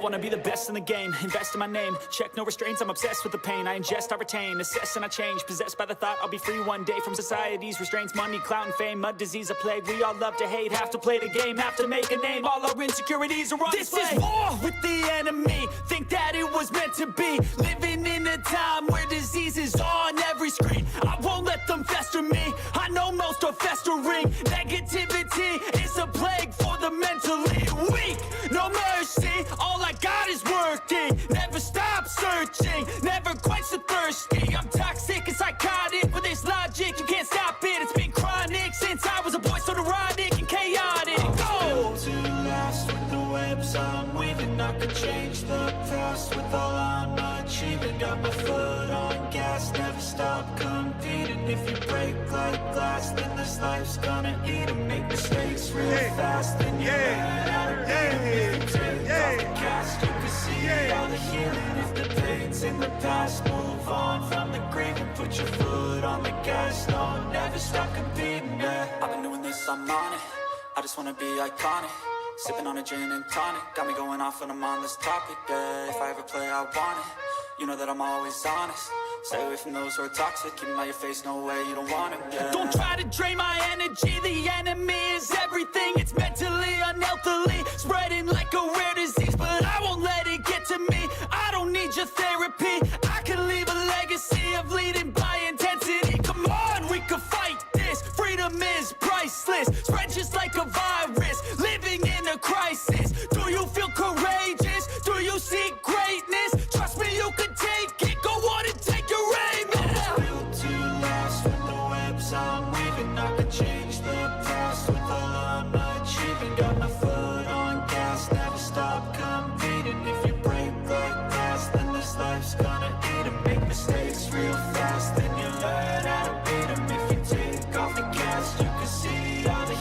wanna be the best in the game, invest in my name, check no restraints, I'm obsessed with the pain. I ingest, I retain, assess and I change, possessed by the thought I'll be free one day from society's restraints. Money, clout and fame, mud, disease, a plague. We all love to hate, have to play the game, have to make a name. All our insecurities are on display. This is war with the enemy, think that it was meant to be. Living in a time where disease is on every screen. I won't let them fester me, I know most are festering. Negativity is a plague for the mentally weak. No mercy, all I got is working. Never stop searching, never quench the thirsty. I'm toxic and psychotic, with this logic you can't stop it. It's been chronic since I was a boy, so neurotic and chaotic. Go! To last with the webs I'm weaving, I could change the past with all I'm achieving. Got my foot on gas, never stop competing. If you break like glass, then this life's gonna eat 'em. Make mistakes real fast, then you learn how to read 'em. If you take off the cast, you can see all the healing. If the pain's in the past, move on from the grave and put your foot on the gas. No, never stop competing, yeah. I've been doing this, I'm on it. I just wanna be iconic. Sipping on a gin and tonic, got me going off when I'm on this topic, yeah. If I ever play, I want it. You know that I'm always honest. Stay away from those who are toxic. Keep 'em out your face, no way, you don't want it, yeah. Don't try to drain my energy. The enemy is everything. It's mentally, unhealthily, spreading like a rare disease. But I won't let it get to me. I don't need your therapy. I can leave a legacy of leading by intensity. Come on, we can fight this. Freedom is priceless. Spread just like a virus. Living in a crisis. Do you feel courageous? Do you seek greatness? Trust me, you can take it. Go on and take your aim. Built to last with the webs I'm weaving. I could change the past with all I'm achieving. Got my foot on gas, never stop competing. If you break like glass, then this life's gonna eat 'em. Make mistakes real fast, then you learn how to beat 'em. If you take off the cast, you can see all the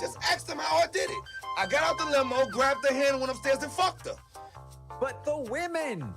Just ask them how I did it. I got out the limo, grabbed her hand, went upstairs and fucked her. But the women!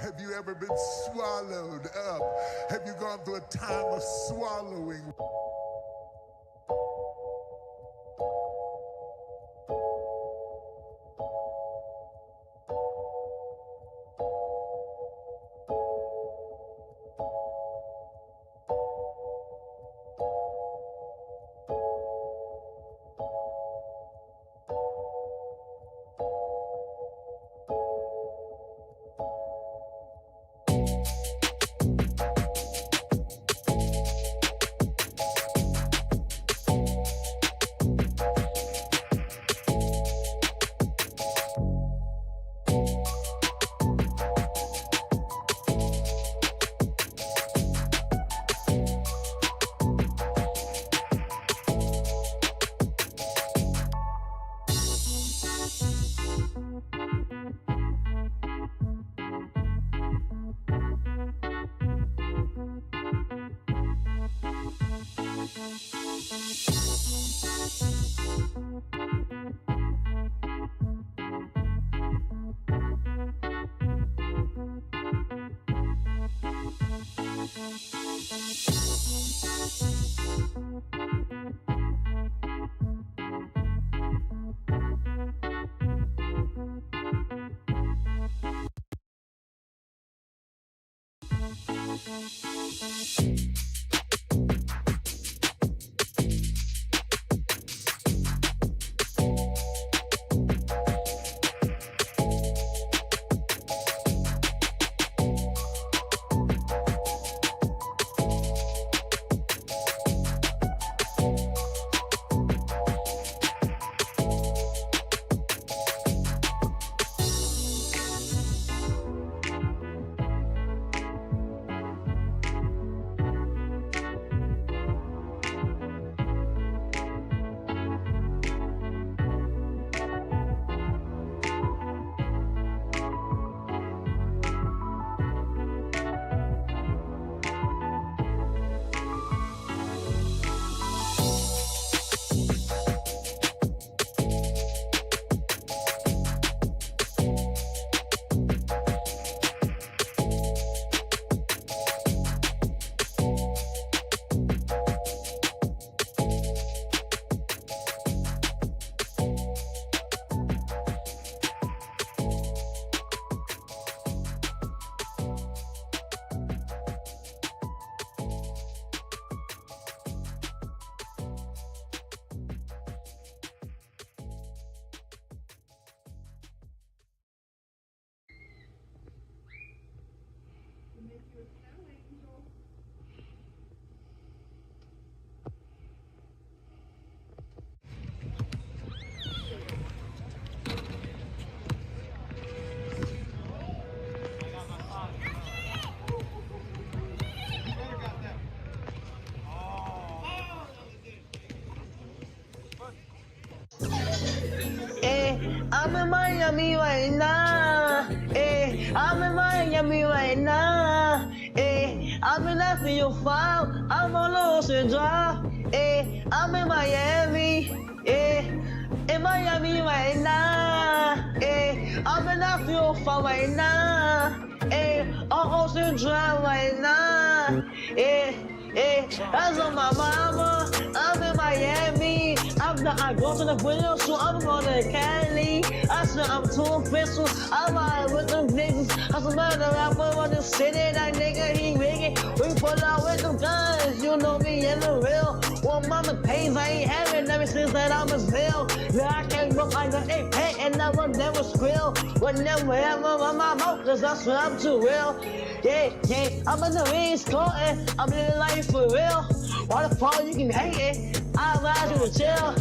Have you ever been swallowed up? Have you gone through a time of swallowing? I'm in Miami right now. I'm in Miami right now. I'm in after your file. I'm on Ocean Drive. I'm in Miami. In Miami right now. I'm in after your file right now. On Ocean Drive right now. That's on my mama. I'm in Miami. I go to the window, so I'm going to Cali. I said I'm too official. I'm out with them niggas. I said, man, the rapper on the city. That nigga, he rigging. We pull out with them guns. You know me in the river. the AP and I will never squeal. Whenever on my mouth, cause I swear I'm too real. Yeah, I'm in the East Coast, I'm living life for real. Why the fuck you can hate it? I ride you to chill.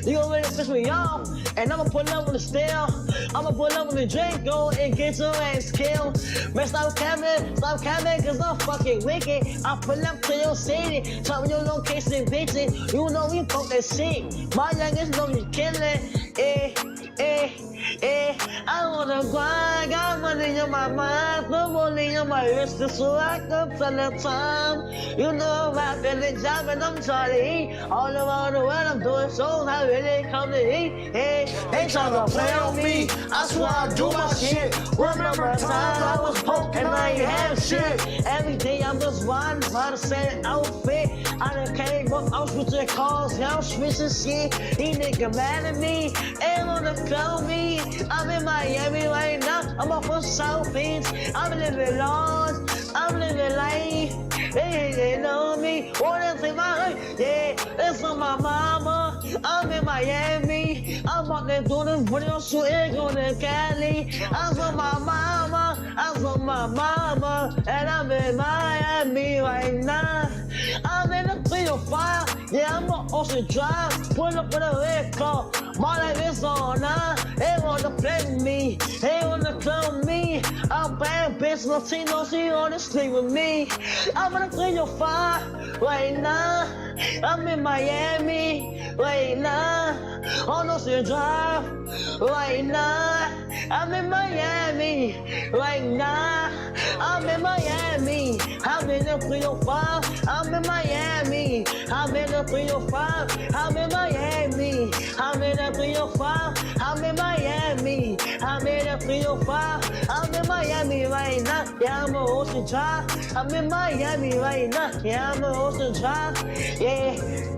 You gon' really piss me off, and I'ma pull up on the steel. I'ma pull up on the drink, go and get your ass killed. Man, stop camming, cause I'm fucking wicked. I pull up to your city, tell me your location, bitches. You know we fuck that shit. My youngest know you killing. I wanna grind, got money in my mind, no money on my wrist, so I can tell the time. You know I'm feeling job and I'm trying to eat. All around the world I'm doing shows, I really come to eat. They tryna play on me, I swear I do my shit. Remember times I was broke and I ain't have shit. Every day I'm just riding by the same outfit. I done came up, I'm switching cars, yeah, I'm switching shit. These niggas mad at me, ain't wanna call me. I'm in Miami right now, I'm off of South Beach. I'm living large, I'm living life. They know me, wanna take my life. Yeah, it's on my mama. I'm in Miami, I'm out there doing the video shooting, going to Cali. I'm on my mama, I'm on my mama, and I'm in Miami right now. I'm in the 305, yeah, I'm on Ocean Drive. Pull up with a red car, my life is on now. They wanna play with me, they wanna clone me. I'm bad bitch, Latino, she wanna sleep with me. I'm in the 305 right now. I'm in Miami right now. On Ocean Drive right now. I'm in Miami right now. I'm in Miami. I'm in the 305. I'm in Miami. I'm in the 305. I'm in Miami. I'm in the 305. I'm in Miami. I'm in the 305. I'm in Miami right now. Yeah, I'm on Ocean Drive. I'm in Miami right now. Yeah, I'm on Ocean Drive. Yeah,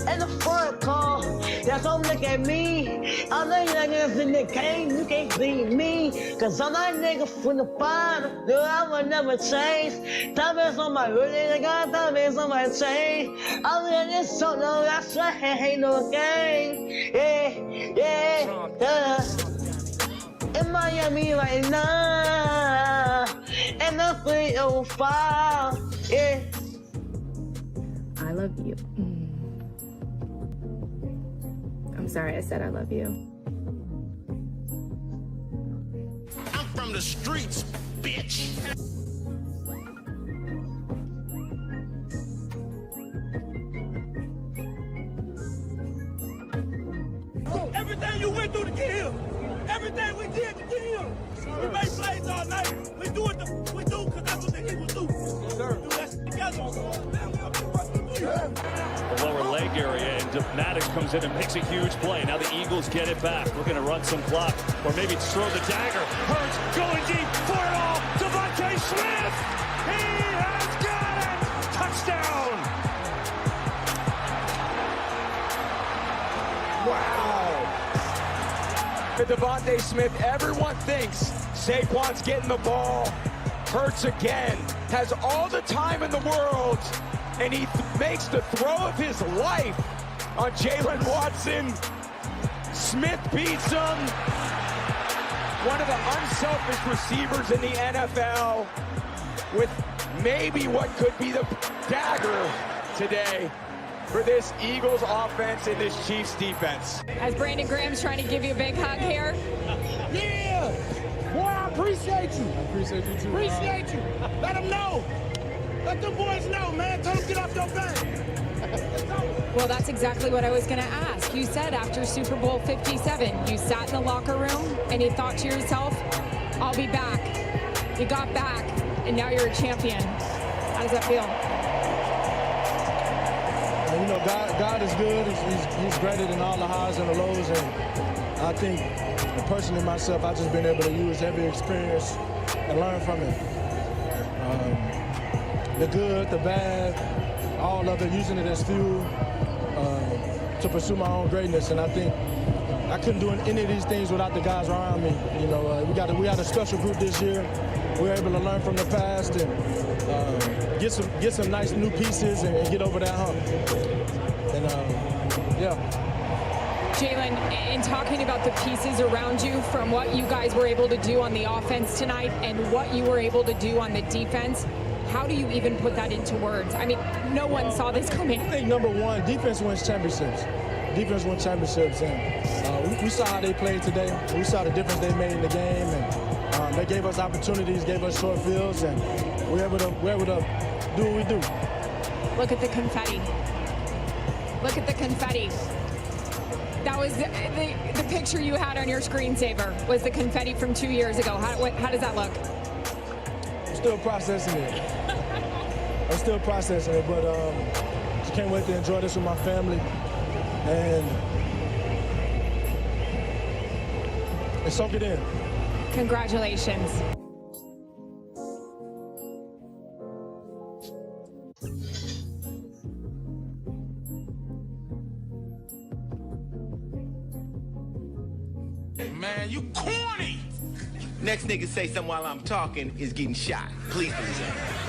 and the front car. That's all look at me. I'm the youngest in the game. You can't beat me. Cause I'm that nigga from the bottom. Dude, I will never change. Diamonds on my hoodie. I got diamonds on my chain. I'm in this so no, that's right. Ain't no game. Yeah. In Miami right now. And the 305. Yeah. I love you. I'm sorry I said I love you. I'm from the streets, bitch. Everything you went through to get here, everything we did to get here, we made plays all night. We do because that's what the Eagles do. Sir. We do that together. The lower leg area, and Maddox comes in and makes a huge play. Now the Eagles get it back, looking to run some clock, or maybe it's throw the dagger. Hurts going deep for it all. Devontae Smith, he has got it. Touchdown. Wow. For Devontae Smith, everyone thinks Saquon's getting the ball. Hurts again, has all the time in the world, and he makes the throw of his life on Jalen Watson. Smith beats him. One of the unselfish receivers in the NFL with maybe what could be the dagger today for this Eagles offense and this Chiefs defense. As Brandon Graham's trying to give you a big hug here. Yeah! Boy, I appreciate you. I appreciate you too. Appreciate you. Let them know. Let them boys know, man. Tell them get off your back. Well, that's exactly what I was going to ask. You said after Super Bowl 57, you sat in the locker room and you thought to yourself, I'll be back. You got back, and now you're a champion. How does that feel? You know, God is good. He's greater than all the highs and the lows. And I think, personally myself, I've just been able to use every experience and learn from it. The good, the bad, all of it, using it as fuel to pursue my own greatness. And I think I couldn't do any of these things without the guys around me. You know, we had a special group this year. We were able to learn from the past and get some nice new pieces and get over that hump. And yeah. Jalen, in talking about the pieces around you, from what you guys were able to do on the offense tonight and what you were able to do on the defense, how do you even put that into words? I mean, no one saw this coming. I think number one, defense wins championships. Defense wins championships, and we saw how they played today. We saw the difference they made in the game, and they gave us opportunities, gave us short fields, and we're able to do what we do. Look at the confetti. Look at the confetti. That was the picture you had on your screensaver, was the confetti from 2 years ago. How does that look? I'm still processing it. I'm still processing it, but just can't wait to enjoy this with my family and soak it in. Congratulations. Man, you corny! Next nigga say something while I'm talking is getting shot. Please do that.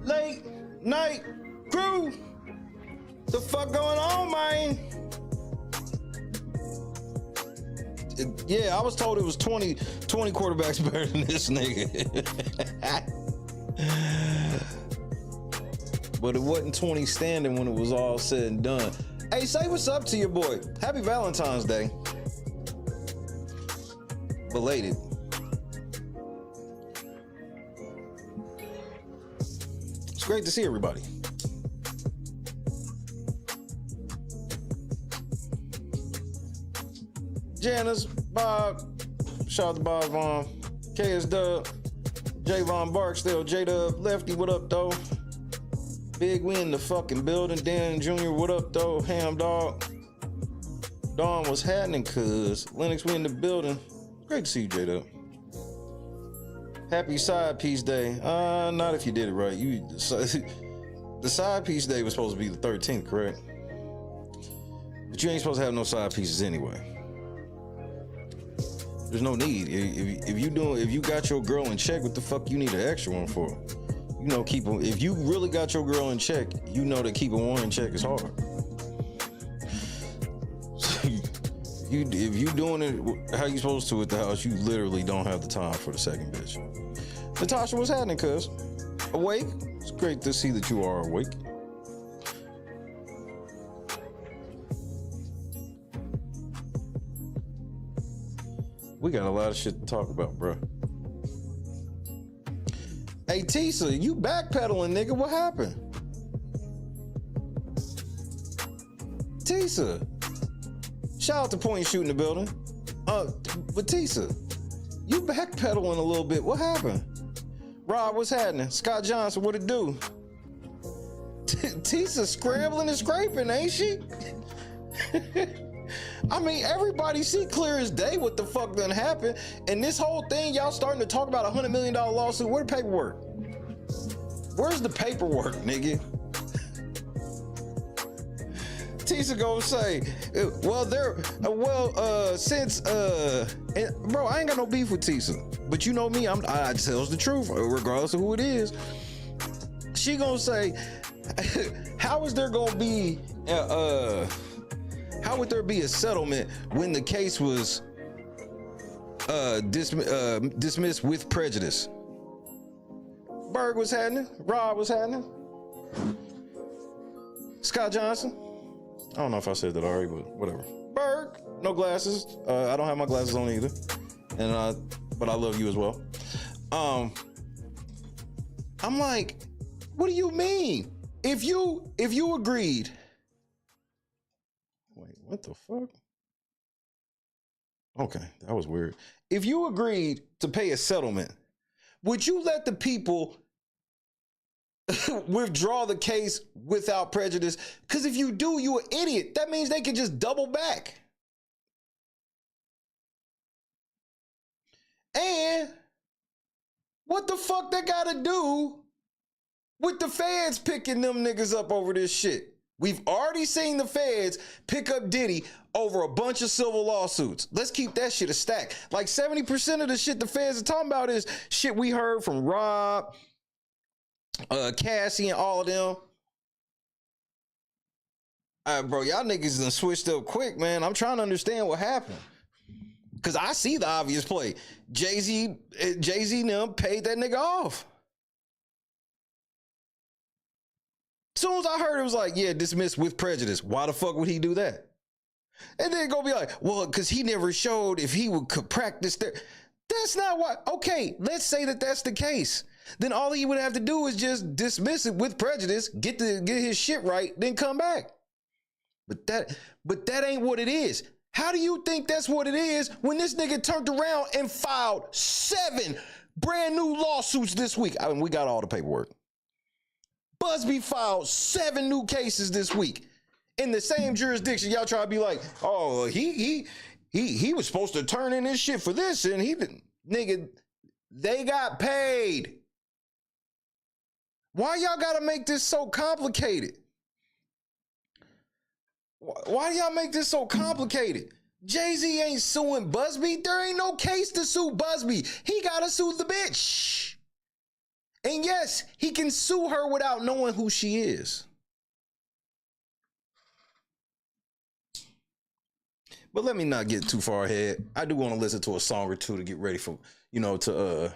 Late night crew. The fuck going on, man? Yeah, I was told it was 20 quarterbacks better than this nigga. But it wasn't 20 standing when it was all said and done. Hey, say what's up to your boy. Happy Valentine's Day. Belated. It's great to see everybody. Janice, Bob, shout out to Bob Vaughn, KS Dub, Javon Barksdale, J Dub, Lefty, what up though? Big we in the fucking building, Dan Jr., what up though? Ham Dog, Dawn, what's happening cuz? Lennox, we in the building. Great to see you, J Dub. Happy side piece day. Not if you did it right. The side piece day was supposed to be the 13th, correct? But you ain't supposed to have no side pieces anyway. There's no need. If you got your girl in check, what the fuck you need an extra one for? You know, if you really got your girl in check, you know that keeping one in check is hard. If you doing it how you supposed to at the house, you literally don't have the time for the second bitch. Natasha, what's happening, cuz? Awake? It's great to see that you are awake. We got a lot of shit to talk about, bro. Hey, Tisa, you backpedaling, nigga. What happened? Tisa. Shout out to Point and Shoot in the building. But Tisa, you backpedaling a little bit. What happened? Rob, what's happening? Scott Johnson, what it do? Tisa scrambling and scraping, ain't she? I mean, everybody see clear as day what the fuck done happened. And this whole thing, y'all starting to talk about $100 million lawsuit. Where the paperwork? Where's the paperwork, nigga? Tisa gonna say, bro, I ain't got no beef with Tisa. But you know me, I tells the truth, regardless of who it is. She gonna say, how is there gonna be how would there be a settlement when the case was dismissed with prejudice? Berg was happening. Rob was happening. Scott Johnson. I don't know if I said that already, but whatever. Berg, no glasses. I don't have my glasses on either, but I love you as well. I'm like, what do you mean? If you agreed. Wait, what the fuck? Okay, that was weird. If you agreed to pay a settlement, would you let the people withdraw the case without prejudice? Because if you do, you an idiot. That means they can just double back. And what the fuck they gotta do with the feds picking them niggas up over this shit? We've already seen the feds pick up Diddy over a bunch of civil lawsuits. Let's keep that shit a stack. Like 70% of the shit the feds are talking about is shit we heard from Rob, Cassie, and all of them. Bro, y'all niggas done switched up quick, man. I'm trying to understand what happened. Because I see the obvious play. Jay-Z and them paid that nigga off. As soon as I heard it was like, yeah, dismissed with prejudice. Why the fuck would he do that? And then go be like, well, because he never showed if he could practice there. That's not why. Okay, let's say that that's the case. Then all he would have to do is just dismiss it with prejudice, get his shit right, then come back. But that ain't what it is. How do you think that's what it is when this nigga turned around and filed 7 brand new lawsuits this week? I mean, we got all the paperwork. Busby filed 7 new cases this week in the same jurisdiction. Y'all try to be like, oh, he was supposed to turn in his shit for this, and he didn't. Nigga, they got paid. Why y'all gotta make this so complicated? Why do y'all make this so complicated? Jay-Z ain't suing Busby. There ain't no case to sue Busby. He gotta sue the bitch. And yes, he can sue her without knowing who she is. But let me not get too far ahead. I do want to listen to a song or two to get ready for, yesterday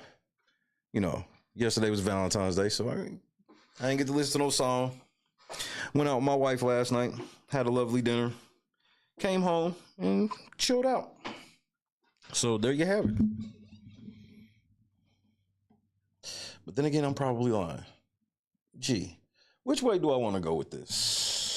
was Valentine's Day, so I didn't get to listen to no song. Went out with my wife last night, had a lovely dinner, came home and chilled out. So there you have it. But then again, I'm probably lying. Gee, which way do I want to go with this?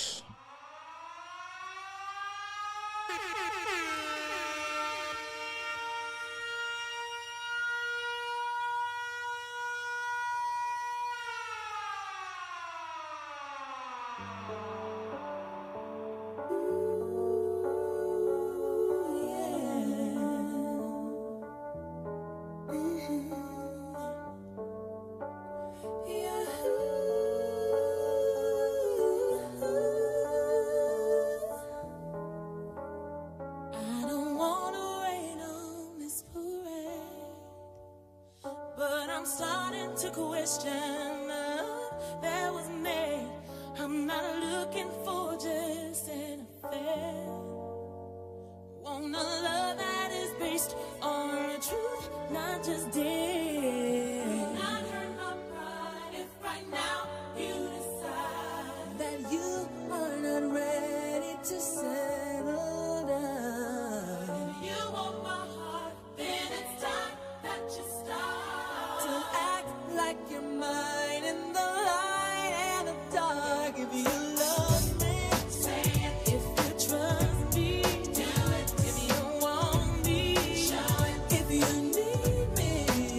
If you need me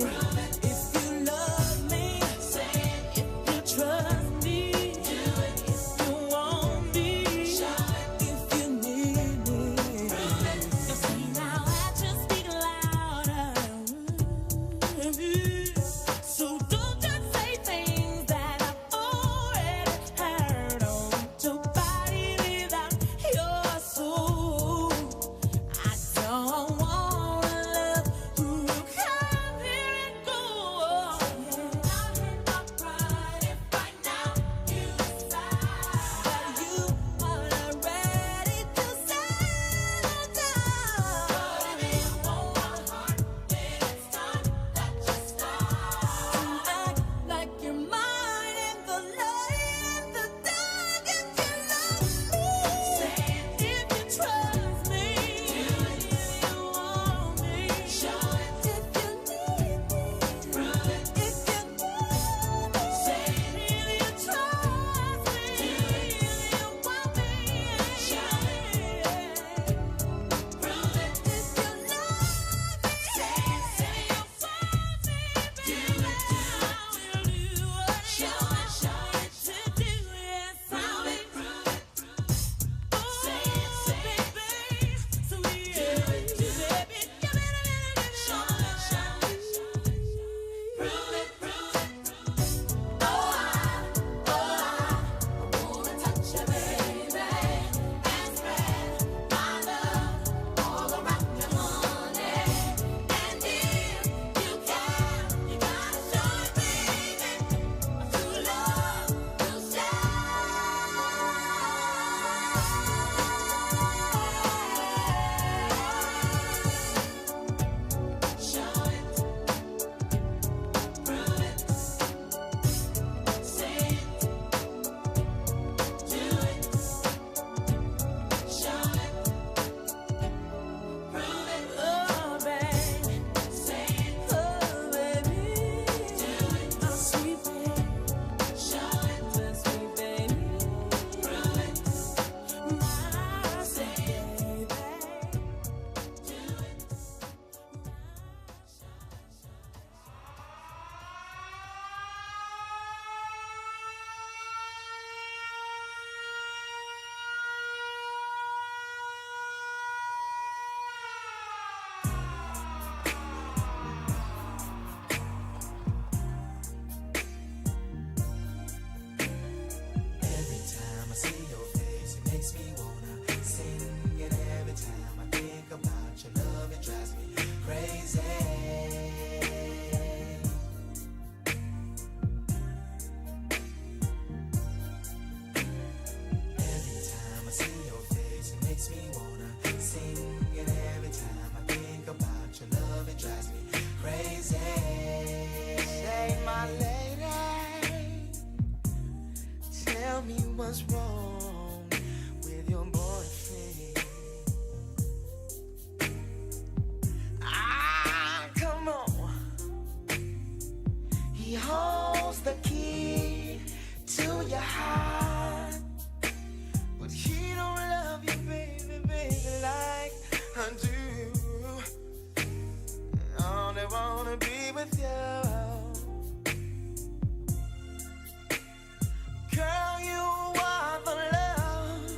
what's wrong with your boyfriend. Ah, come on. He holds the key to your heart, but he don't love you, baby, baby, like I do. I only wanna be with you. Girl, you are the love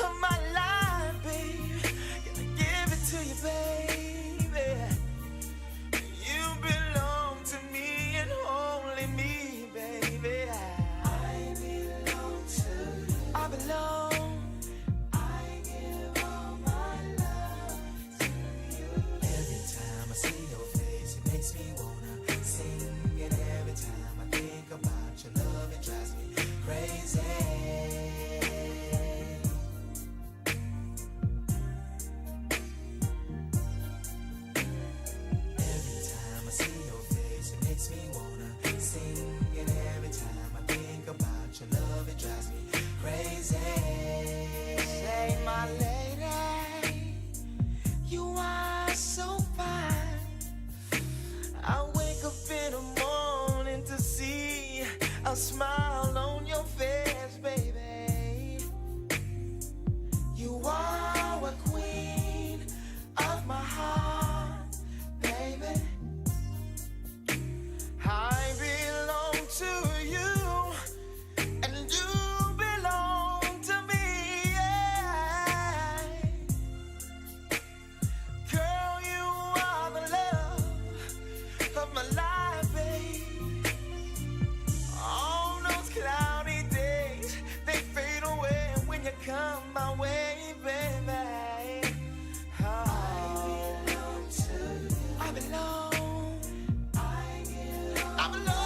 of my life, babe. Gotta give it to you, baby. You belong to me and only me, baby. I belong to you. I belong. I give all my love to you. Every time I see your face, it makes me wanna sing. And every time I think about your love, it drives me crazy. Every time I see your face, it makes me wanna sing. And every time I think about your love, it drives me crazy. Say, my lady, you are so fine. I wake up in the morning to see a smile on your face, baby. You are a queen of my heart, baby. I belong to you, and you belong to me, yeah. Girl, you are the love of my life, babe. All those cloudy days, they fade away when you come my way, baby. Oh. I belong to you. I belong. I belong.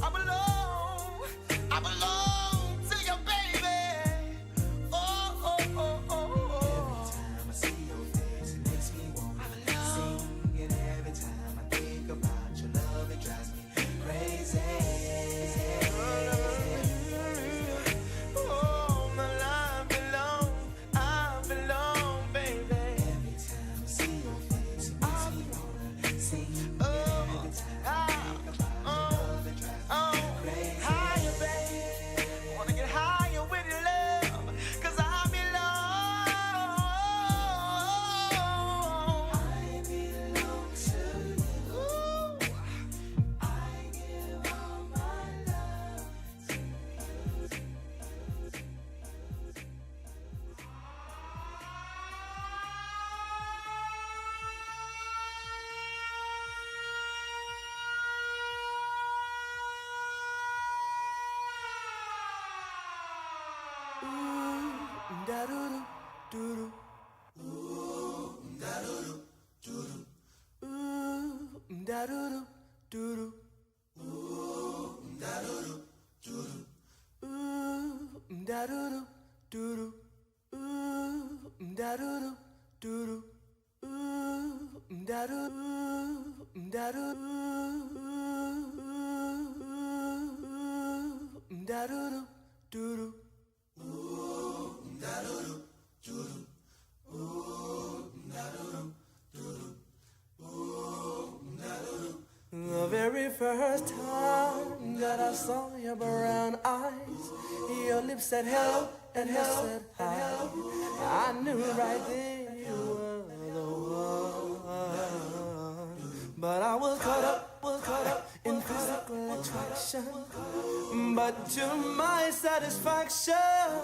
I belong. I belong to you, baby. Oh, oh, oh, oh, oh. Every time I see your face, it makes me wanna sing. And every time I think about your love, it drives me crazy. Oh, my life belong, I belong, baby. Every time I see your face, it makes me wanna sing. And every time I think about your love, it drives me crazy. Higher, babe. Wanna get higher with your love, 'cause I belong. I belong to you. I give all my love to you. Da-do-do, do-do. Da-do-do, do-do. Da-do-do, do-do. Da-do-do, do-do. Da-do-do, do-do. Da-do-do, do-do. Da-do-do, do-do. The very first time that I saw your brown eyes, your lips said hello and you said hi. I knew right then you were the one. But I was caught up in physical attraction. But to my satisfaction,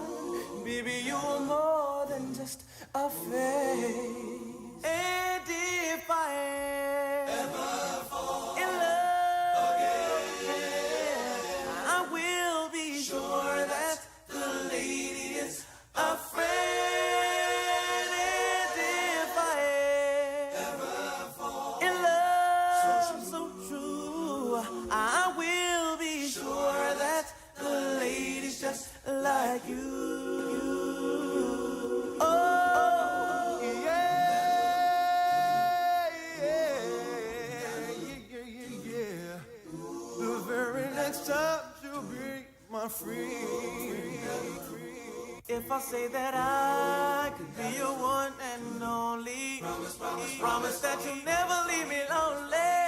baby, you were more than just a face. And if I ever fall in love again, I will be sure that the lady is a friend. And if I ever fall in love so true, I will be sure that the lady's just like you. Oh, yeah. free. If I say that I could be your one and only, promise that you'll never leave me lonely.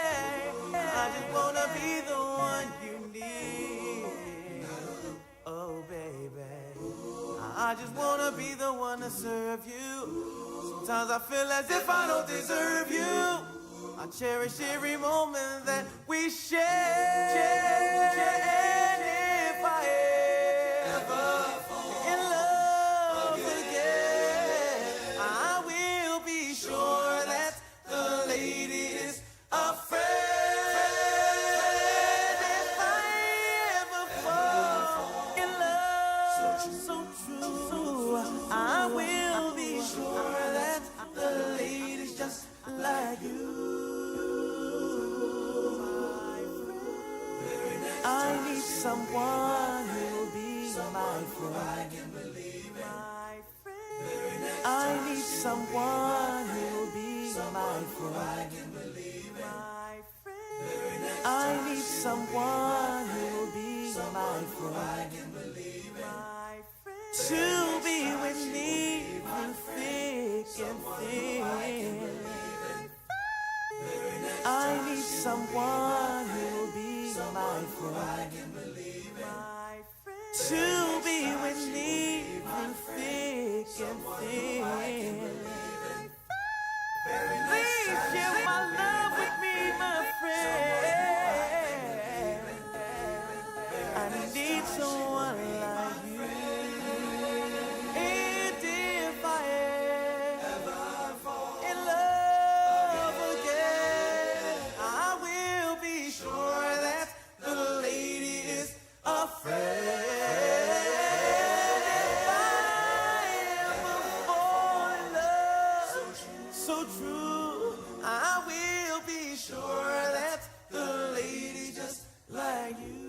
I just wanna be the one you need. Oh baby, I just wanna be the one to serve you. Sometimes I feel as if I don't deserve you. I cherish every moment that we share. And if I ever fall in love again, I will be sure that the lady is a friend. If I ever fall in love so true, I will be sure that the lady's just like you. I need someone who'll be my friend. I need someone who'll be my friend. I need someone who'll be my friend. To be with me through thick and thin. I need someone who'll be my friend. To be with me through thick and thin. Please share my love with me, my friend. I need someone like you. And if I ever fall in love again, I will be sure that the lady is a friend. If I ever fall in love so true, I will be sure that the lady just like you.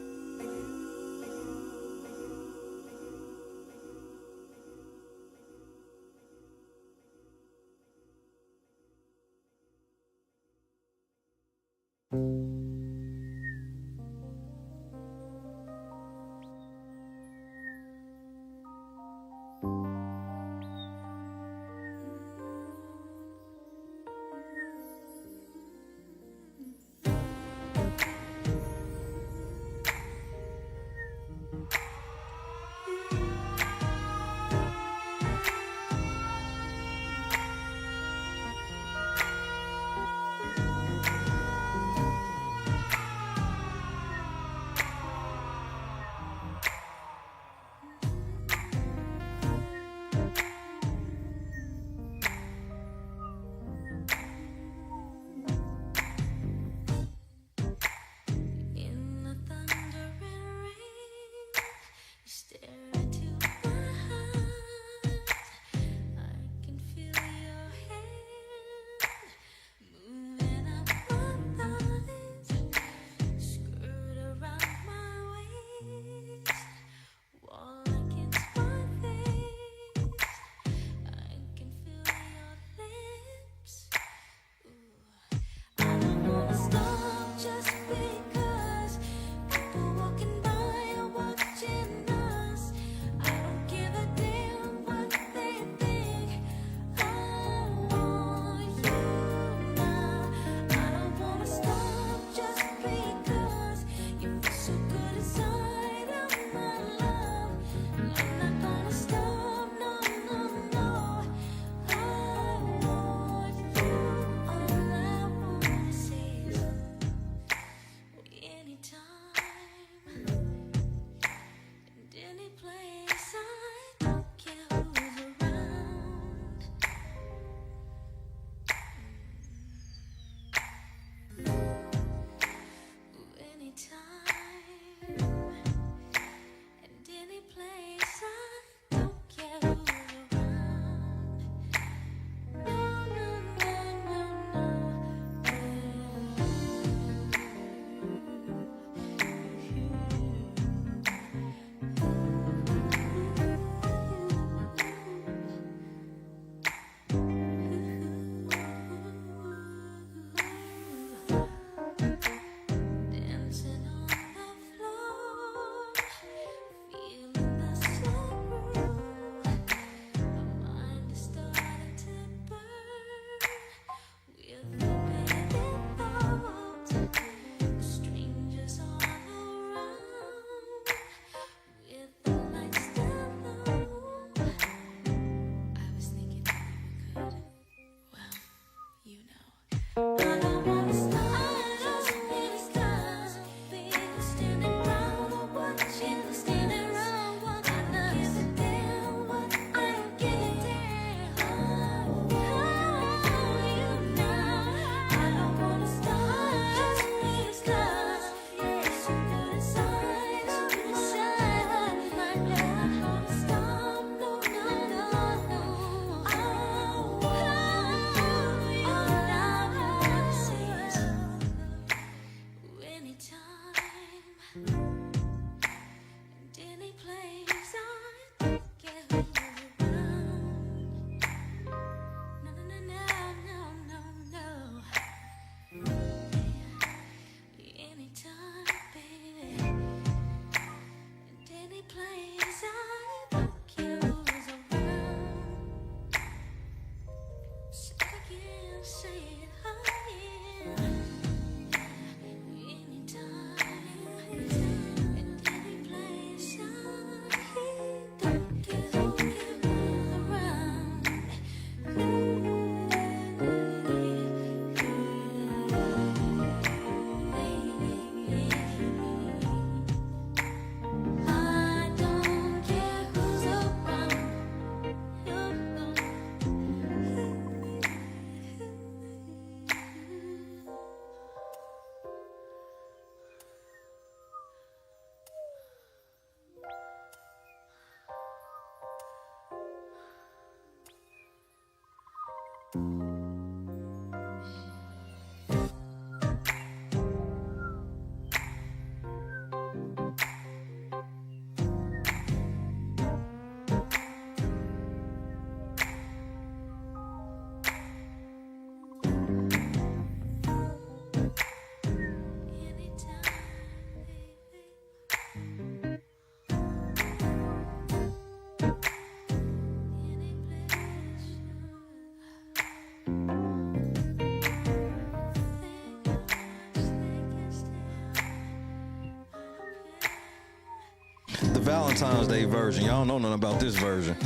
The Valentine's Day version. Y'all don't know nothing about this version.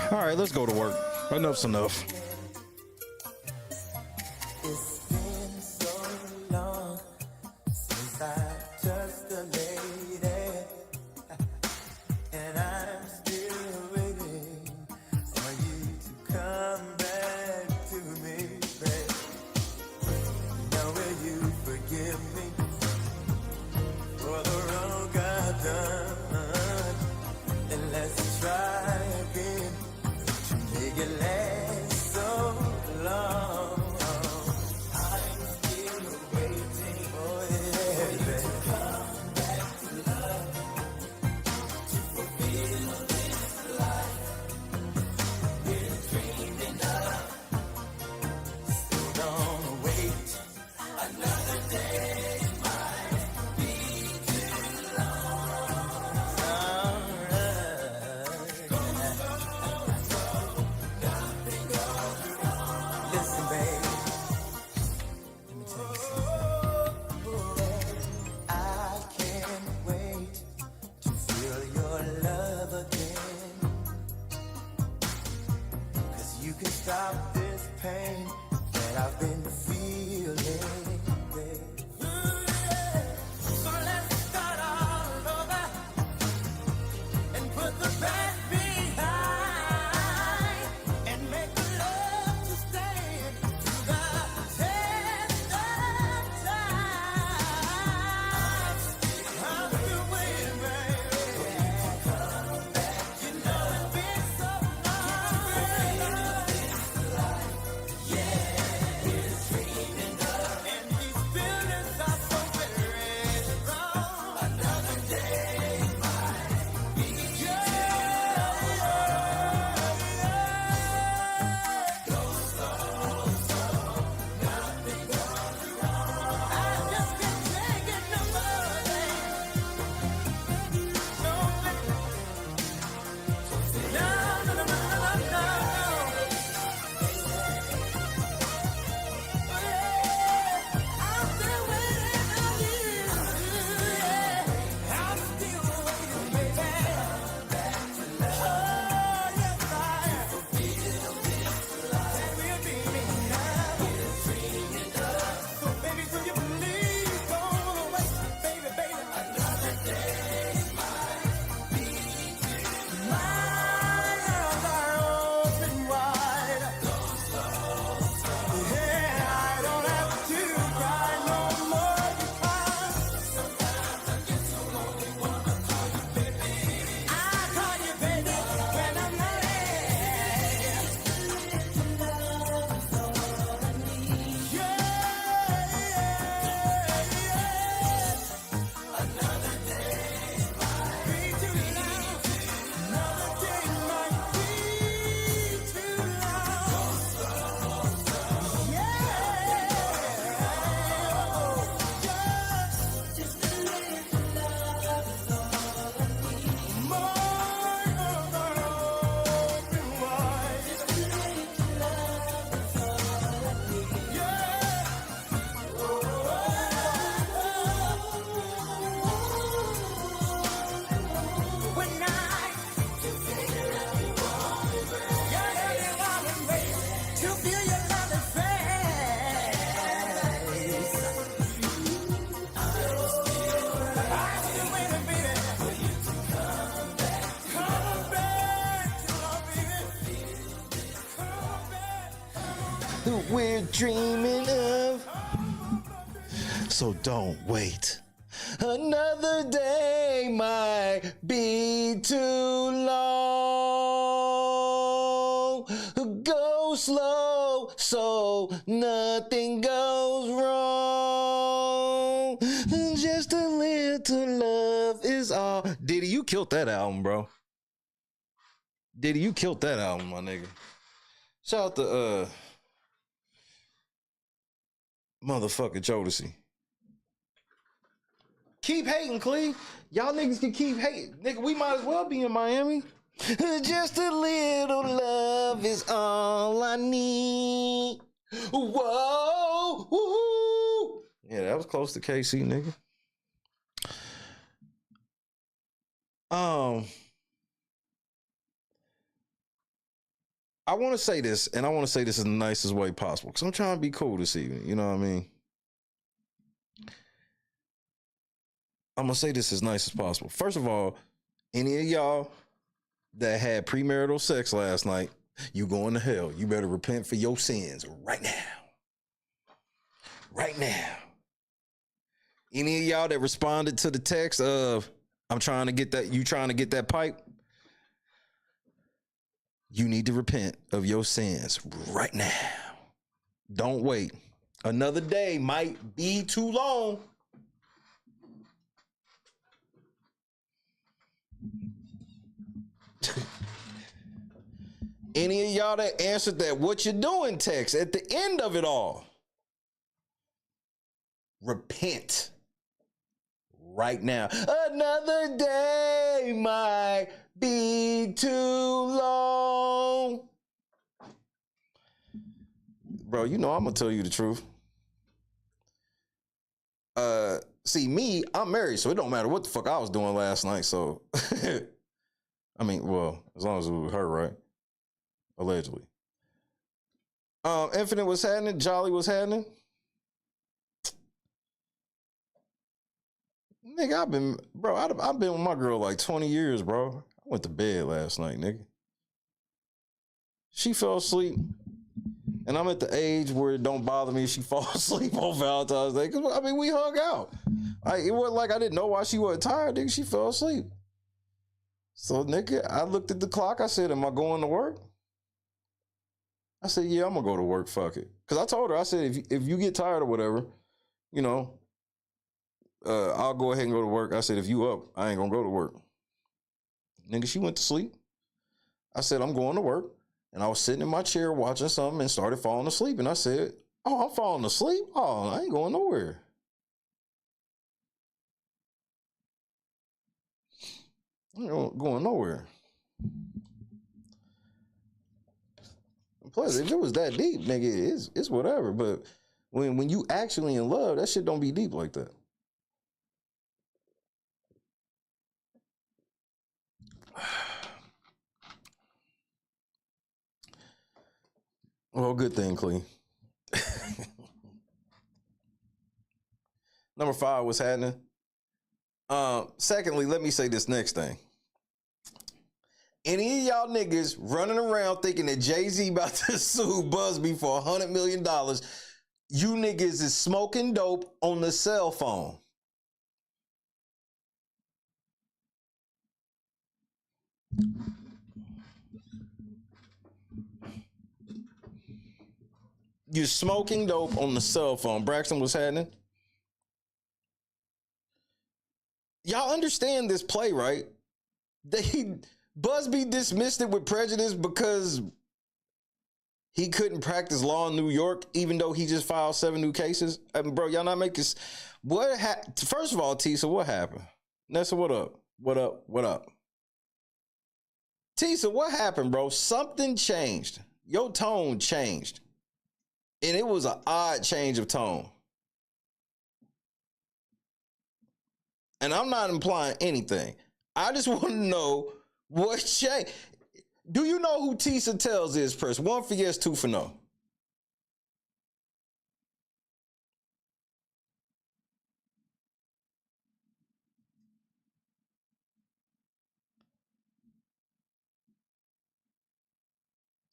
All right, let's go to work. Enough's enough. It's been so long since I touched a lady, and I'm still waiting for you to come back to me, babe. Now will you forgive me for the wrong I've done, and let's try again. Make it last so long. I'm still waiting for you to come back to love, to fulfill this life we're dreaming of. So don't wait another day. Might be too long. Listen, baby, let me tell you something. I can't wait to feel your love again, 'cause you can stop this pain that I've been feeling, babe. So let's start all over and put the past behind and make the love to stand through the test of time. I'm still waiting, baby. You know it's been so long. Yeah, we're dreaming of, and these feelings we're dreaming of. So don't wait. Another day might be too long. Go slow so nothing goes wrong. Just a little love is all. Diddy, you killed that album, bro. Diddy, you killed that album, my nigga. Shout out to motherfucking Jodeci. Keep hating, Cleve. Y'all niggas can keep hating. Nigga, we might as well be in Miami. Just a little love is all I need. Whoa, woo-hoo. Yeah, that was close to KC, nigga. I want to say this, and I want to say this in the nicest way possible, because I'm trying to be cool this evening. You know what I mean? I'm going to say this as nice as possible. First of all, any of y'all that had premarital sex last night, you going to hell. You better repent for your sins right now. Right now. Any of y'all that responded to the text of, I'm trying to get that, you trying to get that pipe? You need to repent of your sins right now. Don't wait. Another day might be too long. Any of y'all that answered that "what you doing" text at the end of it all, repent right now. Another day might be too long. Bro, you know I'm gonna tell you the truth. See, me, I'm married, so it don't matter what the fuck I was doing last night. So, I mean, well, as long as it was her, right? Allegedly. Infinite was happening. Jolly was happening. Nigga, I've been with my girl like 20 years, bro. I went to bed last night, nigga. She fell asleep. And I'm at the age where it don't bother me if she falls asleep on Valentine's Day. Cause I mean, we hung out. It wasn't like I didn't know why she wasn't tired, nigga. She fell asleep. So, nigga, I looked at the clock. I said, am I going to work? I said, yeah, I'm gonna go to work. Fuck it. Cause I told her, I said, if you get tired or whatever, you know, I'll go ahead and go to work. I said, if you up, I ain't gonna go to work. Nigga, she went to sleep. I said, I'm going to work. And I was sitting in my chair watching something and started falling asleep. And I said, oh, I'm falling asleep? Oh, I ain't going nowhere. I ain't going nowhere. Plus, if it was that deep, nigga, it's whatever. But when you actually in love, that shit don't be deep like that. Well, good thing, Clee. Number 5, what's happening? Secondly, let me say this next thing. Any of y'all niggas running around thinking that Jay-Z about to sue Busby for $100 million, you niggas is smoking dope on the cell phone. You're smoking dope on the cell phone. Braxton, what's happening? Y'all understand this play, right? Busby dismissed it with prejudice because he couldn't practice law in New York, even though he just filed 7 new cases. I mean, bro, y'all not making this. First of all, Tisa, what happened? Nessa, what up? What up? What up? Tisa, what happened, bro? Something changed. Your tone changed. And it was an odd change of tone. And I'm not implying anything. I just want to know what changed. Do you know who Tisa Tells is, Press? 1 for yes, 2 for no.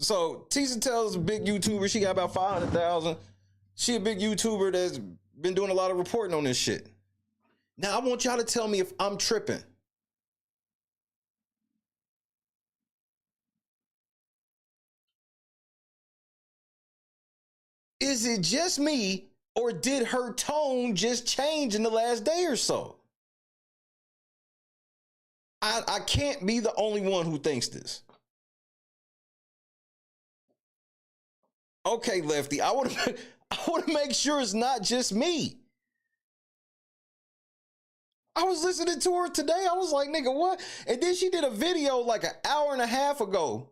So Tisa Tells a big YouTuber. She got about 500,000. She a big YouTuber that's been doing a lot of reporting on this shit. Now I want y'all to tell me if I'm tripping. Is it just me, or did her tone just change in the last day or so? I can't be the only one who thinks this. Okay, Lefty, I want to make sure it's not just me. I was listening to her today. I was like, nigga, what? And then she did a video like an hour and a half ago.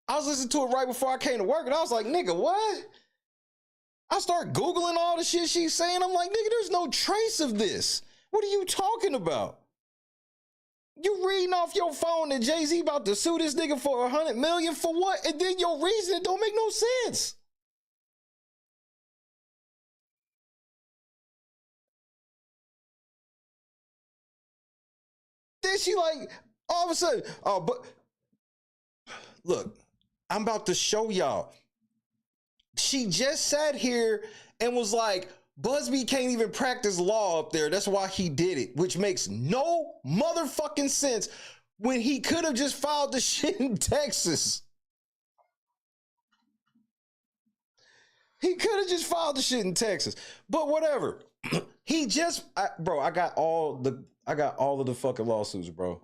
I was listening to it right before I came to work, and I was like, nigga, what? I start Googling all the shit she's saying. I'm like, nigga, there's no trace of this. What are you talking about? You reading off your phone that Jay-Z about to sue this nigga for $100 million for what? And then your reason don't make no sense. Then she like, all of a sudden, oh, but look, I'm about to show y'all. She just sat here and was like, Busby can't even practice law up there. That's why he did it, which makes no motherfucking sense when he could have just filed the shit in Texas. He could have just filed the shit in Texas, but whatever. He just, bro, I got all of the fucking lawsuits, bro.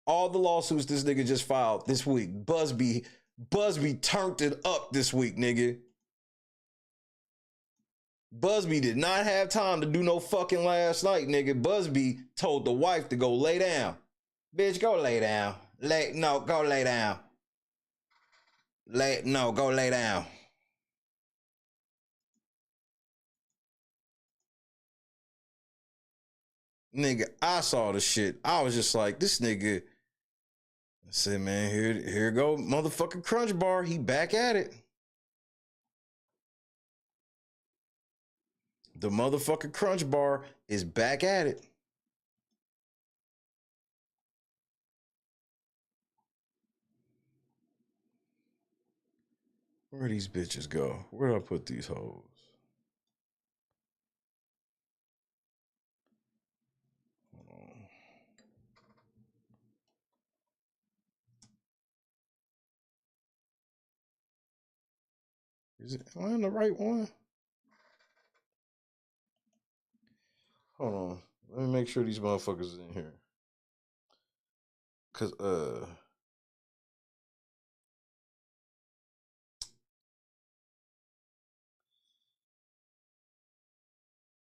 All the lawsuits this nigga just filed this week. Busby turned it up this week, nigga. Busby did not have time to do no fucking last night, nigga. Busby told the wife to go lay down. Bitch, go lay down. Go lay down. Go lay down. Nigga, I saw the shit. I was just like, this nigga. I said, man, here go motherfucking Crunch Bar. He back at it. The motherfucking Crunch Bar is back at it. Where these bitches go? Where do I put these hoes? Am I in the right one? Hold on. Let me make sure these motherfuckers is in here. Cause all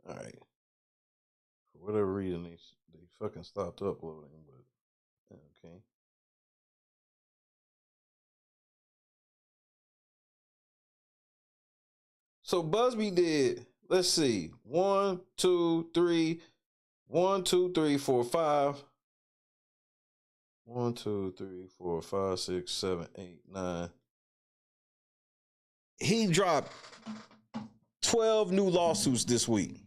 right. For whatever reason they fucking stopped uploading, but okay. So Busby did, let's see, 1, 2, 3, 1, 2, 3, 4, 5. 1, 2, 3, 4, 5, 6, 7, 8, 9. He dropped 12 new lawsuits this week.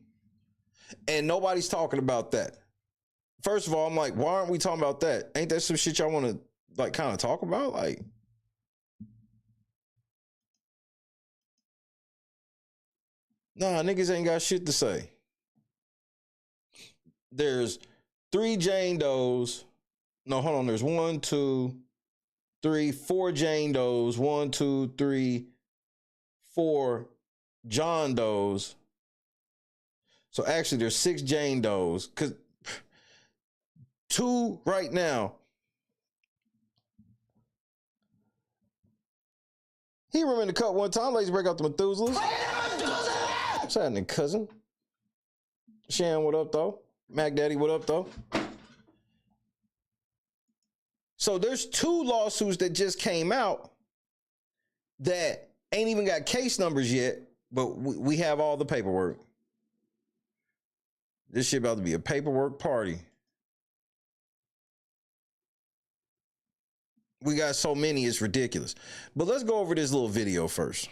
And nobody's talking about that. First of all, I'm like, why aren't we talking about that? Ain't that some shit y'all want to like kind of talk about? Like, nah, niggas ain't got shit to say. There's 3 Jane Does. No, hold on. There's 1, 2, 3, 4 Jane Does. 1, 2, 3, 4 John Does. So actually, there's 6 Jane Does. Because 2 right now. He remember in the cut one time. Let's break out the Methuselahs. What's happening, cousin? Shan, what up, though? Mac Daddy, what up, though? So there's 2 lawsuits that just came out that ain't even got case numbers yet, but we have all the paperwork. This shit about to be a paperwork party. We got so many, it's ridiculous. But let's go over this little video first.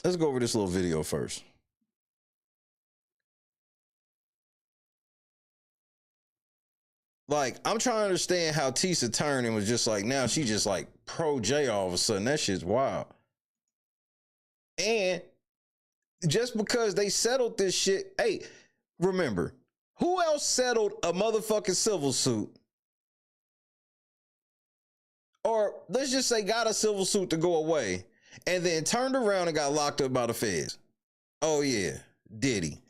Let's go over this little video first. Like, I'm trying to understand how Tisa turned and was just like, now she just like pro Jay all of a sudden. That shit's wild. And just because they settled this shit, hey, remember, who else settled a motherfucking civil suit? Or let's just say got a civil suit to go away and then turned around and got locked up by the feds? Oh yeah, Diddy.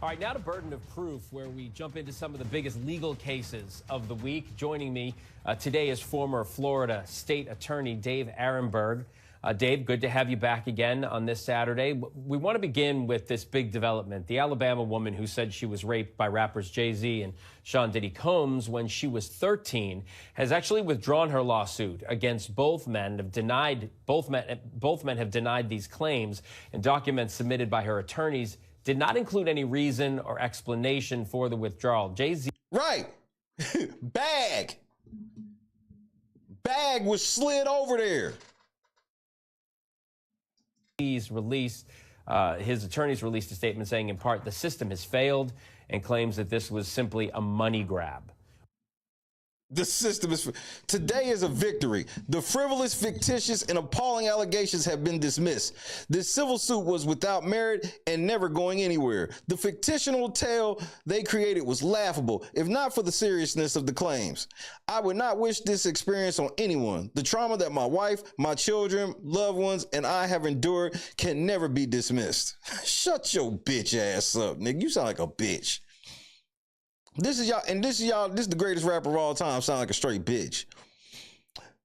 All right, now to burden of proof, where we jump into some of the biggest legal cases of the week. Joining me today is former Florida State Attorney Dave Arenberg. Dave, good to have you back again on this Saturday. We want to begin with this big development. The Alabama woman who said she was raped by rappers Jay-Z and Sean Diddy Combs when she was 13 has actually withdrawn her lawsuit against both men. Both men have denied these claims, and documents submitted by her attorneys did not include any reason or explanation for the withdrawal. Jay-Z. Right. Bag was slid over there. His attorneys released a statement saying, in part, the system has failed, and claims that this was simply a money grab. The system is... Today is a victory. The frivolous, fictitious, and appalling allegations have been dismissed. This civil suit was without merit and never going anywhere. The fictional tale they created was laughable, if not for the seriousness of the claims. I would not wish this experience on anyone. The trauma that my wife, my children, loved ones, and I have endured can never be dismissed. Shut your bitch ass up, nigga. You sound like a bitch. This is the greatest rapper of all time. Sound like a straight bitch.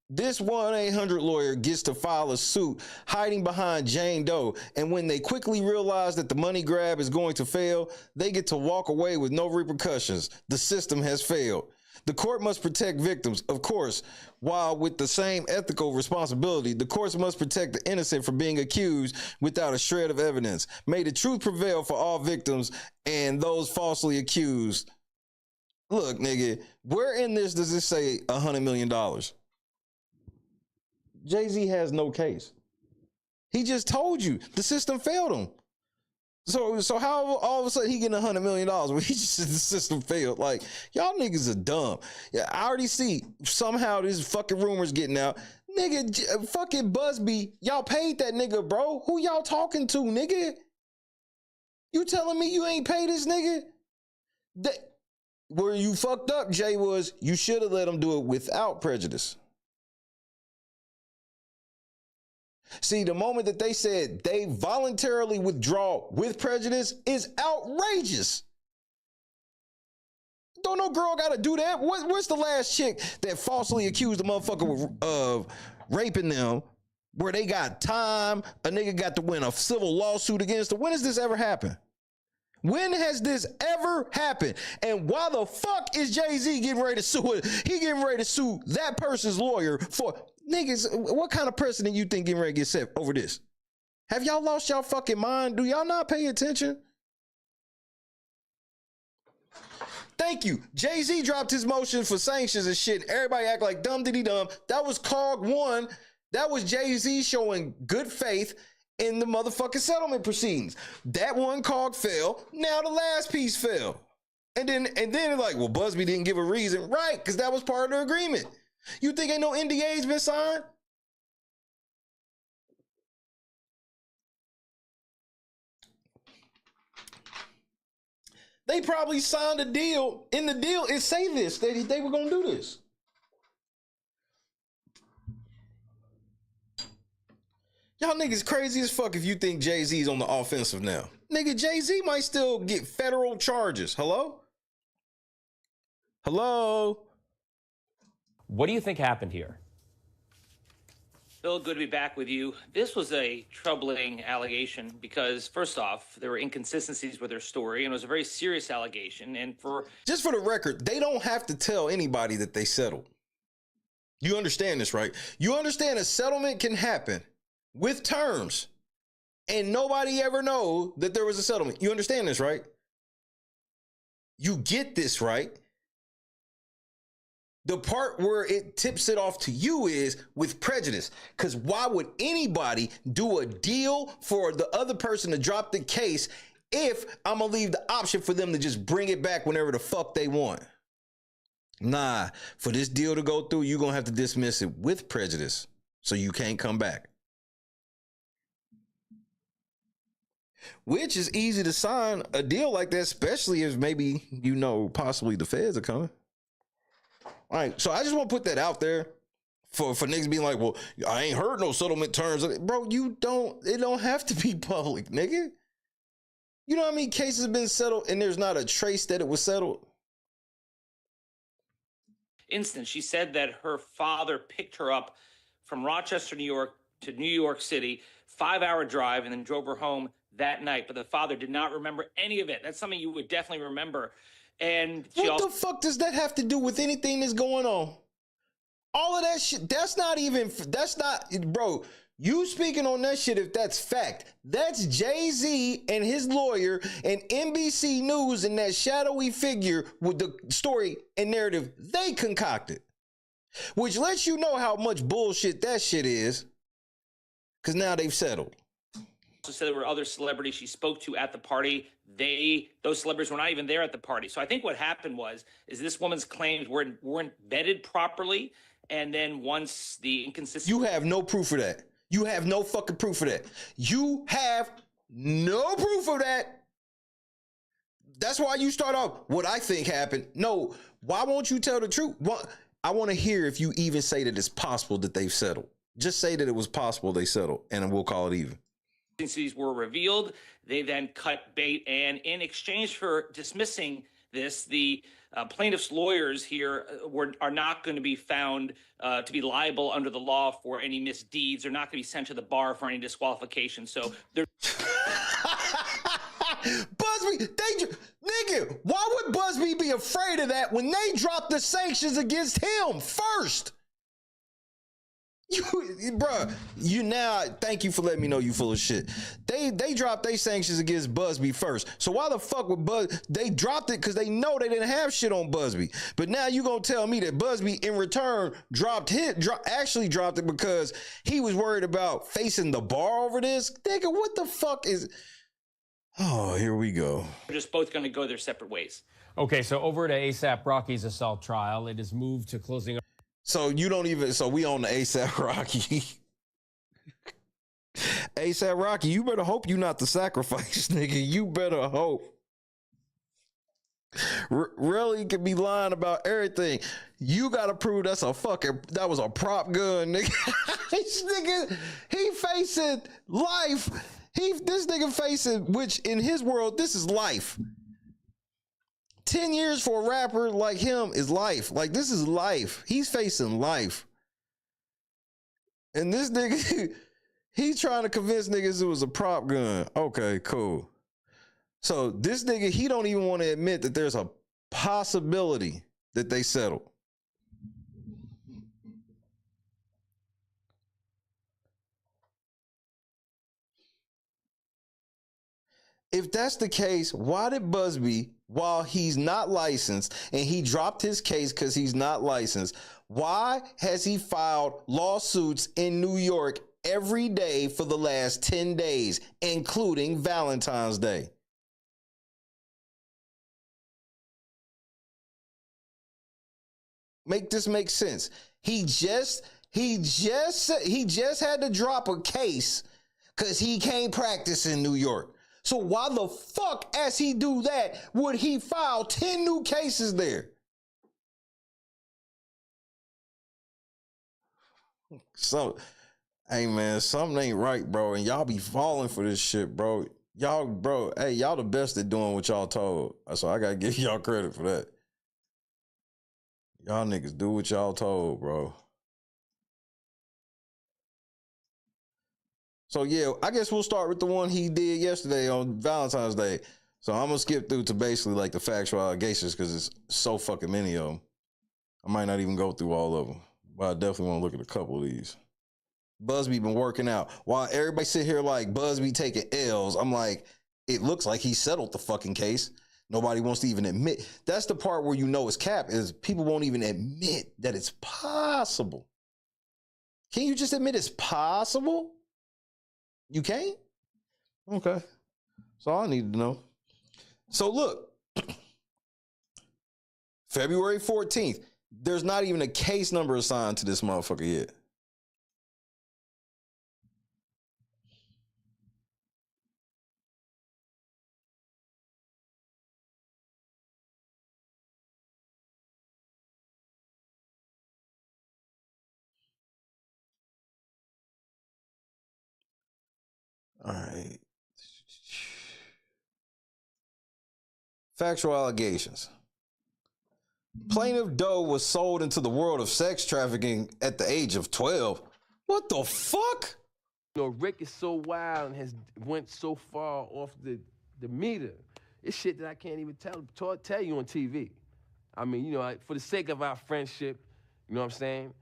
This 1-800 lawyer gets to file a suit hiding behind Jane Doe, and when they quickly realize that the money grab is going to fail, they get to walk away with no repercussions. The system has failed. The court must protect victims, of course, while with the same ethical responsibility, the courts must protect the innocent from being accused without a shred of evidence. May the truth prevail for all victims and those falsely accused. Look, nigga, where in this does this say $100 million? Jay-Z has no case. He just told you the system failed him. So how all of a sudden he getting $100 million when he just said the system failed? Like, y'all niggas are dumb. Yeah, I already see somehow this fucking rumors getting out. Nigga, fucking Busby, y'all paid that nigga, bro. Who y'all talking to, nigga? You telling me you ain't paid this nigga? Where you fucked up, Jay, was you should have let him do it without prejudice. See, the moment that they said they voluntarily withdraw with prejudice is outrageous. Don't no girl got to do that. What's the last chick that falsely accused a motherfucker of raping them, where they got time, a nigga got to win a civil lawsuit against her? When has this ever happened? When has this ever happened? And why the fuck is Jay-Z getting ready to sue it? He getting ready to sue that person's lawyer for... Niggas, what kind of precedent you think getting ready to get set over this? Have y'all lost y'all fucking mind? Do y'all not pay attention? Thank you. Jay-Z dropped his motion for sanctions and shit. Everybody act like dumb diddy dumb. That was called one. That was Jay-Z showing good faith in the motherfucking settlement proceedings. That one cog fell. Now the last piece fell. And then it's like, well, Busby didn't give a reason. Right, because that was part of the agreement. You think ain't no NDAs been signed? They probably signed a deal. In the deal, it say this, that they were going to do this. Y'all niggas crazy as fuck if you think Jay-Z's on the offensive now. Nigga, Jay-Z might still get federal charges. Hello? Hello? What do you think happened here? Bill, good to be back with you. This was a troubling allegation because, first off, there were inconsistencies with their story, and it was a very serious allegation. And just for the record, they don't have to tell anybody that they settled. You understand this, right? You understand a settlement can happen with terms, and nobody ever know that there was a settlement. You understand this, right? You get this, right? The part where it tips it off to you is with prejudice. Because why would anybody do a deal for the other person to drop the case if I'm gonna leave the option for them to just bring it back whenever the fuck they want. Nah, for this deal to go through, you're gonna have to dismiss it with prejudice, so you can't come back. Which is easy to sign a deal like that, especially if maybe, you know, possibly the feds are coming. All right, so I just want to put that out there for niggas being like, well, I ain't heard no settlement terms. Bro, it don't have to be public, nigga. You know how many cases have been settled and there's not a trace that it was settled? Instance, she said that her father picked her up from Rochester, New York to New York City, 5-hour drive, and then drove her home that night. But the father did not remember any of it. That's something you would definitely remember. And what the fuck does that have to do with anything that's going on? All of that shit, that's not, bro, you speaking on that shit, if that's fact, that's Jay-Z and his lawyer and NBC News and that shadowy figure with the story and narrative they concocted, which lets you know how much bullshit that shit is, because now they've settled. Also said there were other celebrities she spoke to at the party. Those celebrities were not even there at the party. So I think what happened is this woman's claims weren't vetted properly. And then once the inconsistency... You have no proof of that. You have no fucking proof of that. You have no proof of that. That's why you start off, what I think happened. No, why won't you tell the truth? I want to hear if you even say that it's possible that they've settled. Just say that it was possible they settled, and we'll call it even. These were revealed. They then cut bait, and in exchange for dismissing this, the plaintiff's lawyers here are not going to be found to be liable under the law for any misdeeds. They're not going to be sent to the bar for any disqualification. So they're... Busby, nigga, why would Busby be afraid of that when they dropped the sanctions against him first? Thank you for letting me know you full of shit. They dropped their sanctions against Busby first. So why the fuck would they dropped it because they know they didn't have shit on Busby. But now you gonna tell me that Busby in return actually dropped it because he was worried about facing the bar over this? Nigga, what the fuck is... Oh, here we go. They're just both going to go their separate ways. Okay, so over to ASAP Rocky's assault trial. It is moved to closing... So we on the ASAP Rocky. ASAP Rocky, you better hope you not the sacrifice, nigga. You better hope. Really could be lying about everything. You gotta prove that was a prop gun, nigga. This nigga, he facing life. This nigga facing, which in his world, this is life. 10 years for a rapper like him is life. Like, this is life. He's facing life. And this nigga, he's trying to convince niggas it was a prop gun. Okay, cool. So this nigga, he don't even want to admit that there's a possibility that they settled. If that's the case, why did Busby, while he's not licensed and he dropped his case because he's not licensed, why has he filed lawsuits in New York every day for the last 10 days, including Valentine's Day? Make this make sense. He just had to drop a case because he can't practice in New York. So why the fuck, as he do that, would he file 10 new cases there? So, hey man, something ain't right, bro. And y'all be falling for this shit, bro. Y'all the best at doing what y'all told. So I gotta give y'all credit for that. Y'all niggas do what y'all told, bro. So yeah, I guess we'll start with the one he did yesterday on Valentine's Day. So I'm gonna skip through to basically like the factual allegations because it's so fucking many of them. I might not even go through all of them, but I definitely want to look at a couple of these. Busby been working out. While everybody sit here like Busby taking L's, I'm like, it looks like he settled the fucking case. Nobody wants to even admit. That's the part where you know it's cap, is people won't even admit that it's possible. Can you just admit it's possible? You can't? Okay. That's all I need to know. So look, February 14th, there's not even a case number assigned to this motherfucker yet. All right. Factual allegations. Plaintiff Doe was sold into the world of sex trafficking at the age of 12. What the fuck? You know, Rick is so wild and has went so far off the meter. It's shit that I can't even tell you on TV. I mean, you know, for the sake of our friendship, you know what I'm saying?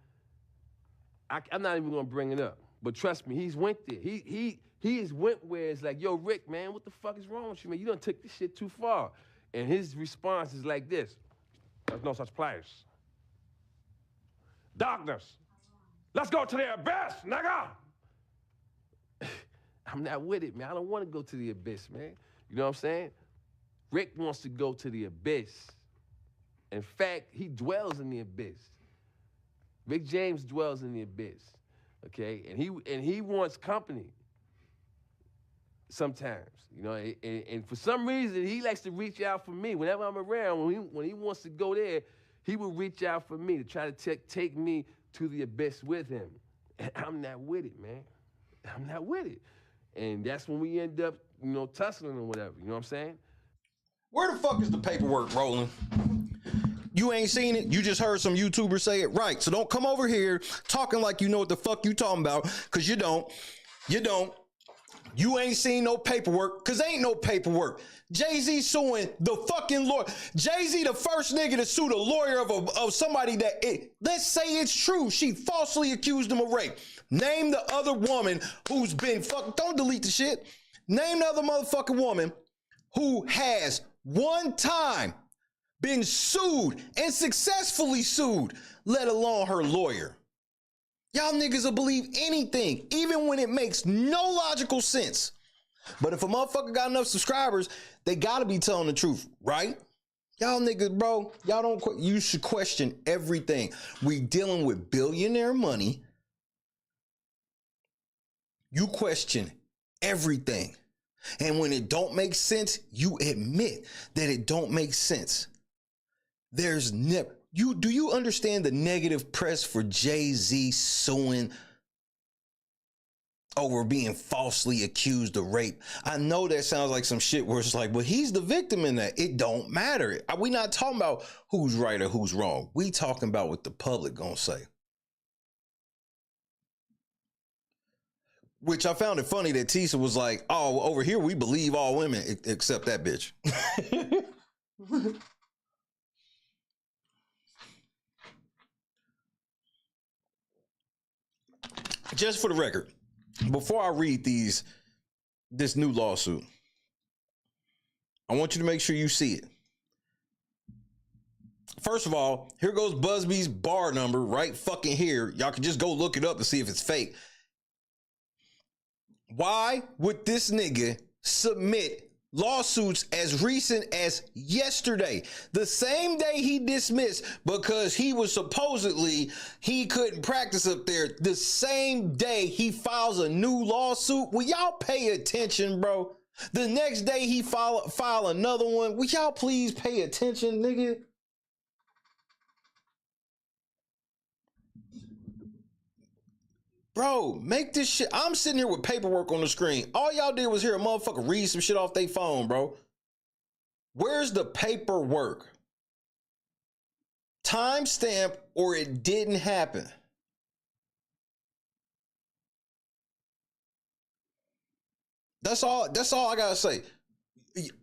I'm not even gonna bring it up. But trust me, he's went there. He has went where it's like, yo, Rick, man, what the fuck is wrong with you, man? You done took this shit too far. And his response is like this. There's no such place. Darkness. Let's go to the abyss, nigga. I'm not with it, man. I don't want to go to the abyss, man. You know what I'm saying? Rick wants to go to the abyss. In fact, he dwells in the abyss. Rick James dwells in the abyss, okay? And he wants company sometimes, you know? And for some reason, he likes to reach out for me. Whenever I'm around, when he wants to go there, he will reach out for me to try to take me to the abyss with him. And I'm not with it, man. I'm not with it. And that's when we end up, you know, tussling or whatever, you know what I'm saying? Where the fuck is the paperwork rolling? You ain't seen it. You just heard some YouTubers say it. Right. So don't come over here talking like you know what the fuck you talking about, because you don't. You don't. You ain't seen no paperwork, because ain't no paperwork. Jay-Z suing the fucking lawyer. Jay-Z the first nigga to sue the lawyer of somebody that, let's say it's true, she falsely accused him of rape. Name the other woman who's been don't delete the shit. Name the other motherfucking woman who has one time been sued and successfully sued, let alone her lawyer. Y'all niggas will believe anything, even when it makes no logical sense. But if a motherfucker got enough subscribers, they gotta be telling the truth, right? Y'all niggas, bro, you should question everything. We dealing with billionaire money. You question everything. And when it don't make sense, you admit that it don't make sense. There's never, do you understand the negative press for Jay-Z suing over being falsely accused of rape? I know that sounds like some shit where it's like, well, he's the victim in that. It don't matter. We not talking about who's right or who's wrong. We talking about what the public gonna say. Which I found it funny that Tisa was like, oh, over here we believe all women except that bitch. Just for the record, before I read this new lawsuit, I want you to make sure you see it. First of all, here goes Busby's bar number right fucking here. Y'all can just go look it up to see if it's fake. Why would this nigga submit lawsuits as recent as yesterday, the same day he dismissed because he was supposedly he couldn't practice up there? The same day he files a new lawsuit. Will y'all pay attention, bro? The next day he file another one. Will y'all please pay attention, nigga? Bro, make this shit. I'm sitting here with paperwork on the screen. All y'all did was hear a motherfucker read some shit off their phone, bro. Where's the paperwork? Timestamp or it didn't happen. That's all I gotta say.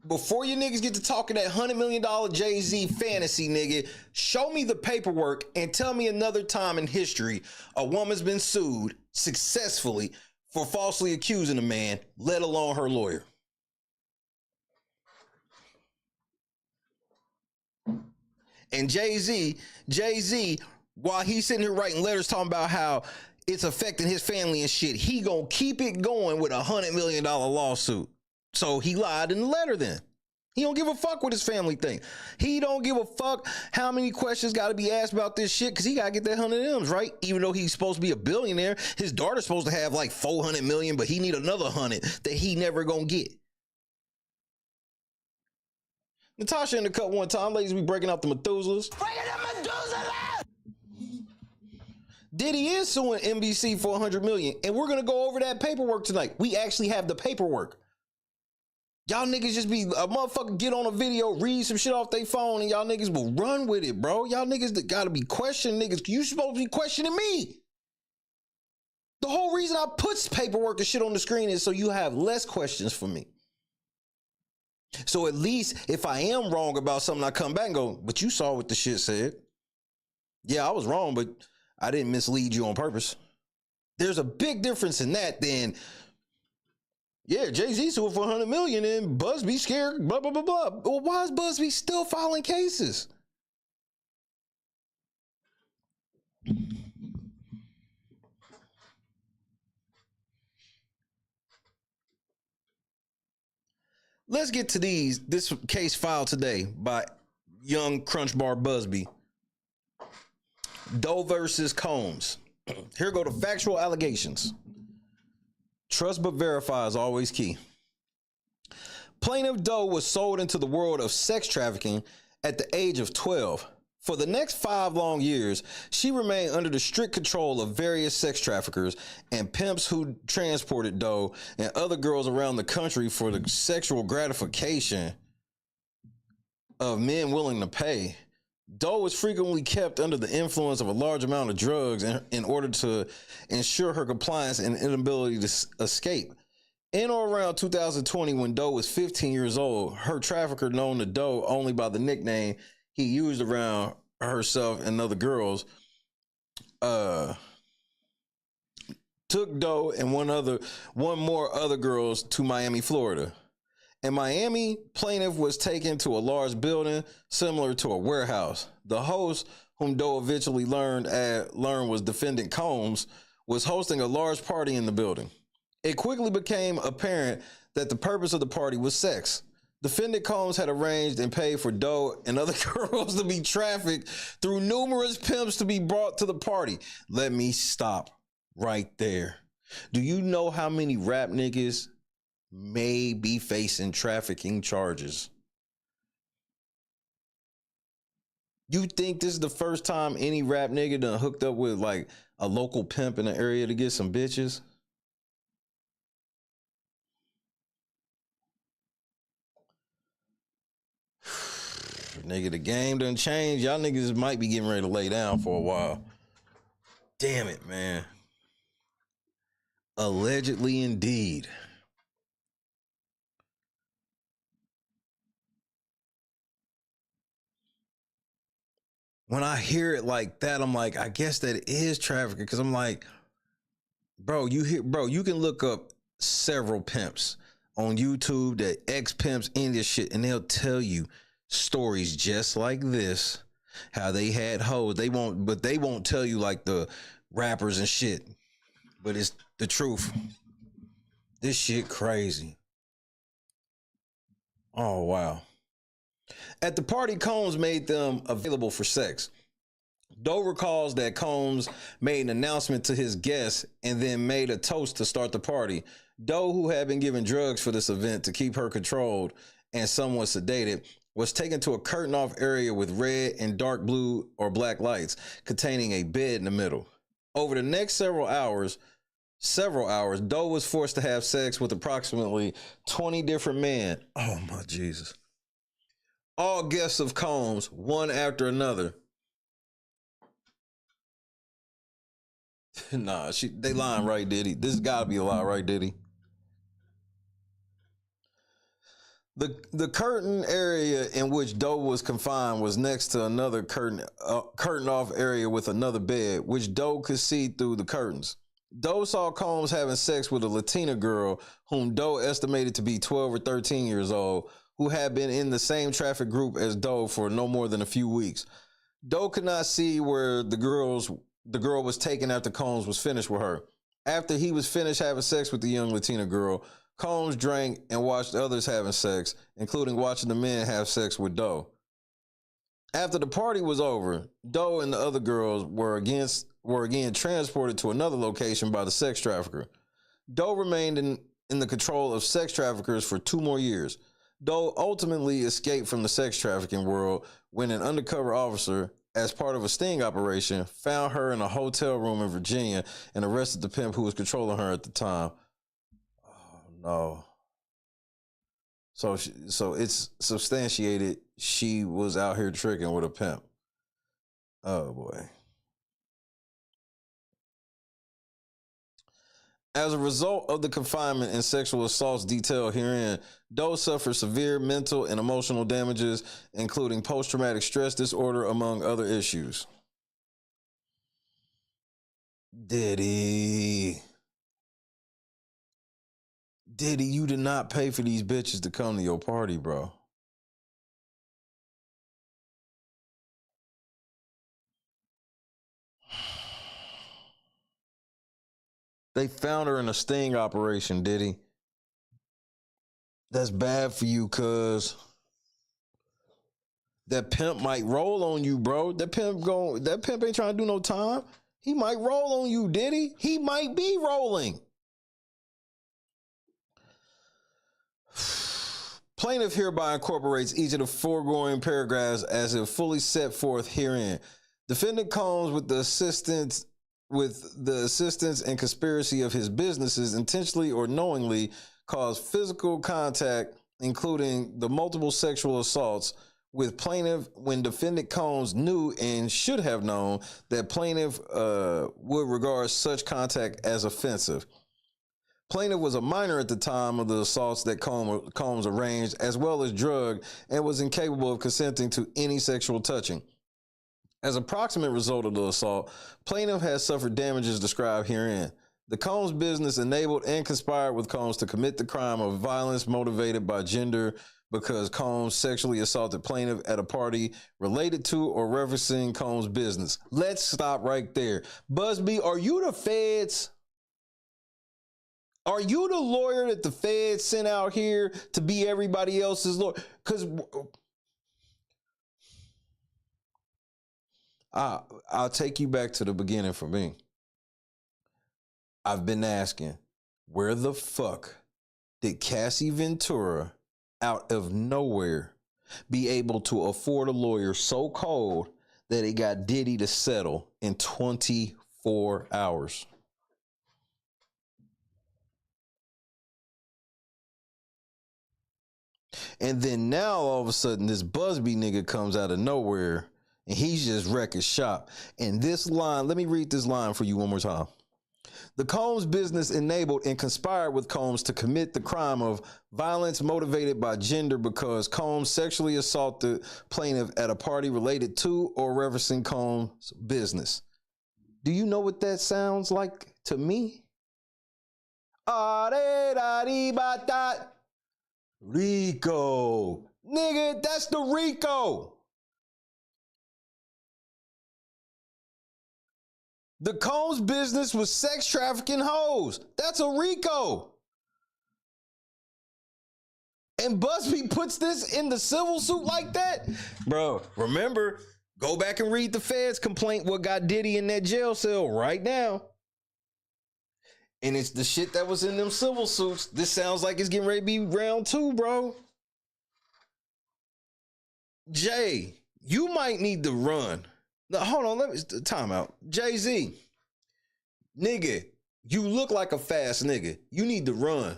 Before you niggas get to talking that $100 million Jay-Z fantasy, nigga, show me the paperwork and tell me another time in history a woman's been sued successfully for falsely accusing a man, let alone her lawyer. And Jay-Z, while he's sitting here writing letters talking about how it's affecting his family and shit, he gonna keep it going with a $100 million lawsuit. So he lied in the letter then. He don't give a fuck what his family think. He don't give a fuck how many questions got to be asked about this shit because he got to get that 100 M's, right? Even though he's supposed to be a billionaire, his daughter's supposed to have like 400 million, but he need another 100 that he never gonna get. Natasha in the cut one time. Ladies, we breaking out the Methuselahs. Breaking the Methuselah! Diddy is suing NBC for 100 million, and we're gonna go over that paperwork tonight. We actually have the paperwork. Y'all niggas just be a motherfucker get on a video, read some shit off their phone, and y'all niggas will run with it, bro. Y'all niggas that gotta be questioning niggas. You supposed to be questioning me. The whole reason I put paperwork and shit on the screen is so you have less questions for me. So at least if I am wrong about something, I come back and go, but you saw what the shit said. Yeah, I was wrong, but I didn't mislead you on purpose. There's a big difference in that than, yeah, Jay-Z sued for 100 million and Busby scared, blah, blah, blah, blah. Well, why is Busby still filing cases? Let's get to this case filed today by young Crunch Bar Busby. Doe versus Combs. Here go the factual allegations. Trust but verify is always key. Plaintiff Doe was sold into the world of sex trafficking at the age of 12. For the next 5 long years, she remained under the strict control of various sex traffickers and pimps who transported Doe and other girls around the country for the sexual gratification of men willing to pay. Doe was frequently kept under the influence of a large amount of drugs in order to ensure her compliance and inability to escape. In or around 2020, when Doe was 15 years old, her trafficker, known to Doe only by the nickname he used around herself and other girls, took Doe and one more other girls to Miami, Florida. In Miami, plaintiff was taken to a large building similar to a warehouse. The host, whom Doe eventually learned was defendant Combs, was hosting a large party in the building. It quickly became apparent that the purpose of the party was sex. Defendant Combs had arranged and paid for Doe and other girls to be trafficked through numerous pimps to be brought to the party. Let me stop right there. Do you know how many rap niggas may be facing trafficking charges? You think this is the first time any rap nigga done hooked up with like a local pimp in the area to get some bitches? Nigga, the game done changed. Y'all niggas might be getting ready to lay down for a while. Damn it, man. Allegedly indeed. When I hear it like that, I'm like, I guess that is trafficking, because I'm like, bro, you can look up several pimps on YouTube that ex-pimps in this shit, and they'll tell you stories just like this, how they had hoes. They won't tell you like the rappers and shit, but it's the truth. This shit crazy. Oh, wow. At the party, Combs made them available for sex. Doe recalls that Combs made an announcement to his guests and then made a toast to start the party. Doe, who had been given drugs for this event to keep her controlled and somewhat sedated, was taken to a curtain-off area with red and dark blue or black lights containing a bed in the middle. Over the next several hours, Doe was forced to have sex with approximately 20 different men. Oh, my Jesus. All guests of Combs, one after another. Nah, they lying, right, Diddy? This has got to be a lie, right, Diddy? The curtain area in which Doe was confined was next to another curtain off area with another bed, which Doe could see through the curtains. Doe saw Combs having sex with a Latina girl whom Doe estimated to be 12 or 13 years old, who had been in the same traffic group as Doe for no more than a few weeks. Doe could not see where the girl was taken after Combs was finished with her. After he was finished having sex with the young Latina girl, Combs drank and watched others having sex, including watching the men have sex with Doe. After the party was over, Doe and the other girls were again transported to another location by the sex trafficker. Doe remained in the control of sex traffickers for 2 more years. Doe ultimately escaped from the sex trafficking world when an undercover officer, as part of a sting operation, found her in a hotel room in Virginia and arrested the pimp who was controlling her at the time. Oh, no. So it's substantiated she was out here tricking with a pimp. Oh, boy. As a result of the confinement and sexual assaults detailed herein, Doe suffered severe mental and emotional damages, including post-traumatic stress disorder, among other issues. Diddy, you did not pay for these bitches to come to your party, bro. They found her in a sting operation, Diddy. That's bad for you, cuz that pimp might roll on you, bro. That pimp ain't trying to do no time. He might roll on you, Diddy. He might be rolling. Plaintiff hereby incorporates each of the foregoing paragraphs as if fully set forth herein. Defendant Combs, with the assistance and conspiracy of his businesses, intentionally or knowingly caused physical contact, including the multiple sexual assaults, with plaintiff when defendant Combs knew and should have known that plaintiff would regard such contact as offensive. Plaintiff was a minor at the time of the assaults that Combs arranged, as well as drugged, and was incapable of consenting to any sexual touching. As a proximate result of the assault, plaintiff has suffered damages described herein. The Combs business enabled and conspired with Combs to commit the crime of violence motivated by gender because Combs sexually assaulted plaintiff at a party related to or referencing Combs' business. Let's stop right there. Busby, are you the feds? Are you the lawyer that the feds sent out here to be everybody else's lawyer? Because I'll take you back to the beginning for me. I've been asking, where the fuck did Cassie Ventura, out of nowhere, be able to afford a lawyer so cold that it got Diddy to settle in 24 hours? And then now all of a sudden this Busby nigga comes out of nowhere and he's just wrecking shop. And this line, let me read this line for you one more time. The Combs business enabled and conspired with Combs to commit the crime of violence motivated by gender because Combs sexually assaulted plaintiff at a party related to or referencing Combs' business. Do you know what that sounds like to me? Rico. Nigga, that's the Rico. The Combs business was sex trafficking hoes. That's a Rico. And Busby puts this in the civil suit like that? Bro, remember, go back and read the feds complaint what got Diddy in that jail cell right now. And it's the shit that was in them civil suits. This sounds like it's getting ready to be round 2, bro. Jay, you might need to run. No, hold on, let me time out. Jay-Z, nigga, you look like a fast nigga. You need to run.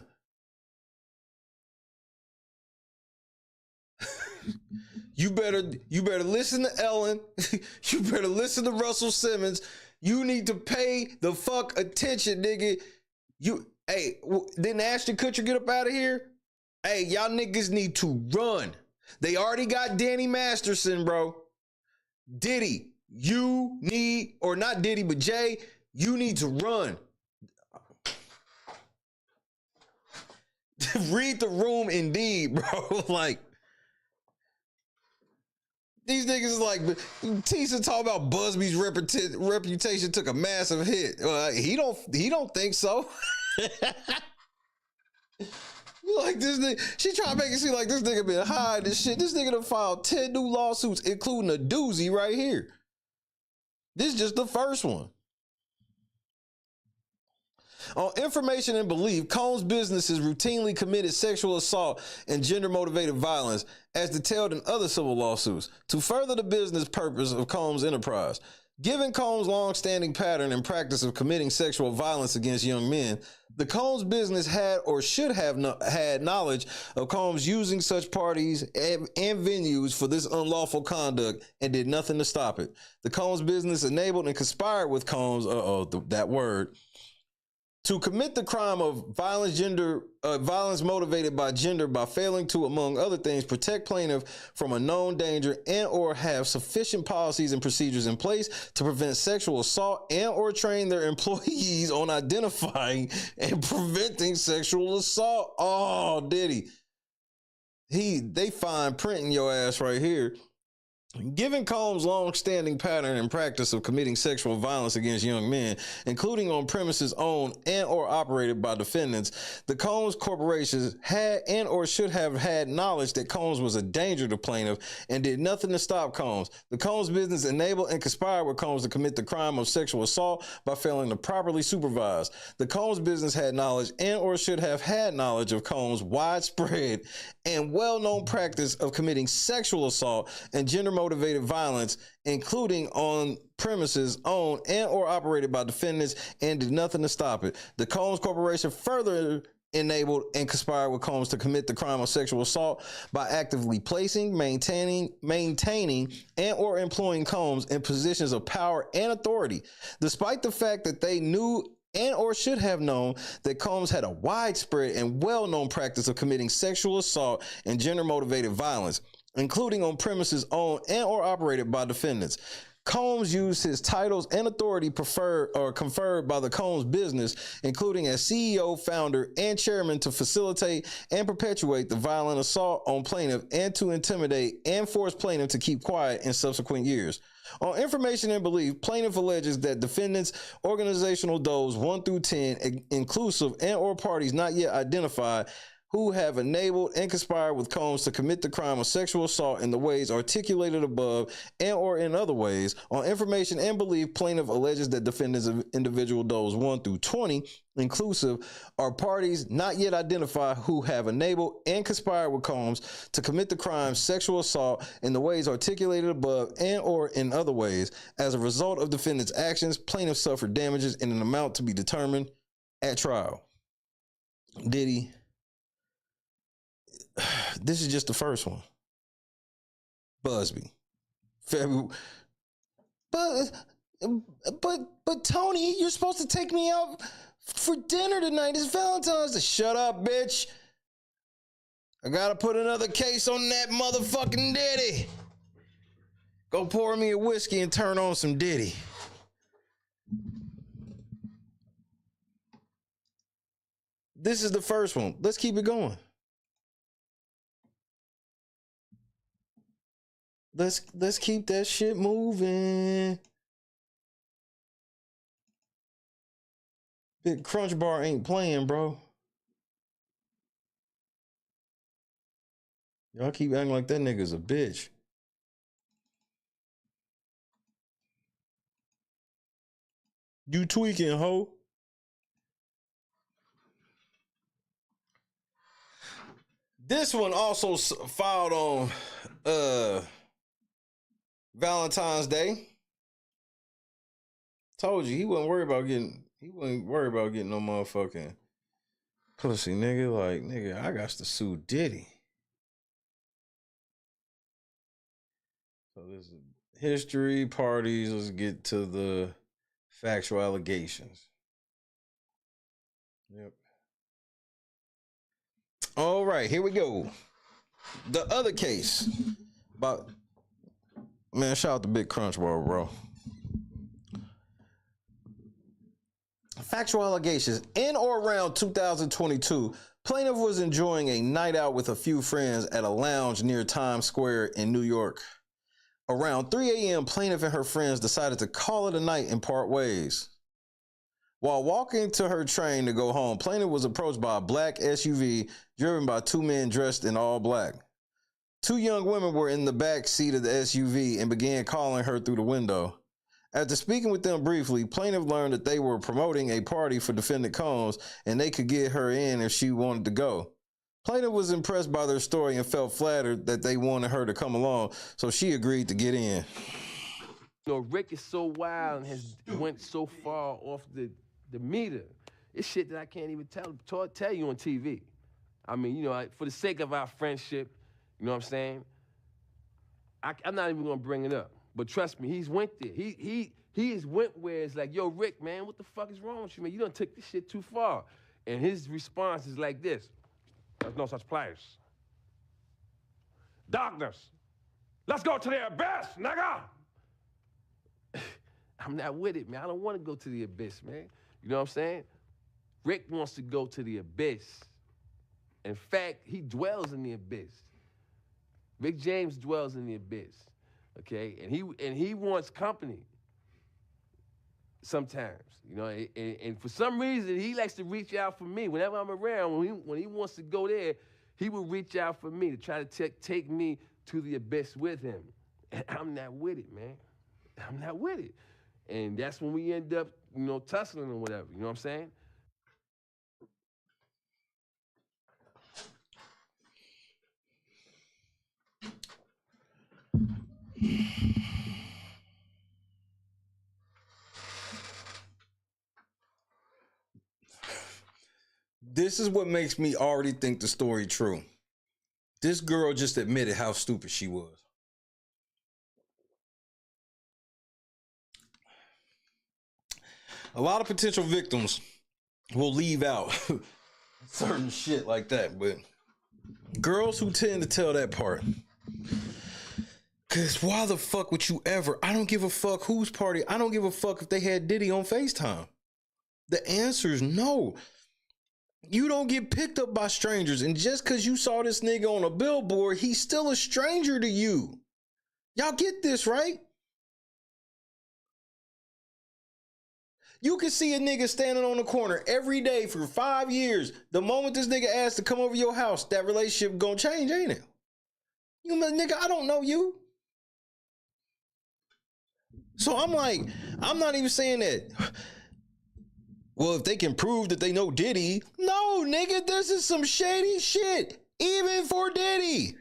You better listen to Ellen. You better listen to Russell Simmons. You need to pay the fuck attention, nigga. Didn't Ashton Kutcher get up out of here? Hey, y'all niggas need to run. They already got Danny Masterson, bro. Diddy, you need, or not Diddy, but Jay, you need to run. Read the room indeed, bro. Like, these niggas is like, Tisa talking about Busby's reputation took a massive hit. He don't think so. You like this nigga? She trying to make it seem like this nigga been hiding this shit. This nigga done filed 10 new lawsuits, including a doozy right here. This is just the first one. On information and belief, Combs' businesses routinely committed sexual assault and gender-motivated violence, as detailed in other civil lawsuits, to further the business purpose of Combs' enterprise. Given Combs' long-standing pattern and practice of committing sexual violence against young men, the Combs business had or should have had knowledge of Combs using such parties and venues for this unlawful conduct and did nothing to stop it. The Combs business enabled and conspired with Combs, that word, to commit the crime of violence motivated by gender by failing to, among other things, protect plaintiff from a known danger and or have sufficient policies and procedures in place to prevent sexual assault and or train their employees on identifying and preventing sexual assault. Oh, did he? They find printing your ass right here. Given Combs' long-standing pattern and practice of committing sexual violence against young men, including on premises owned and or operated by defendants, the Combs corporations had and or should have had knowledge that Combs was a danger to plaintiff and did nothing to stop Combs. The Combs business enabled and conspired with Combs to commit the crime of sexual assault by failing to properly supervise. The Combs business had knowledge and or should have had knowledge of Combs' widespread and well-known practice of committing sexual assault and gender-motivated violence, including on premises owned and or operated by defendants, and did nothing to stop it. The Combs Corporation further enabled and conspired with Combs to commit the crime of sexual assault by actively placing, maintaining, and or employing Combs in positions of power and authority, despite the fact that they knew and or should have known that Combs had a widespread and well-known practice of committing sexual assault and gender-motivated violence, including on premises owned and or operated by defendants. Combs used his titles and authority preferred or conferred by the Combs business, including as CEO, founder, and chairman, to facilitate and perpetuate the violent assault on plaintiff and to intimidate and force plaintiff to keep quiet in subsequent years. On information and belief, plaintiff alleges that defendants' organizational does 1 through 10, inclusive and or parties not yet identified, who have enabled and conspired with Combs to commit the crime of sexual assault in the ways articulated above and or in other ways. On information and belief, plaintiff alleges that defendants of individual does 1 through 20, inclusive, are parties not yet identified who have enabled and conspired with Combs to commit the crime sexual assault in the ways articulated above and or in other ways. As a result of defendants' actions, plaintiff suffered damages in an amount to be determined at trial. Did he? This is just the first one. Busby. February. But Tony, you're supposed to take me out for dinner tonight. It's Valentine's Day. Shut up, bitch. I gotta put another case on that motherfucking Diddy. Go pour me a whiskey and turn on some Diddy. This is the first one. Let's keep it going. Let's keep that shit moving. Big Crunch Bar ain't playing, bro. Y'all keep acting like that nigga's a bitch. You tweaking, ho. This one also filed on Valentine's Day. Told you he wasn't worried about getting no motherfucking pussy, nigga. Like, nigga, I got to sue Diddy. So this is history, parties. Let's get to the factual allegations. Yep. All right, here we go. The other case about, man, shout out to Big Crunch Bar, bro. Factual allegations. In or around 2022, plaintiff was enjoying a night out with a few friends at a lounge near Times Square in New York. Around 3 a.m., plaintiff and her friends decided to call it a night and part ways. While walking to her train to go home, plaintiff was approached by a black SUV driven by two men dressed in all black. Two young women were in the back seat of the SUV and began calling her through the window. After speaking with them briefly, plaintiff learned that they were promoting a party for defendant Combs and they could get her in if she wanted to go. Plaintiff was impressed by their story and felt flattered that they wanted her to come along, so she agreed to get in. You know, Rick is so wild and has went so far off the meter. It's shit that I can't even tell you on TV. I mean, you know, for the sake of our friendship, you know what I'm saying? I'm not even gonna bring it up. But trust me, he's went there. He has went where it's like, yo, Rick, man, what the fuck is wrong with you, man? You done took this shit too far. And his response is like this: there's no such place. Darkness. Let's go to the abyss, nigga! I'm not with it, man. I don't want to go to the abyss, man. You know what I'm saying? Rick wants to go to the abyss. In fact, he dwells in the abyss. Rick James dwells in the abyss, okay? And he wants company sometimes, you know? And for some reason, he likes to reach out for me. Whenever I'm around, when he wants to go there, he will reach out for me to try to take me to the abyss with him. And I'm not with it, man. I'm not with it. And that's when we end up, you know, tussling or whatever, you know what I'm saying? This is what makes me already think the story true. This girl just admitted how stupid she was. A lot of potential victims will leave out certain shit like that, but girls who tend to tell that part. Cause why the fuck would you ever? I don't give a fuck whose party. I don't give a fuck if they had Diddy on FaceTime. The answer is no. You don't get picked up by strangers, and just cause you saw this nigga on a billboard, he's still a stranger to you. Y'all get this, right? You can see a nigga standing on the corner every day for 5 years. The moment this nigga asks to come over your house, that relationship gonna change, ain't it? You nigga, I don't know you. So I'm like, I'm not even saying that. Well, if they can prove that they know Diddy. No, nigga, this is some shady shit. Even for Diddy.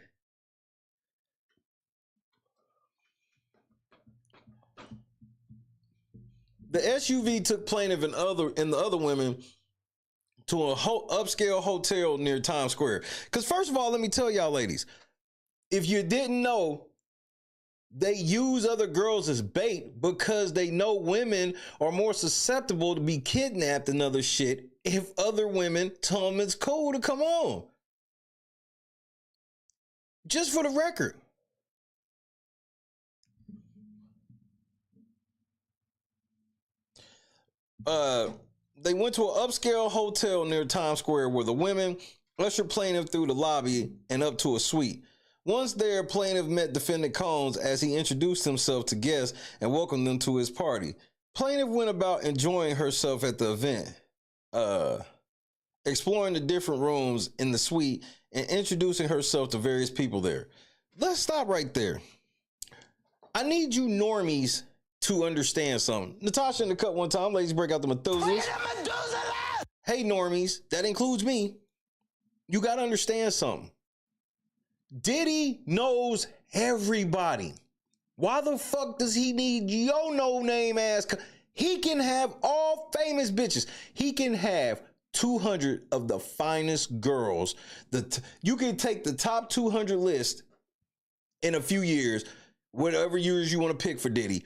The SUV took plaintiff and the other women to a upscale hotel near Times Square. Because first of all, let me tell y'all ladies, if you didn't know, they use other girls as bait because they know women are more susceptible to be kidnapped and other shit if other women tell them it's cool to come on. Just for the record. They went to an upscale hotel near Times Square where the women ushered plaintiff through the lobby and up to a suite. Once there, plaintiff met defendant Combs as he introduced himself to guests and welcomed them to his party. Plaintiff went about enjoying herself at the event, exploring the different rooms in the suite and introducing herself to various people there. Let's stop right there. I need you normies to understand something. Natasha in the cut one time, ladies break out the Methuselahs. Hey normies, that includes me. You gotta understand something. Diddy knows everybody. Why the fuck does he need your no-name ass? He can have all famous bitches. He can have 200 of the finest girls. You can take the top 200 list in a few years, whatever years you want to pick for Diddy,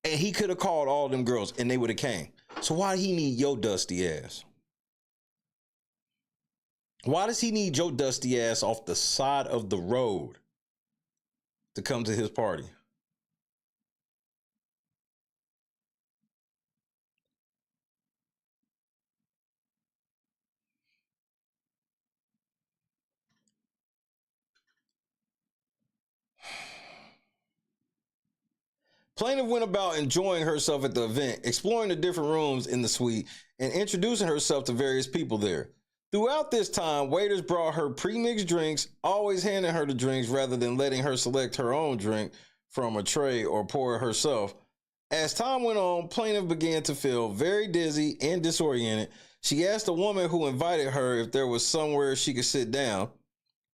and he could have called all them girls and they would have came. So why he need your dusty ass? Why does he need your dusty ass off the side of the road to come to his party? Plaintiff went about enjoying herself at the event, exploring the different rooms in the suite, and introducing herself to various people there. Throughout this time, waiters brought her pre-mixed drinks, always handing her the drinks rather than letting her select her own drink from a tray or pour it herself. As time went on, plaintiff began to feel very dizzy and disoriented. She asked the woman who invited her if there was somewhere she could sit down.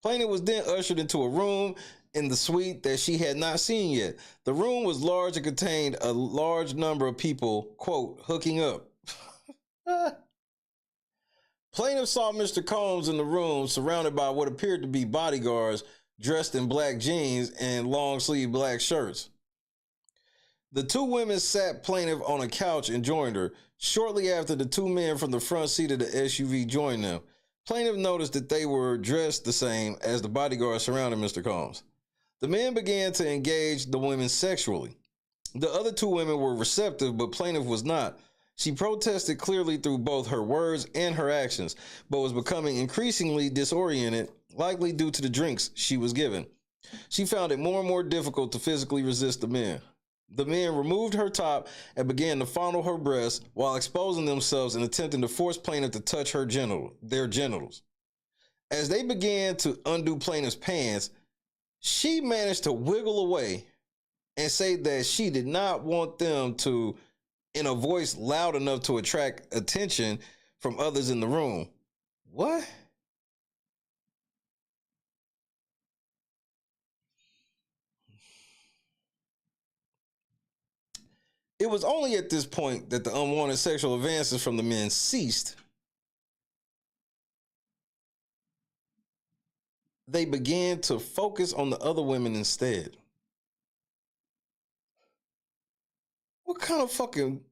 Plaintiff was then ushered into a room in the suite that she had not seen yet. The room was large and contained a large number of people, quote, hooking up. Plaintiff saw Mr. Combs in the room surrounded by what appeared to be bodyguards dressed in black jeans and long-sleeve black shirts. The two women sat plaintiff on a couch and joined her. Shortly after, the two men from the front seat of the SUV joined them. Plaintiff noticed that they were dressed the same as the bodyguards surrounding Mr. Combs. The men began to engage the women sexually. The other two women were receptive, but plaintiff was not. She protested clearly through both her words and her actions, but was becoming increasingly disoriented, likely due to the drinks she was given. She found it more and more difficult to physically resist the men. The men removed her top and began to fondle her breasts while exposing themselves and attempting to force plaintiff to touch their genitals. As they began to undo plaintiff's pants, she managed to wiggle away and say that she did not want them to, in a voice loud enough to attract attention from others in the room. What? It was only at this point that the unwanted sexual advances from the men ceased. They began to focus on the other women instead. What kind of fucking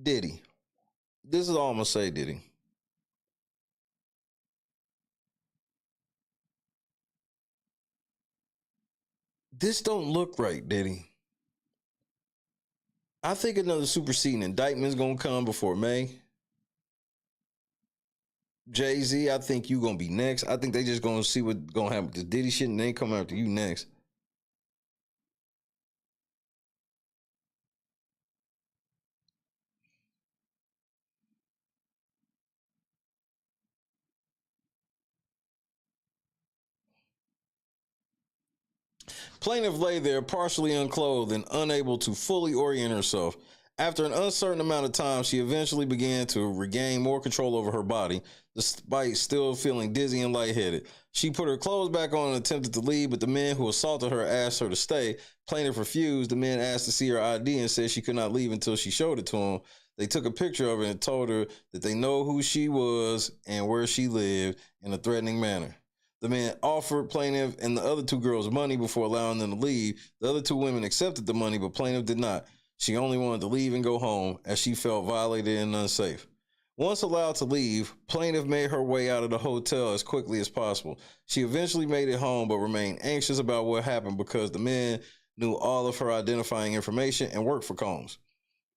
Diddy? This is all I'm gonna say, Diddy. This don't look right, Diddy. I think another superseding indictment is gonna come before May. Jay-Z, I think you gonna be next. I think they just gonna see what's gonna happen with the Diddy shit and they come after you next. Plaintiff lay there partially unclothed and unable to fully orient herself. After an uncertain amount of time, she eventually began to regain more control over her body, despite still feeling dizzy and lightheaded. She put her clothes back on and attempted to leave, but the men who assaulted her asked her to stay. Plaintiff refused. The men asked to see her ID and said she could not leave until she showed it to them. They took a picture of her and told her that they know who she was and where she lived in a threatening manner. The man offered plaintiff and the other two girls money before allowing them to leave. The other two women accepted the money, but plaintiff did not. She only wanted to leave and go home as she felt violated and unsafe. Once allowed to leave, plaintiff made her way out of the hotel as quickly as possible. She eventually made it home, but remained anxious about what happened because the men knew all of her identifying information and worked for Combs.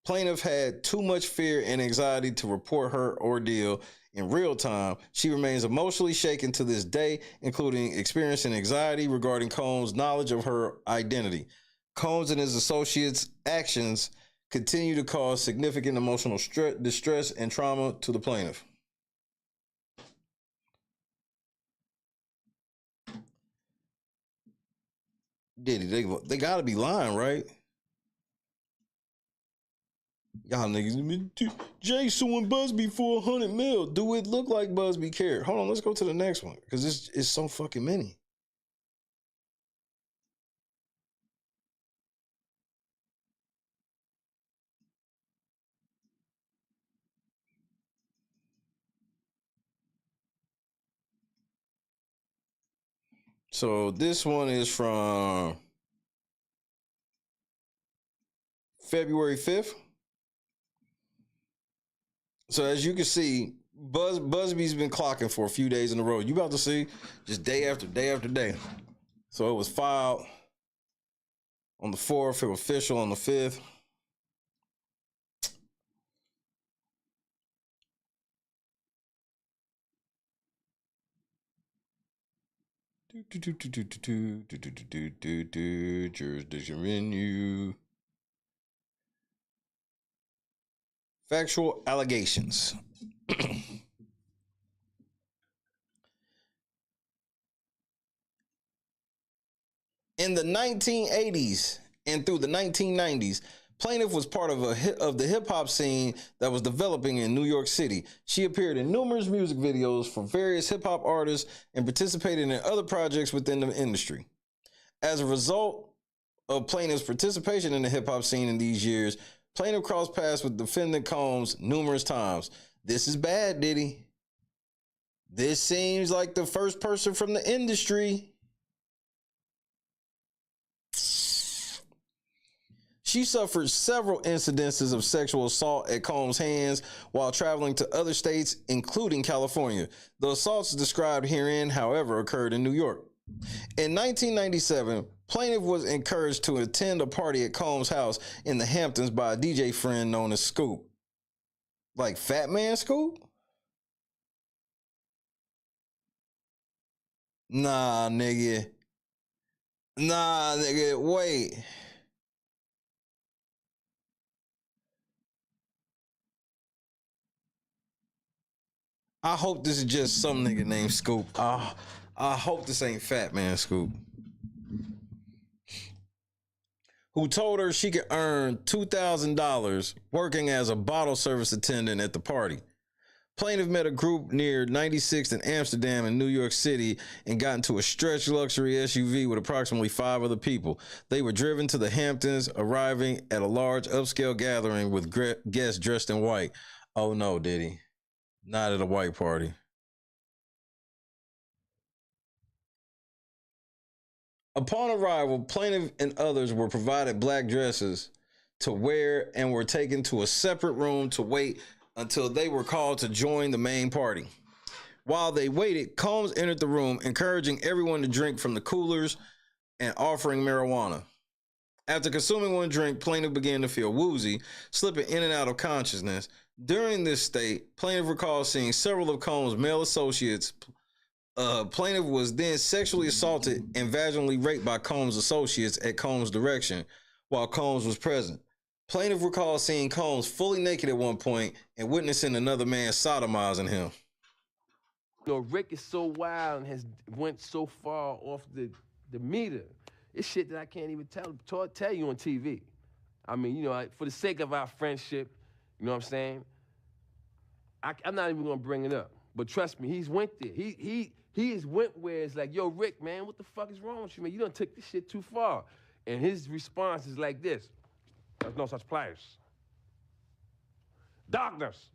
Plaintiff had too much fear and anxiety to report her ordeal in real time. She remains emotionally shaken to this day, including experiencing anxiety regarding Combs' knowledge of her identity. Combs and his associates' actions continue to cause significant emotional distress and trauma to the plaintiff. Diddy, they gotta be lying, right? Y'all niggas, Jay suing Busby for $100 million. Do it look like Busby cared? Hold on, let's go to the next one because it's so fucking many. So this one is from February 5th. So as you can see, Busby's been clocking for a few days in a row. You about to see just day after day after day. So it was filed on the 4th, it was official on the 5th. Jurisdiction venue. Factual allegations. In the 1980s and through the 1990s, Plaintiff was part of the hip-hop scene that was developing in New York City. She appeared in numerous music videos for various hip-hop artists and participated in other projects within the industry. As a result of Plaintiff's participation in the hip-hop scene in these years, Plaintiff crossed paths with defendant Combs numerous times. This is bad, Diddy. This seems like the first person from the industry. She suffered several incidences of sexual assault at Combs' hands while traveling to other states, including California. The assaults described herein, however, occurred in New York. In 1997, Plaintiff was encouraged to attend a party at Combs' house in the Hamptons by a DJ friend known as Scoop. Like Fat Man Scoop? Nah, nigga. Wait. I hope this is just some nigga named Scoop. I hope this ain't Fat Man Scoop. Who told her she could earn $2,000 working as a bottle service attendant at the party. Plaintiff met a group near 96th in Amsterdam and New York City and got into a stretch luxury SUV with approximately 5 other people. They were driven to the Hamptons, arriving at a large upscale gathering with guests dressed in white. Oh no, Diddy. Not at a white party. Upon arrival, Plaintiff and others were provided black dresses to wear and were taken to a separate room to wait until they were called to join the main party. While they waited, Combs entered the room, encouraging everyone to drink from the coolers and offering marijuana. After consuming one drink, Plaintiff began to feel woozy, slipping in and out of consciousness. During this state, Plaintiff recalls seeing several of Combs' male associates. Plaintiff was then sexually assaulted and vaginally raped by Combs' associates at Combs' direction while Combs was present. Plaintiff recalls seeing Combs fully naked at one point and witnessing another man sodomizing him. You know, Rick is so wild and has went so far off the meter. It's shit that I can't even tell you on TV. I mean, you know, for the sake of our friendship, you know what I'm saying? I'm not even gonna bring it up. But trust me, he's went there. He has went where it's like, yo, Rick, man, what the fuck is wrong with you, man? You done took this shit too far. And his response is like this. There's no such place. Darkness.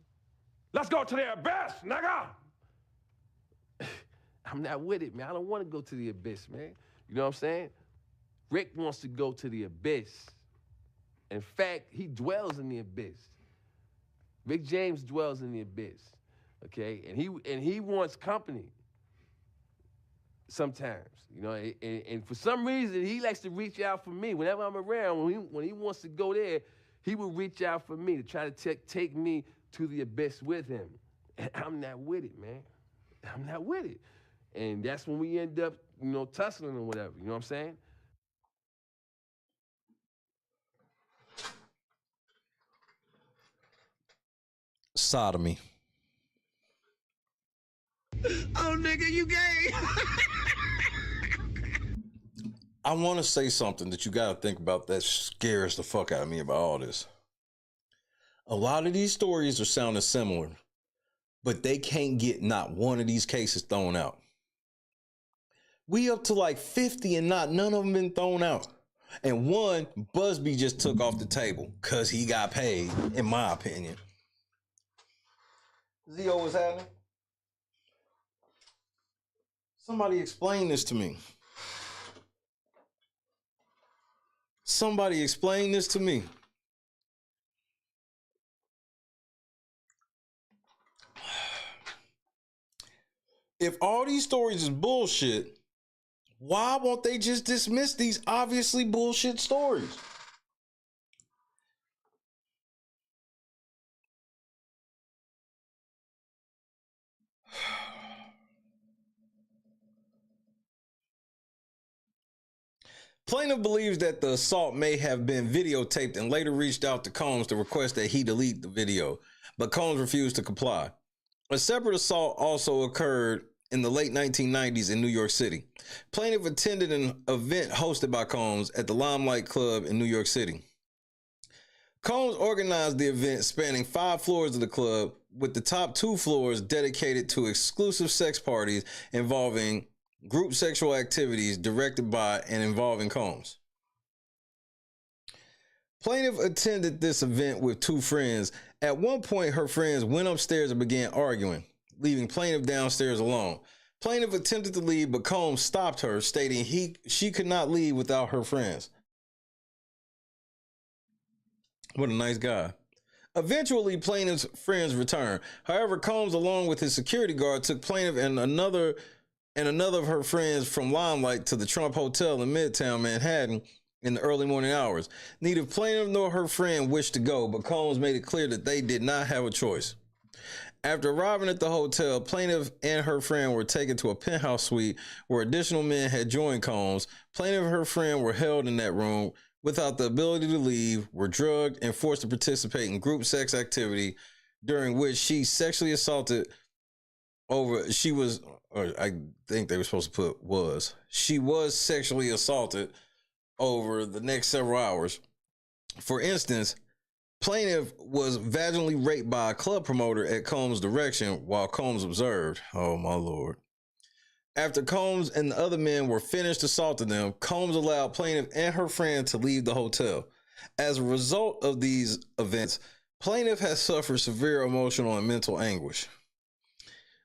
Let's go to the abyss, nigga! I'm not with it, man. I don't want to go to the abyss, man. You know what I'm saying? Rick wants to go to the abyss. In fact, he dwells in the abyss. Rick James dwells in the abyss, okay? And he wants company sometimes, you know? And for some reason, he likes to reach out for me. Whenever I'm around, when he wants to go there, he will reach out for me to try to take me to the abyss with him. And I'm not with it, man. I'm not with it. And that's when we end up, you know, tussling or whatever, you know what I'm saying? Sodomy. Oh, nigga, you gay. I want to say something that you got to think about that scares the fuck out of me about all this. A lot of these stories are sounding similar, but they can't get not one of these cases thrown out. We up to like 50 and none of them been thrown out. And one, Busby just took off the table because he got paid, in my opinion. Zio, what's happening? Somebody explain this to me. Somebody explain this to me. If all these stories is bullshit, why won't they just dismiss these obviously bullshit stories? Plaintiff believes that the assault may have been videotaped and later reached out to Combs to request that he delete the video, but Combs refused to comply. A separate assault also occurred in the late 1990s in New York City. Plaintiff attended an event hosted by Combs at the Limelight Club in New York City. Combs organized the event spanning 5 floors of the club, with the top 2 floors dedicated to exclusive sex parties involving group sexual activities directed by and involving Combs. Plaintiff attended this event with 2 friends. At one point, her friends went upstairs and began arguing, leaving Plaintiff downstairs alone. Plaintiff attempted to leave, but Combs stopped her, stating she could not leave without her friends. What a nice guy. Eventually, Plaintiff's friends returned. However, Combs, along with his security guard, took Plaintiff and another of her friends from Limelight to the Trump Hotel in Midtown Manhattan in the early morning hours. Neither Plaintiff nor her friend wished to go, but Combs made it clear that they did not have a choice. After arriving at the hotel, Plaintiff and her friend were taken to a penthouse suite where additional men had joined Combs. Plaintiff and her friend were held in that room without the ability to leave, were drugged, and forced to participate in group sex activity during which she sexually assaulted she was sexually assaulted over the next several hours. For instance, Plaintiff was vaginally raped by a club promoter at Combs' direction while Combs observed. Oh my Lord. After Combs and the other men were finished assaulting them, Combs allowed Plaintiff and her friend to leave the hotel. As a result of these events, Plaintiff has suffered severe emotional and mental anguish.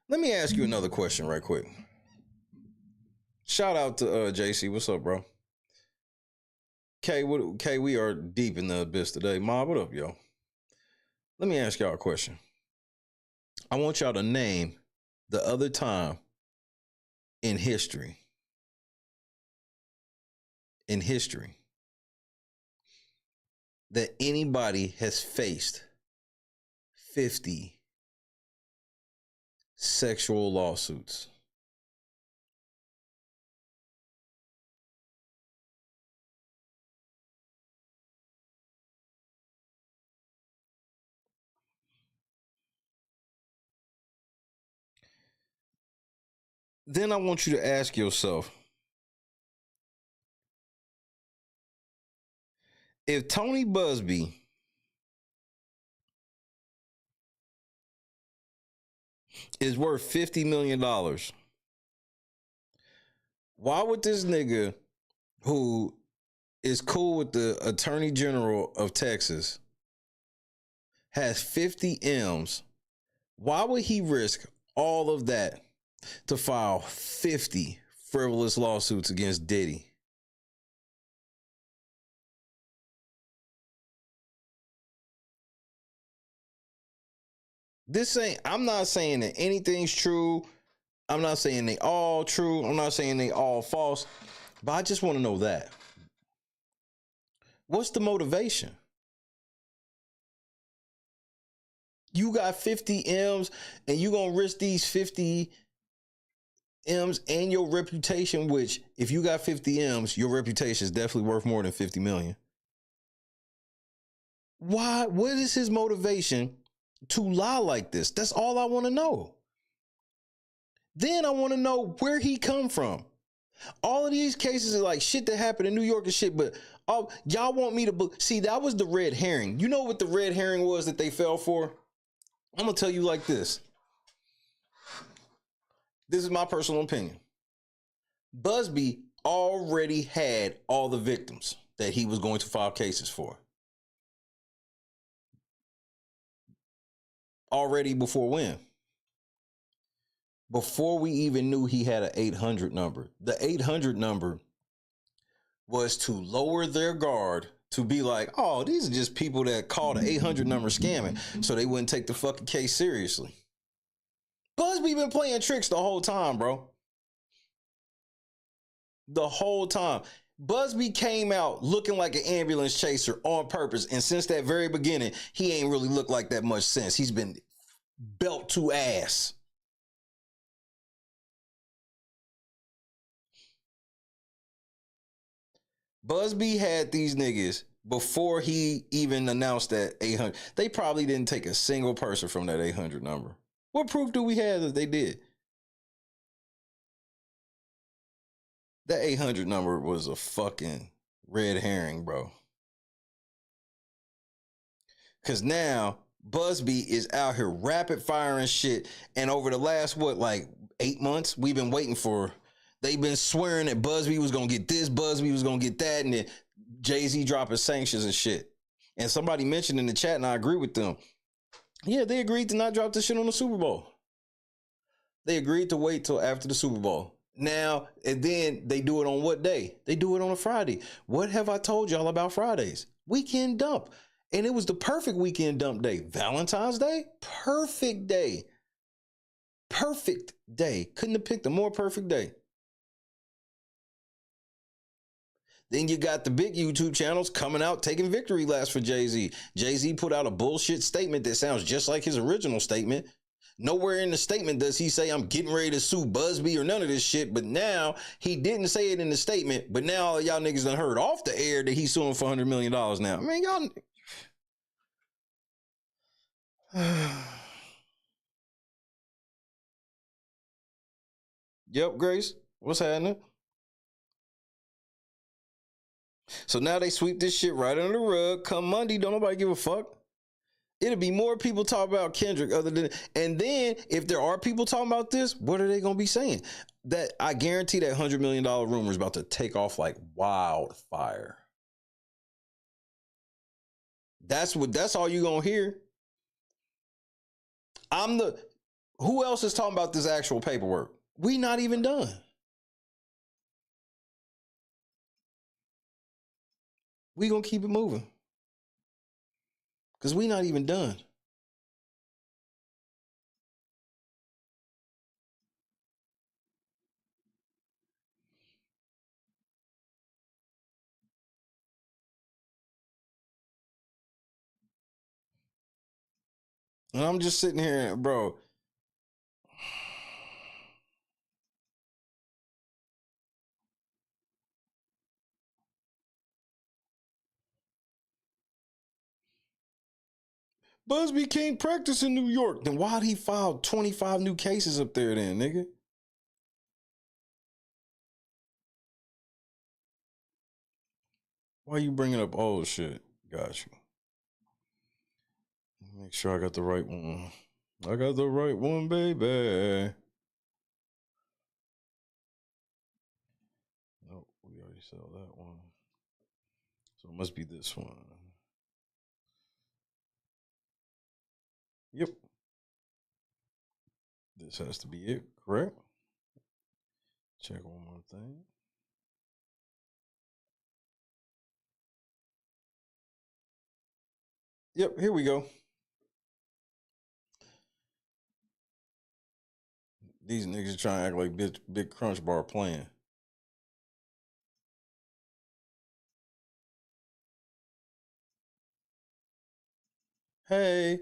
Let me ask you another question right quick. Shout out to JC. What's up, bro? K, we are deep in the abyss today. Ma, what up, yo? Let me ask y'all a question. I want y'all to name the other time in history that anybody has faced 50 sexual lawsuits. Then I want you to ask yourself, if Tony Busby is worth $50 million, why would this nigga who is cool with the Attorney General of Texas, has 50 M's, why would he risk all of that to file 50 frivolous lawsuits against Diddy? I'm not saying that anything's true. I'm not saying they all true. I'm not saying they all false. But I just want to know that. What's the motivation? You got 50 M's and you gonna risk these 50 M's and your reputation, which if you got 50 M's, your reputation is definitely worth more than 50 million. Why? What is his motivation to lie like this? That's all I want to know. Then I want to know where he come from. All of these cases are like shit that happened in New York and shit, but y'all want me to see that was the red herring. You know what the red herring was that they fell for? I'm gonna tell you like this. This is my personal opinion. Busby already had all the victims that he was going to file cases for. Already before when? Before we even knew he had an 800 number. The 800 number was to lower their guard, to be like, oh, these are just people that call the 800 number scamming, so they wouldn't take the fucking case seriously. Busby been playing tricks the whole time, bro. The whole time. Busby came out looking like an ambulance chaser on purpose, and since that very beginning, he ain't really looked like that much since. He's been belt to ass. Busby had these niggas before he even announced that 800. They probably didn't take a single person from that 800 number. What proof do we have that they did? That 800 number was a fucking red herring, bro. Because now Busby is out here rapid firing shit. And over the last, 8 months, we've been waiting for. They've been swearing that Busby was going to get this, Busby was going to get that, and then Jay-Z dropping sanctions and shit. And somebody mentioned in the chat, and I agree with them. Yeah, they agreed to not drop this shit on the Super Bowl. They agreed to wait till after the Super Bowl. Now, and then they do it on what day? They do it on a Friday. What have I told y'all about Fridays? Weekend dump. And it was the perfect weekend dump day. Valentine's Day? Perfect day. Perfect day. Couldn't have picked a more perfect day. Then you got the big YouTube channels coming out taking victory laps for Jay-Z. Jay-Z put out a bullshit statement that sounds just like his original statement. Nowhere in the statement does he say, I'm getting ready to sue Busby or none of this shit. But now, he didn't say it in the statement, but now all y'all niggas done heard off the air that he's suing for $100 million now. I mean, y'all... Yep, Grace. What's happening? So now they sweep this shit right under the rug. Come Monday, don't nobody give a fuck. It'll be more people talk about Kendrick other than, and then if there are people talking about this, what are they gonna be saying? That I guarantee that $100 million rumor is about to take off like wildfire. That's all you gonna hear. Who else is talking about this actual paperwork? We not even done. We gonna keep it moving. Because we not even done. And I'm just sitting here, bro. Busby can't practice in New York. Then why'd he file 25 new cases up there then, nigga? Why you bringing up old shit? Got you. Make sure I got the right one. I got the right one, baby. Nope, we already saw that one. So it must be this one. Yep. This has to be it, correct? Check one more thing. Yep, here we go. These niggas are trying to act like big Crunch Bar playing. Hey,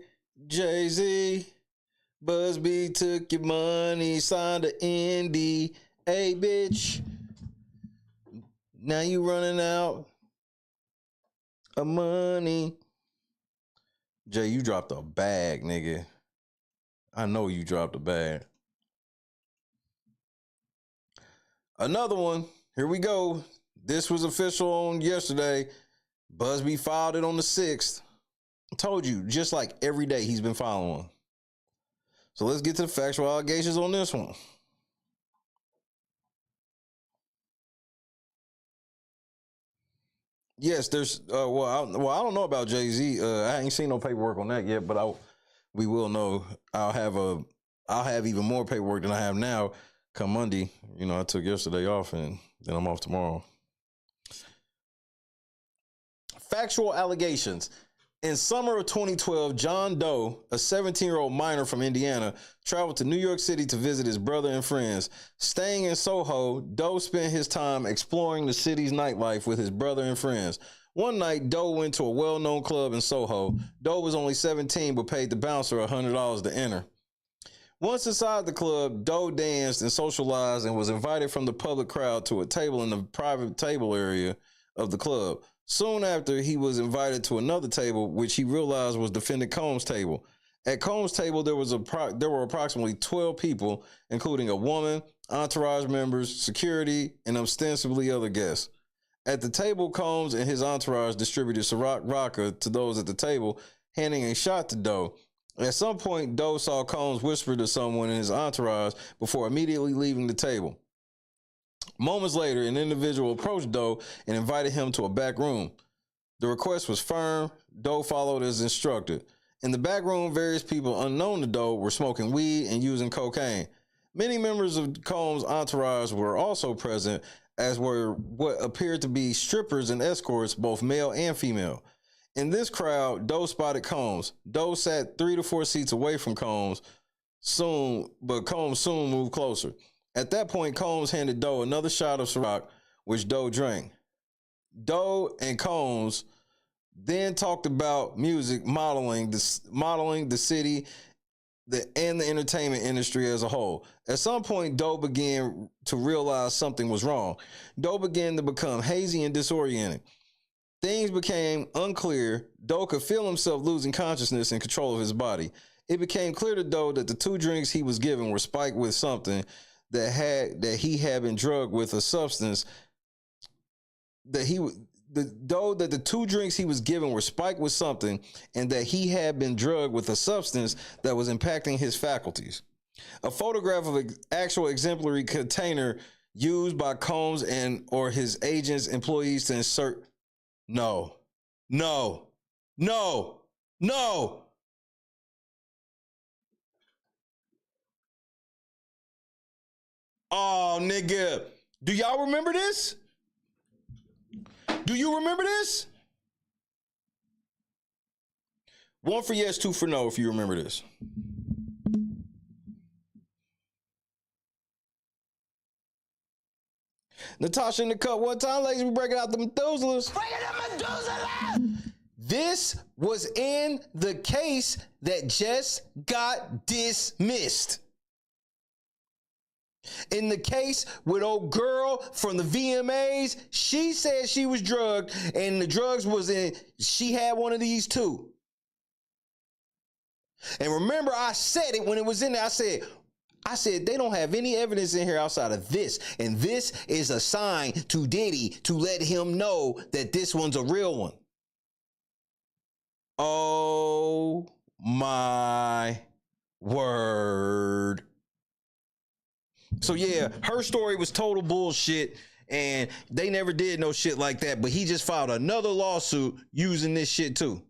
Jay-Z, Busby took your money, signed an NDA, bitch. Now you running out of money. Jay, you dropped a bag, nigga. I know you dropped a bag. Another one. Here we go. This was official on yesterday. Busby filed it on the 6th. I told you, just like every day he's been filing one. So let's get to the factual allegations on this one. Yes, there's I don't know about Jay-Z. I ain't seen no paperwork on that yet, but we will know. I'll have even more paperwork than I have now come Monday. You know, I took yesterday off and then I'm off tomorrow. Factual allegations. In summer of 2012, John Doe, a 17-year-old minor from Indiana, traveled to New York City to visit his brother and friends. Staying in Soho, Doe spent his time exploring the city's nightlife with his brother and friends. One night, Doe went to a well-known club in Soho. Doe was only 17 but paid the bouncer $100 to enter. Once inside the club, Doe danced and socialized and was invited from the public crowd to a table in the private table area of the club. Soon after, he was invited to another table, which he realized was defendant Combs' table. At Combs' table, there were approximately 12 people, including a woman, entourage members, security, and ostensibly other guests. At the table, Combs and his entourage distributed Ciroc vodka to those at the table, handing a shot to Doe. At some point, Doe saw Combs whisper to someone in his entourage before immediately leaving the table. Moments later, an individual approached Doe and invited him to a back room. The request was firm. Doe followed as instructed. In the back room, various people unknown to Doe were smoking weed and using cocaine. Many members of Combs' entourage were also present, as were what appeared to be strippers and escorts, both male and female. In this crowd, Doe spotted Combs. Doe sat 3 to 4 seats away from Combs, but Combs soon moved closer. At that point, Combs handed Doe another shot of Ciroc, which Doe drank. Doe and Combs then talked about music, modeling the city, and the entertainment industry as a whole. At some point, Doe began to realize something was wrong. Doe began to become hazy and disoriented. Things became unclear. Doe could feel himself losing consciousness and control of his body. It became clear to Doe that the 2 drinks he was given were spiked with something that he had been drugged with a substance that the 2 drinks he was given were spiked with something and that he had been drugged with a substance that was impacting his faculties. A photograph of an actual exemplary container used by Combs and or his agents, employees to insert. No. Oh, nigga. Do y'all remember this? Do you remember this? 1 for yes, 2 for no if you remember this. Natasha in the cut one time, ladies, we breaking out the Methuselahs. Breaking out Methuselah! This was in the case that just got dismissed. In the case with old girl from the VMAs, she said she was drugged and the drugs was in, she had one of these too. And remember, I said it when it was in there. I said, they don't have any evidence in here outside of this. And this is a sign to Diddy to let him know that this one's a real one. Oh my word. So yeah, her story was total bullshit and they never did no shit like that, but he just filed another lawsuit using this shit too.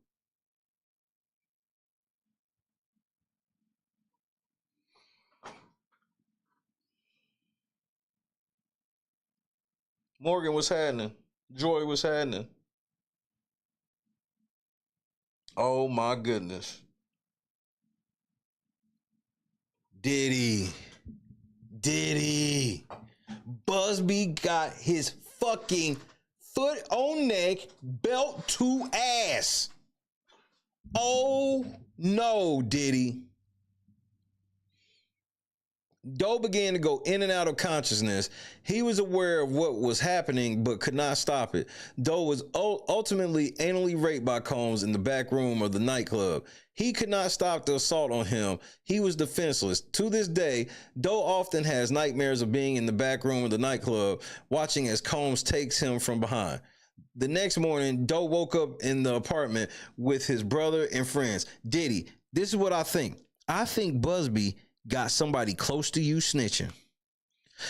Morgan, what's happening? Joy, what's happening? Oh my goodness. Diddy. Busby got his fucking foot on neck, belt to ass. Oh no, Diddy. Doe began to go in and out of consciousness. He was aware of what was happening, but could not stop it. Doe was ultimately anally raped by Combs in the back room of the nightclub. He could not stop the assault on him. He was defenseless. To this day, Doe often has nightmares of being in the back room of the nightclub, watching as Combs takes him from behind. The next morning, Doe woke up in the apartment with his brother and friends. Diddy, this is what I think. I think Busby got somebody close to you snitching.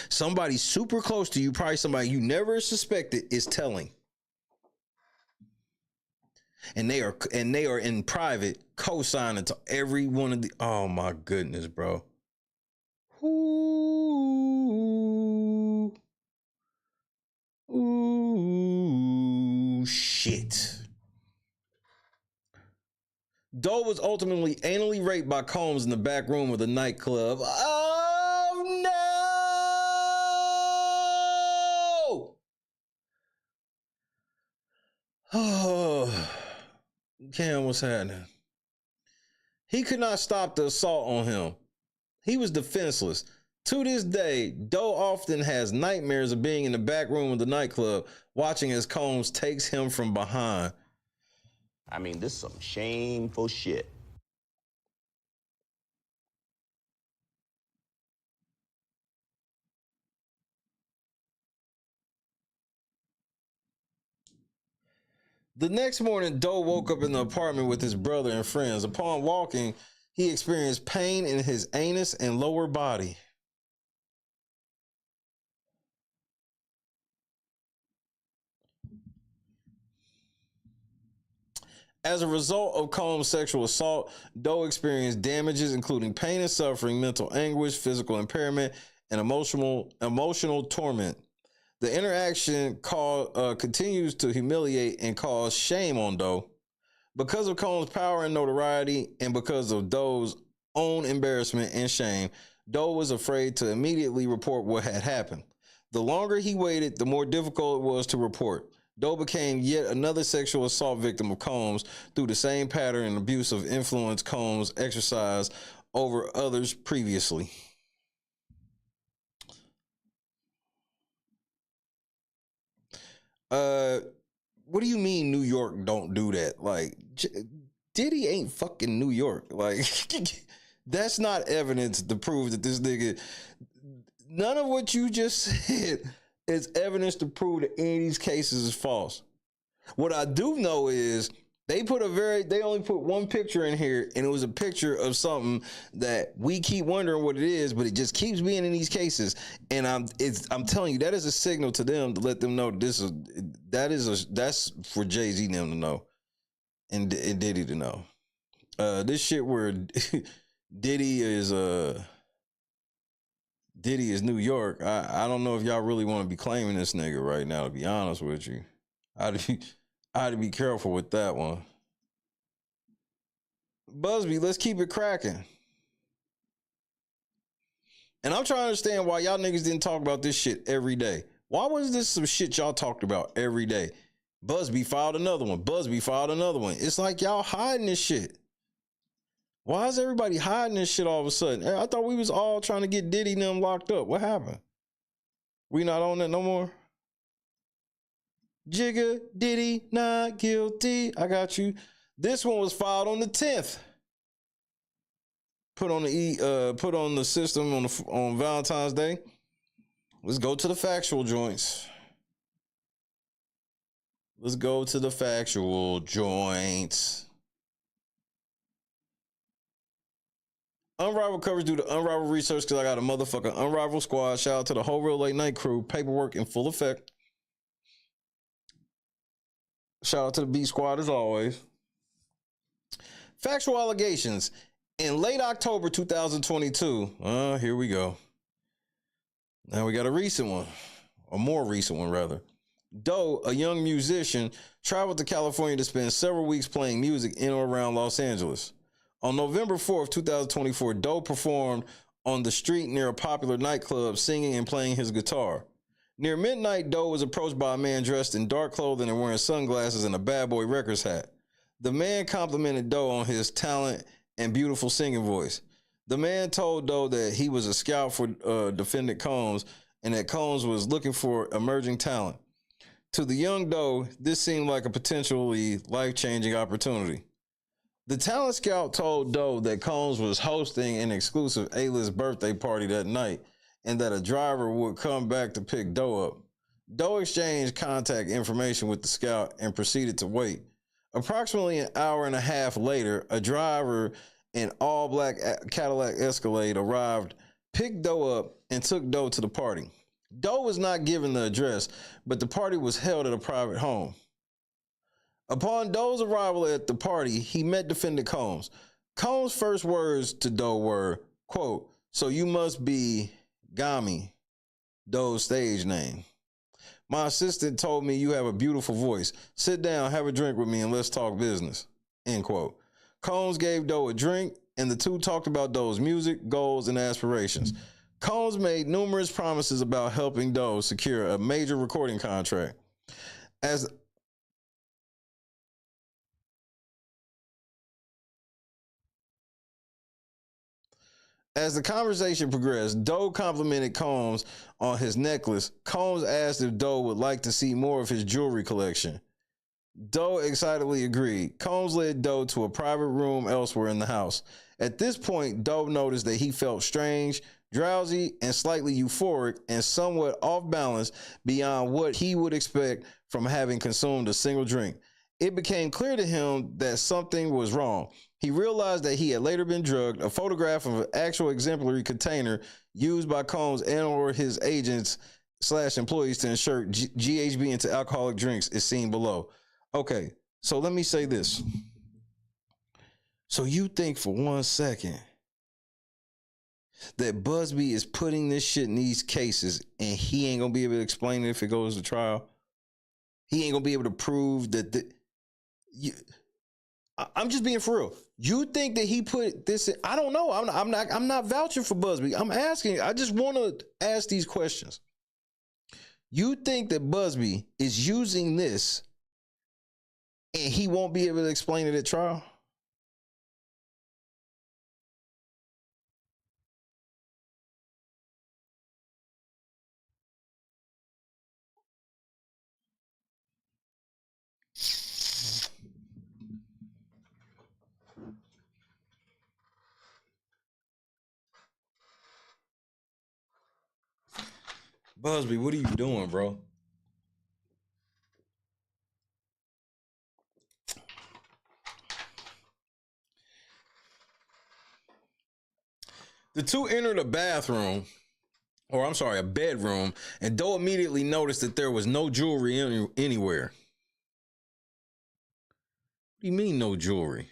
Somebody super close to you, probably somebody you never suspected, is telling. And they are in private co-signing to every one of the. Oh my goodness, bro. Ooh, shit. Doe was ultimately anally raped by Combs in the back room of the nightclub. Oh no! Oh, Cam, what's happening? He could not stop the assault on him. He was defenseless. To this day, Doe often has nightmares of being in the back room of the nightclub, watching as Combs takes him from behind. I mean, this is some shameful shit. The next morning, Doe woke up in the apartment with his brother and friends. Upon walking, he experienced pain in his anus and lower body. As a result of Combs' sexual assault, Doe experienced damages including pain and suffering, mental anguish, physical impairment, and emotional torment. The interaction continues to humiliate and cause shame on Doe. Because of Combs' power and notoriety, and because of Doe's own embarrassment and shame, Doe was afraid to immediately report what had happened. The longer he waited, the more difficult it was to report. Doe became yet another sexual assault victim of Combs through the same pattern and abuse of influence Combs exercised over others previously. What do you mean New York don't do that? Like, Diddy ain't fucking New York. Like, that's not evidence to prove that this nigga... None of what you just said is evidence to prove that any of these cases is false. What I do know is they only put one picture in here, and it was a picture of something that we keep wondering what it is, but it just keeps being in these cases. And I'm telling you, that is a signal to them to let them know that's for Jay-Z and them to know, and Diddy to know. This shit where Diddy is New York. I don't know if y'all really want to be claiming this nigga right now, to be honest with you. I'd be careful with that one. Busby, let's keep it cracking. And I'm trying to understand why y'all niggas didn't talk about this shit every day. Why was this some shit y'all talked about every day? Busby filed another one. Busby filed another one. It's like y'all hiding this shit. Why is everybody hiding this shit all of a sudden? I thought we was all trying to get Diddy and them locked up. What happened? We not on that no more? Jigga, Diddy, not guilty. I got you. This one was filed on the 10th. Put on the system on Valentine's Day. Let's go to the factual joints. Let's go to the factual joints. Unrivaled coverage due to unrivaled research because I got a motherfucking unrivaled squad. Shout out to the whole Real Late Night crew. Paperwork in full effect. Shout out to the B Squad as always. Factual allegations. In late October 2022, here we go. Now we got a recent one, a more recent one rather. Doe, a young musician, traveled to California to spend several weeks playing music in or around Los Angeles. On November 4th, 2024, Doe performed on the street near a popular nightclub, singing and playing his guitar. Near midnight, Doe was approached by a man dressed in dark clothing and wearing sunglasses and a Bad Boy Records hat. The man complimented Doe on his talent and beautiful singing voice. The man told Doe that he was a scout for defendant Combs and that Combs was looking for emerging talent. To the young Doe, this seemed like a potentially life-changing opportunity. The talent scout told Doe that Combs was hosting an exclusive A-list birthday party that night and that a driver would come back to pick Doe up. Doe exchanged contact information with the scout and proceeded to wait. Approximately an hour and a half later, a driver in all-black Cadillac Escalade arrived, picked Doe up, and took Doe to the party. Doe was not given the address, but the party was held at a private home. Upon Doe's arrival at the party, he met defendant Combs. Combs' first words to Doe were, quote, "So you must be Gami," Doe's stage name. "My assistant told me you have a beautiful voice. Sit down, have a drink with me, and let's talk business," end quote. Combs gave Doe a drink, and the two talked about Doe's music, goals, and aspirations. Combs made numerous promises about helping Doe secure a major recording contract. As the conversation progressed, Doe complimented Combs on his necklace. Combs asked if Doe would like to see more of his jewelry collection. Doe excitedly agreed. Combs led Doe to a private room elsewhere in the house. At this point, Doe noticed that he felt strange, drowsy, and slightly euphoric, and somewhat off balance beyond what he would expect from having consumed a single drink. It became clear to him that something was wrong. He realized that he had later been drugged. A photograph of an actual exemplary container used by Combs and or his agents / employees to insert GHB into alcoholic drinks is seen below. Okay, so let me say this. So you think for 1 second that Busby is putting this shit in these cases and he ain't gonna be able to explain it if it goes to trial? He ain't gonna be able to prove that I'm just being for real. You think that he put this in? I don't know. I'm not vouching for Busby. I'm asking. I just want to ask these questions. You think that Busby is using this and he won't be able to explain it at trial? Busby, what are you doing, bro? The two entered a bathroom, or I'm sorry, a bedroom, and Doe immediately noticed that there was no jewelry anywhere. What do you mean no jewelry?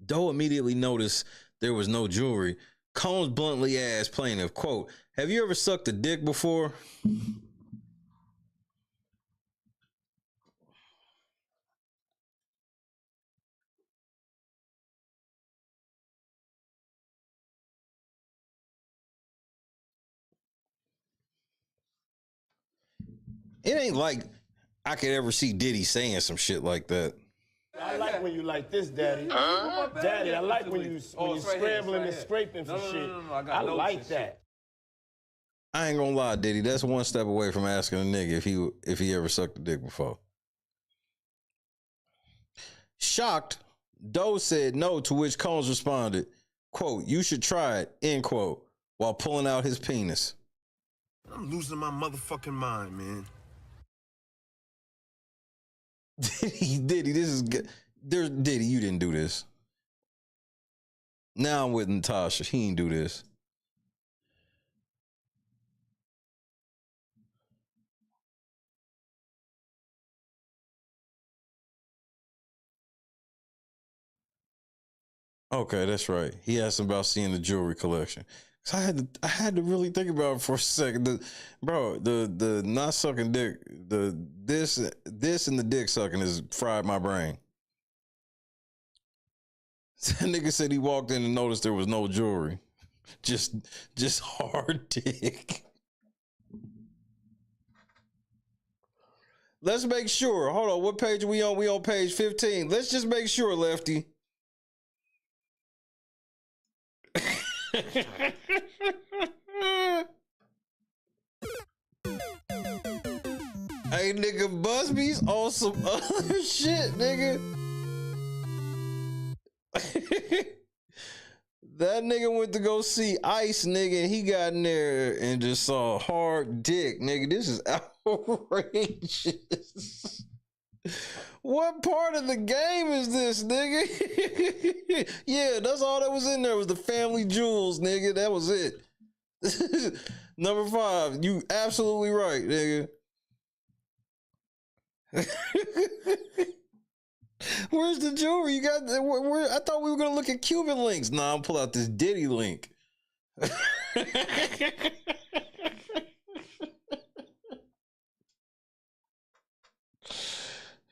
Doe immediately noticed there was no jewelry. Combs bluntly asked plaintiff, quote, "Have you ever sucked a dick before?" It ain't like I could ever see Diddy saying some shit like that. I like when you like this, Daddy. Huh? Daddy, I like when you scrambling and scraping for shit. I like that. I ain't gonna lie, Diddy. That's one step away from asking a nigga if he ever sucked a dick before. Shocked, Doe said no, to which Combs responded, quote, "You should try it," end quote, while pulling out his penis. I'm losing my motherfucking mind, man. Diddy, this is good. Diddy, you didn't do this. Now I'm with Natasha. He ain't do this. Okay, that's right. He asked about seeing the jewelry collection. So I had to really think about it for a second. The not sucking dick, this and the dick sucking has fried my brain. That nigga said he walked in and noticed there was no jewelry. Just hard dick. Let's make sure. Hold on, what page are we on? We on page 15. Let's just make sure, Lefty. Hey, nigga, Busby's on some other shit, nigga. That nigga went to go see Ice, nigga, and he got in there and just saw hard dick, nigga. This is outrageous. What part of the game is this, nigga? Yeah, that's all that was in there was the family jewels, nigga. That was it. Number 5, you absolutely right, nigga. Where's the jewelry? You got where? I thought we were gonna look at Cuban links. Nah, I'll pull out this Diddy link.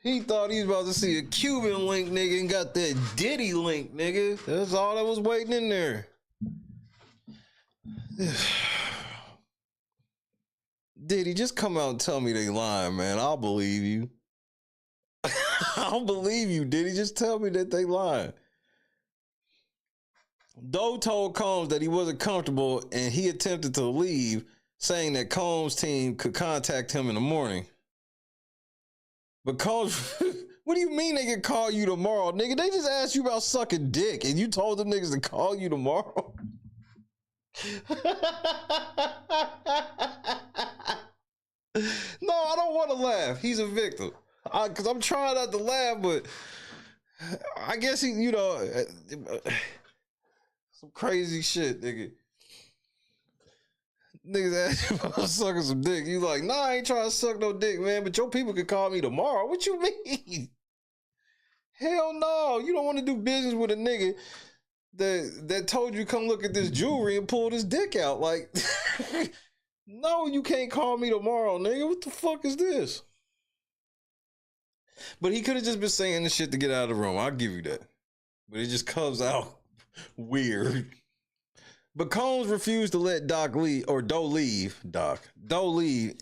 He thought he was about to see a Cuban link, nigga, and got that Diddy link, nigga. That's all that was waiting in there. Diddy, just come out and tell me they lying, man. I'll believe you. I don't believe you, did he? Just tell me that they lied. Doe told Combs that he wasn't comfortable and he attempted to leave, saying that Combs' team could contact him in the morning. But Combs, what do you mean they can call you tomorrow, nigga? They just asked you about sucking dick and you told them niggas to call you tomorrow? No, I don't want to laugh. He's a victim. Because I'm trying not to laugh, but I guess he, you know, some crazy shit, nigga. Niggas ask you about sucking some dick. You like, nah, I ain't trying to suck no dick, man, but your people can call me tomorrow. What you mean? Hell no. You don't want to do business with a nigga that told you come look at this jewelry and pull his dick out. Like, no, you can't call me tomorrow, nigga. What the fuck is this? But he could have just been saying this shit to get out of the room. I'll give you that. But it just comes out weird. But Combs refused to let Doe leave,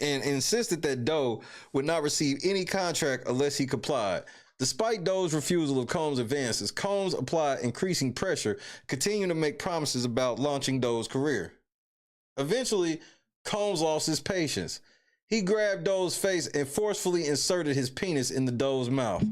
and insisted that Doe would not receive any contract unless he complied. Despite Doe's refusal of Combs' advances, Combs applied increasing pressure, continuing to make promises about launching Doe's career. Eventually, Combs lost his patience. He grabbed Doe's face and forcefully inserted his penis in the Doe's mouth.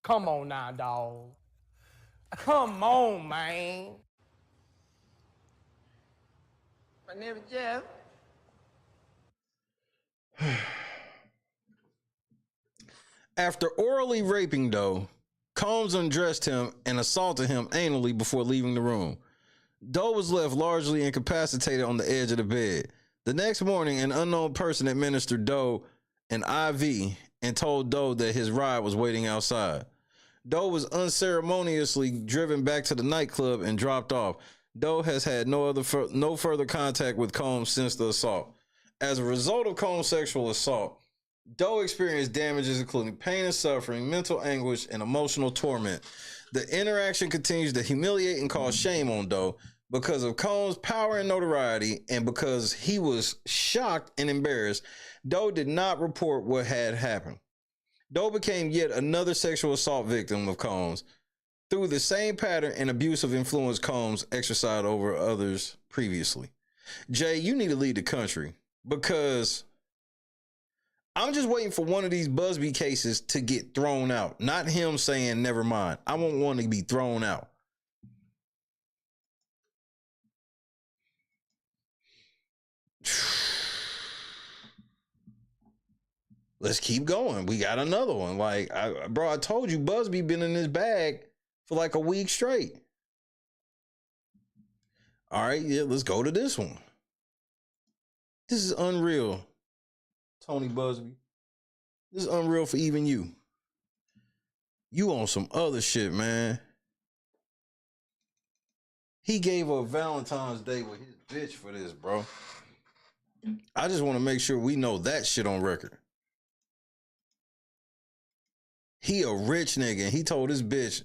Come on now, dog. Come on, man. My name is Jeff. After orally raping Doe, Combs undressed him and assaulted him anally before leaving the room. Doe was left largely incapacitated on the edge of the bed. The next morning, an unknown person administered Doe an IV and told Doe that his ride was waiting outside. Doe was unceremoniously driven back to the nightclub and dropped off. Doe has had no further contact with Combs since the assault. As a result of Combs' sexual assault, Doe experienced damages including pain and suffering, mental anguish, and emotional torment. The interaction continues to humiliate and cause shame on Doe because of Combs' power and notoriety, and because he was shocked and embarrassed. Doe did not report what had happened. Doe became yet another sexual assault victim of Combs through the same pattern and abusive influence Combs exercised over others previously. Jay, you need to leave the country, because I'm just waiting for one of these Busby cases to get thrown out. Not him saying, never mind. I want one to be thrown out. Let's keep going. We got another one. Like, I told you, Busby been in his bag for like a week straight. All right, yeah, let's go to this one. This is unreal, Tony Busby. This is unreal for even you. You on some other shit, man. He gave up Valentine's Day with his bitch for this, bro. I just want to make sure we know that shit on record. He a rich nigga, and he told his bitch,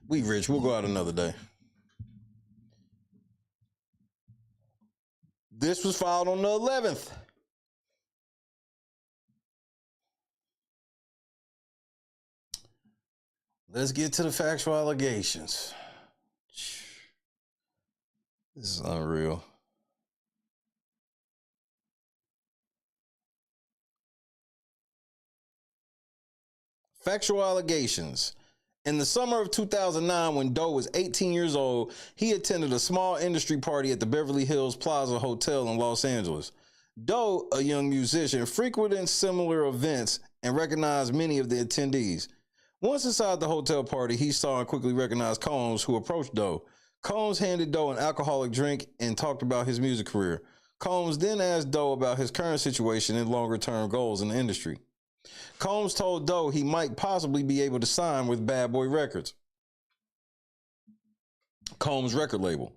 we rich, we'll go out another day. This was filed on the 11th. Let's get to the factual allegations. This is unreal. Factual allegations. In the summer of 2009, when Doe was 18 years old, he attended a small industry party at the Beverly Hills Plaza Hotel in Los Angeles. Doe, a young musician, frequented similar events and recognized many of the attendees. Once inside the hotel party, he saw and quickly recognized Combs, who approached Doe. Combs handed Doe an alcoholic drink and talked about his music career. Combs then asked Doe about his current situation and longer-term goals in the industry. Combs told Doe he might possibly be able to sign with Bad Boy Records, Combs' record label.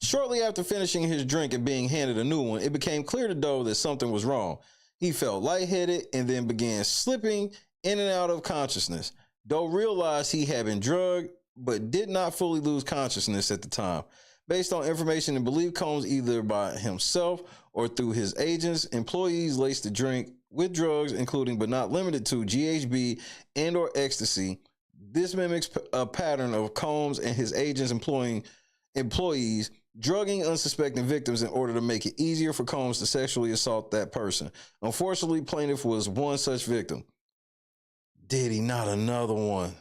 Shortly after finishing his drink and being handed a new one, it became clear to Doe that something was wrong. He felt lightheaded and then began slipping in and out of consciousness. Doe realized he had been drugged, but did not fully lose consciousness at the time. Based on information and belief, Combs either by himself or through his agents, employees laced the drink with drugs, including but not limited to GHB and or ecstasy. This mimics a pattern of Combs and his agents employees drugging unsuspecting victims in order to make it easier for Combs to sexually assault that person. Unfortunately, plaintiff was one such victim. Diddy, not another one.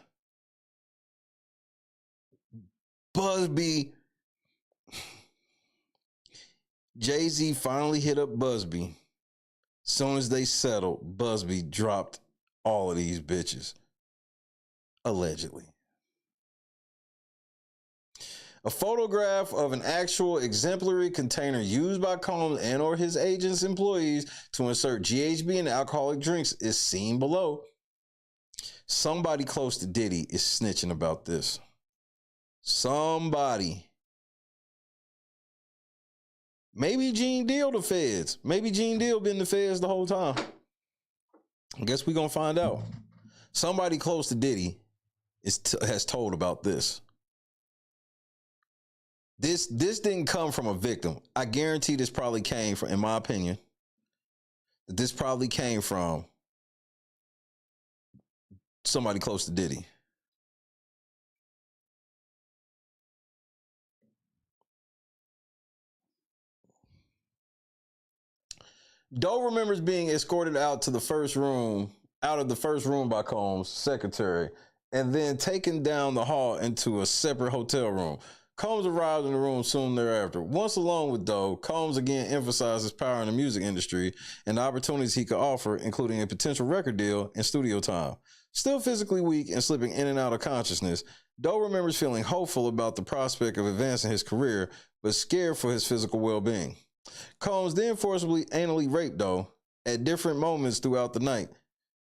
Busby. Jay-Z finally hit up Busby. Soon as they settled, Busby dropped all of these bitches. Allegedly. A photograph of an actual exemplary container used by Combs and or his agents' employees to insert GHB and alcoholic drinks is seen below. Somebody close to Diddy is snitching about this. Somebody. Maybe Gene Deal the feds. Maybe Gene Deal been the feds the whole time. I guess we're going to find out. Somebody close to Diddy has told about this. This didn't come from a victim. I guarantee this probably came from, in my opinion, this probably came from somebody close to Diddy. Doe remembers being escorted out of the first room by Combs' secretary, and then taken down the hall into a separate hotel room. Combs arrived in the room soon thereafter. Once alone with Doe, Combs again emphasized his power in the music industry and the opportunities he could offer, including a potential record deal and studio time. Still physically weak and slipping in and out of consciousness, Doe remembers feeling hopeful about the prospect of advancing his career, but scared for his physical well-being. Combs then forcibly anally raped Doe at different moments throughout the night.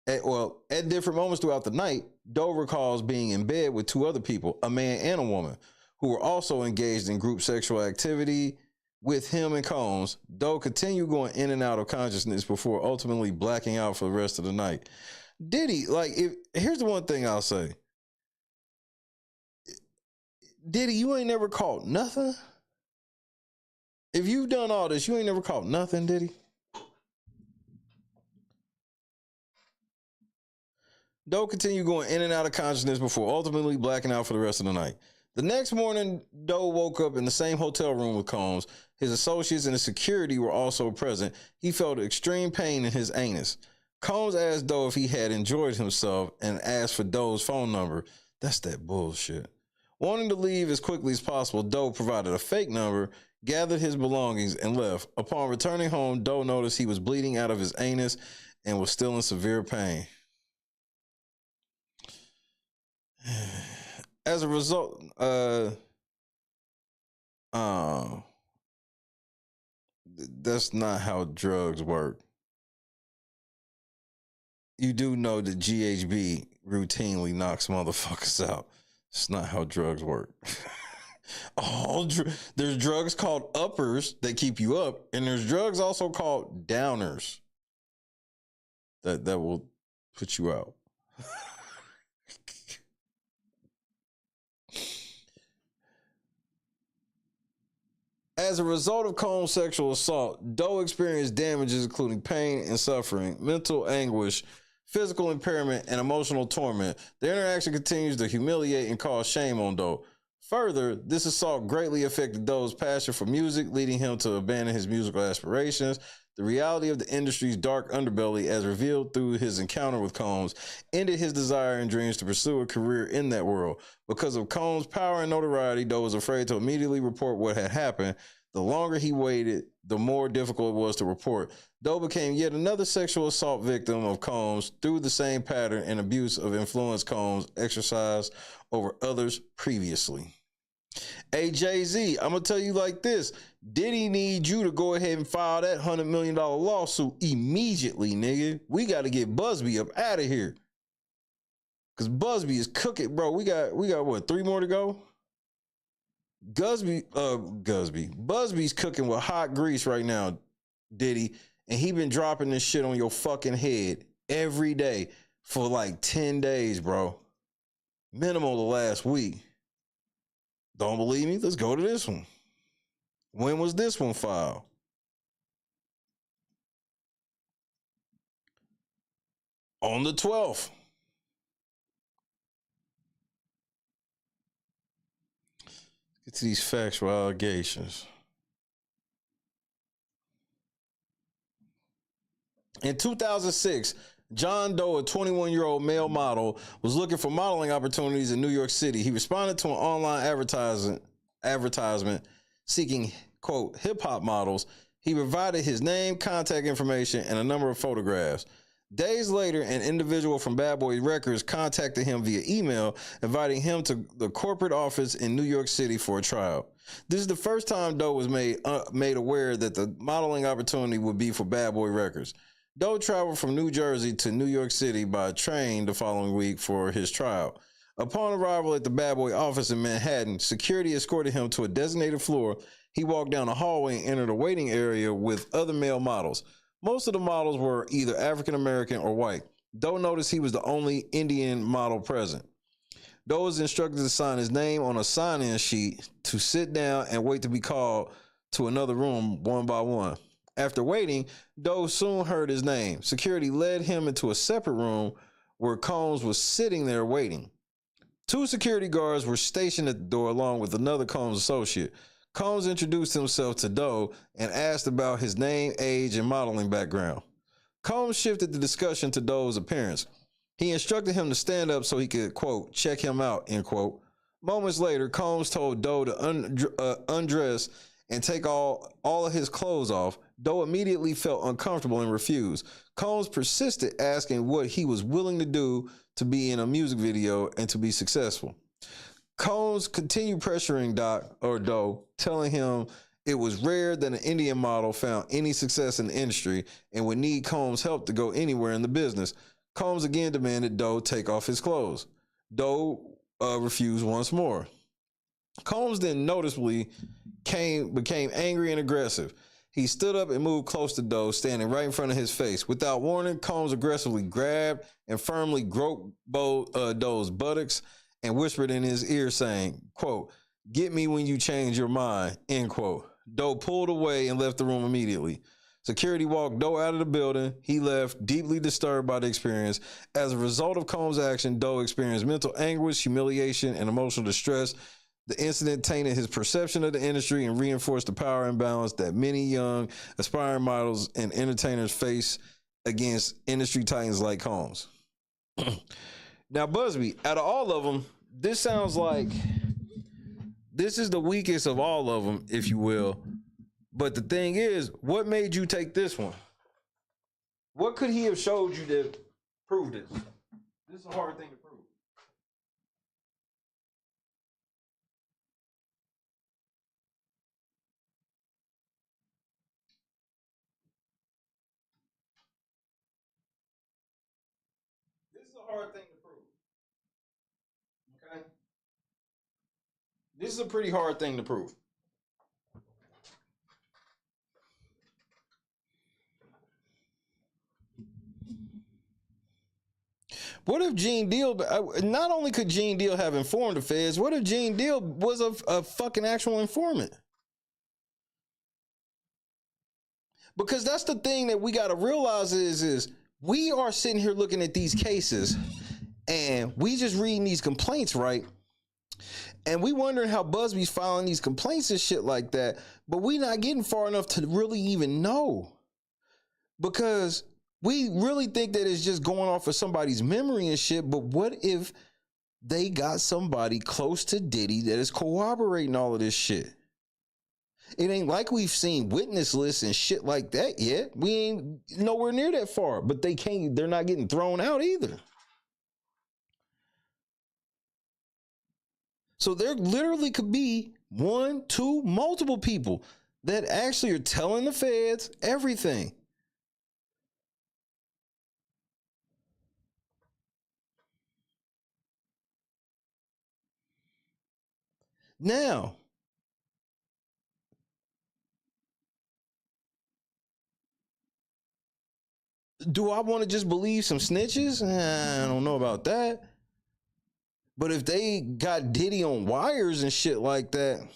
At different moments throughout the night, Doe recalls being in bed with two other people, a man and a woman, who were also engaged in group sexual activity with him and Combs. Doe continued going in and out of consciousness before ultimately blacking out for the rest of the night. Diddy, here's the one thing I'll say. Diddy, you ain't never caught nothing? If you've done all this, you ain't never caught nothing, Diddy? Doe continued going in and out of consciousness before ultimately blacking out for the rest of the night. The next morning, Doe woke up in the same hotel room with Combs. His associates and his security were also present. He felt extreme pain in his anus. Combs asked Doe if he had enjoyed himself and asked for Doe's phone number. That's that bullshit. Wanting to leave as quickly as possible, Doe provided a fake number, gathered his belongings, and left. Upon returning home, Doe noticed he was bleeding out of his anus and was still in severe pain. As a result, that's not how drugs work. You do know that GHB routinely knocks motherfuckers out. It's not how drugs work. There's drugs called uppers that keep you up, and there's drugs also called downers that will put you out. As a result of Combs' sexual assault, Doe experienced damages including pain and suffering, mental anguish, physical impairment, and emotional torment. The interaction continues to humiliate and cause shame on Doe. Further, this assault greatly affected Doe's passion for music, leading him to abandon his musical aspirations. The reality of the industry's dark underbelly, as revealed through his encounter with Combs, ended his desire and dreams to pursue a career in that world. Because of Combs' power and notoriety, Doe was afraid to immediately report what had happened. The longer he waited, the more difficult it was to report. Doe became yet another sexual assault victim of Combs through the same pattern and abuse of influence Combs exercised over others previously. Hey, Jay-Z, I'm going to tell you like this. Diddy need you to go ahead and file that $100 million lawsuit immediately, nigga. We got to get Busby up out of here. Because Busby is cooking, bro. We got what, 3 more to go? Busby's cooking with hot grease right now, Diddy. And he been dropping this shit on your fucking head every day for like 10 days, bro. Minimal the last week. Don't believe me? Let's go to this one. When was this one filed? On the 12th. Get to these factual allegations. In 2006, John Doe, a 21-year-old male model, was looking for modeling opportunities in New York City. He responded to an online advertisement seeking, quote, hip-hop models. He provided his name, contact information, and a number of photographs. Days later, an individual from Bad Boy Records contacted him via email, inviting him to the corporate office in New York City for a trial. This is the first time Doe was made aware that the modeling opportunity would be for Bad Boy Records. Doe traveled from New Jersey to New York City by train the following week for his trial. Upon arrival at the Bad Boy office in Manhattan, security escorted him to a designated floor. He walked down a hallway and entered a waiting area with other male models. Most of the models were either African American or white. Doe noticed he was the only Indian model present. Doe was instructed to sign his name on a sign-in sheet, to sit down and wait to be called to another room one by one. After waiting, Doe soon heard his name. Security led him into a separate room where Combs was sitting there waiting. 2 security guards were stationed at the door along with another Combs associate. Combs introduced himself to Doe and asked about his name, age, and modeling background. Combs shifted the discussion to Doe's appearance. He instructed him to stand up so he could, quote, check him out, end quote. Moments later, Combs told Doe to undress and take all of his clothes off. Doe immediately felt uncomfortable and refused. Combs persisted, asking what he was willing to do to be in a music video and to be successful. Combs continued pressuring Doe, telling him it was rare that an Indian model found any success in the industry and would need Combs' help to go anywhere in the business. Combs again demanded Doe take off his clothes. Doe refused once more. Combs then noticeably became angry and aggressive. He stood up and moved close to Doe, standing right in front of his face. Without warning, Combs aggressively grabbed and firmly groped Doe's buttocks and whispered in his ear, saying, quote, get me when you change your mind, end quote. Doe pulled away and left the room immediately. Security walked Doe out of the building. He left, deeply disturbed by the experience. As a result of Combs' action, Doe experienced mental anguish, humiliation, and emotional distress. The incident tainted his perception of the industry and reinforced the power imbalance that many young, aspiring models and entertainers face against industry titans like Combs. Now, Busby, out of all of them, this sounds like this is the weakest of all of them, if you will. But the thing is, what made you take this one? What could he have showed you that proved it? This is a hard thing to prove. This is a hard thing to prove. Okay? This is a pretty hard thing to prove. What if Gene Deal, not only could Gene Deal have informed the feds, what if Gene Deal was a fucking actual informant? Because that's the thing that we got to realize is we are sitting here looking at these cases and we just reading these complaints, right? And we wondering how Busby's filing these complaints and shit like that, but we not getting far enough to really even know. Because we really think that it's just going off of somebody's memory and shit, but what if they got somebody close to Diddy that is corroborating all of this shit? It ain't like we've seen witness lists and shit like that yet. We ain't nowhere near that far, but they're not getting thrown out either. So there literally could be 1, 2, multiple people that actually are telling the feds everything. Now, do I want to just believe some snitches? I don't know about that. But if they got Diddy on wires and shit like that,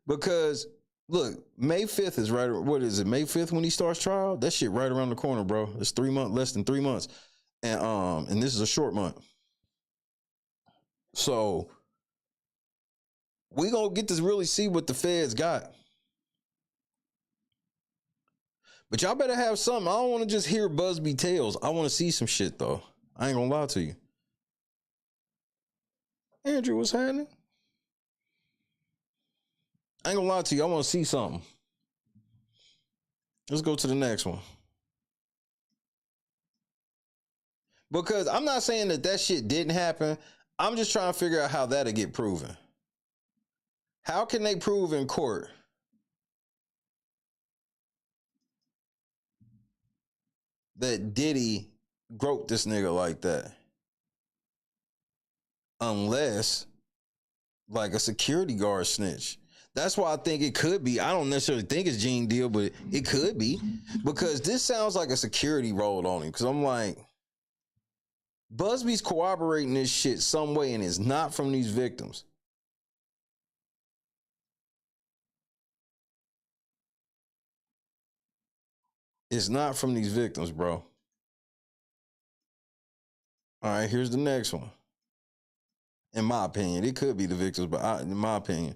because look, May 5th is right. What is it? May 5th when he starts trial? That shit right around the corner, bro. It's 3 months, less than 3 months. And this is a short month. So we gonna get to really see what the feds got. But y'all better have something. I don't want to just hear Busby tales. I want to see some shit though. I ain't gonna lie to you. Andrew, what's happening? I ain't gonna lie to you. I want to see something. Let's go to the next one. Because I'm not saying that shit didn't happen. I'm just trying to figure out how that'll get proven. How can they prove in court that Diddy groped this nigga like that? Unless, like, a security guard snitch. That's why I think it could be. I don't necessarily think it's Gene Deal, but it could be. Because this sounds like a security rolled on him. Because I'm like, Busby's corroborating this shit some way and it's not from these victims. It's not from these victims, bro. All right, here's the next one. In my opinion, it could be the victims, but in my opinion.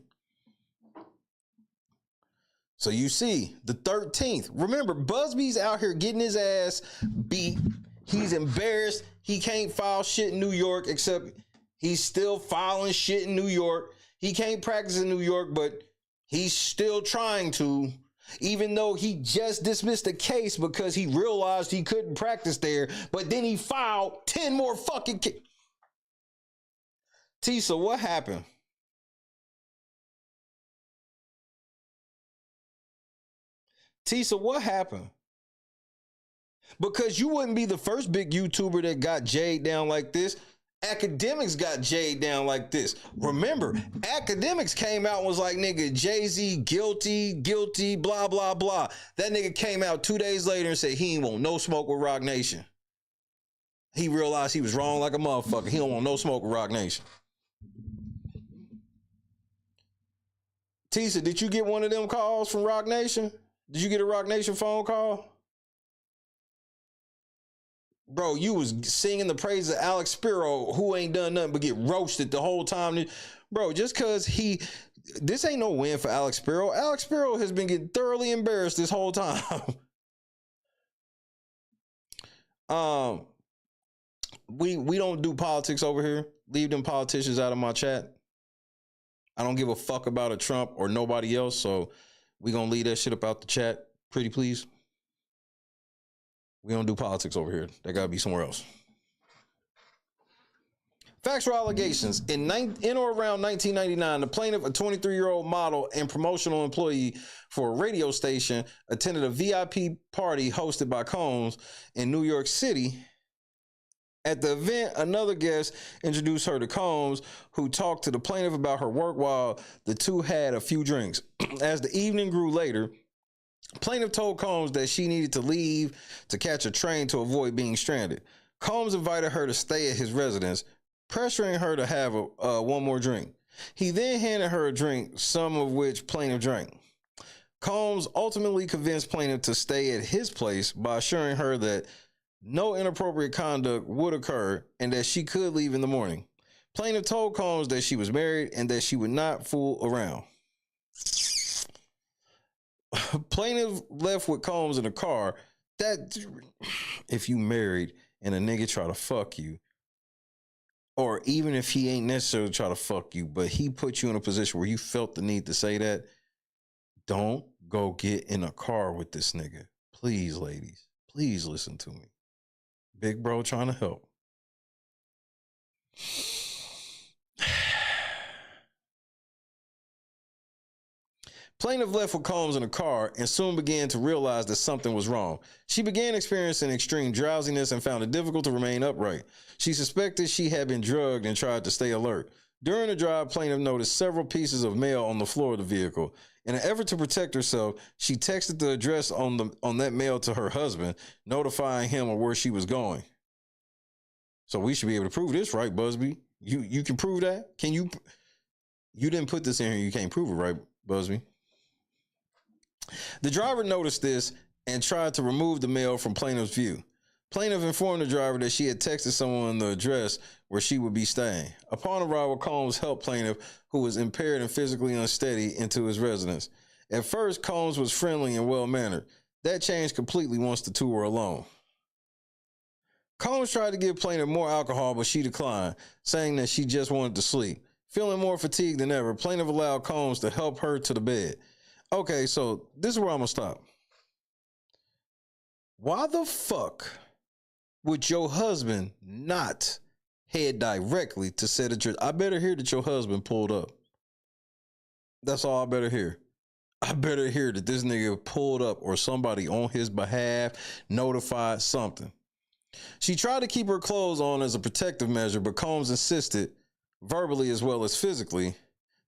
So you see, the 13th. Remember, Busby's out here getting his ass beat. He's embarrassed. He can't file shit in New York, except he's still filing shit in New York. He can't practice in New York, but he's still trying to, even though he just dismissed the case because he realized he couldn't practice there, but then he filed 10 more fucking cases. Tisa, what happened? Tisa, what happened? Because you wouldn't be the first big YouTuber that got Jade down like this. Academics got Jade down like this. Remember, Academics came out and was like, nigga, Jay-Z guilty, blah, blah, blah. That nigga came out 2 days later and said he ain't want no smoke with Rock Nation. He realized he was wrong like a motherfucker. He don't want no smoke with Rock Nation. Tisa, did you get one of them calls from Rock Nation? Did you get a Rock Nation phone call? Bro, you was singing the praises of Alex Spiro, who ain't done nothing but get roasted the whole time. Bro, just because this ain't no win for Alex Spiro. Alex Spiro has been getting thoroughly embarrassed this whole time. We don't do politics over here. Leave them politicians out of my chat. I don't give a fuck about a Trump or nobody else, so we gonna leave that shit up out the chat. Pretty please. We don't do politics over here. That gotta be somewhere else. Factual allegations. In or around 1999, the plaintiff, a 23-year-old model and promotional employee for a radio station, attended a VIP party hosted by Combs in New York City. At the event, another guest introduced her to Combs, who talked to the plaintiff about her work while the two had a few drinks. As the evening grew later, plaintiff told Combs that she needed to leave to catch a train to avoid being stranded. Combs invited her to stay at his residence, pressuring her to have one more drink. He then handed her a drink, some of which plaintiff drank. Combs ultimately convinced plaintiff to stay at his place by assuring her that no inappropriate conduct would occur and that she could leave in the morning. Plaintiff told Combs that she was married and that she would not fool around. Plaintiff left with Combs in a car. That if you married and a nigga try to fuck you, or even if he ain't necessarily try to fuck you, but he put you in a position where you felt the need to say that, don't go get in a car with this nigga. Please, ladies, please listen to me. Big bro trying to help. Plaintiff left with Combs in a car and soon began to realize that something was wrong. She began experiencing extreme drowsiness and found it difficult to remain upright. She suspected she had been drugged and tried to stay alert. During the drive, plaintiff noticed several pieces of mail on the floor of the vehicle. In an effort to protect herself, she texted the address on that mail to her husband, notifying him of where she was going. So we should be able to prove this, right, Busby? You can prove that? Can you? You didn't put this in here. You can't prove it, right, Busby? The driver noticed this and tried to remove the mail from plaintiff's view. Plaintiff informed the driver that she had texted someone the address where she would be staying. Upon arrival, Combs helped plaintiff, who was impaired and physically unsteady, into his residence. At first, Combs was friendly and well-mannered. That changed completely once the two were alone. Combs tried to give plaintiff more alcohol, but she declined, saying that she just wanted to sleep. Feeling more fatigued than ever, plaintiff allowed Combs to help her to the bed. Okay, so this is where I'm going to stop. Why the fuck would your husband not head directly to said address? I better hear that your husband pulled up. That's all I better hear. I better hear that this nigga pulled up or somebody on his behalf notified something. She tried to keep her clothes on as a protective measure, but Combs insisted, verbally as well as physically,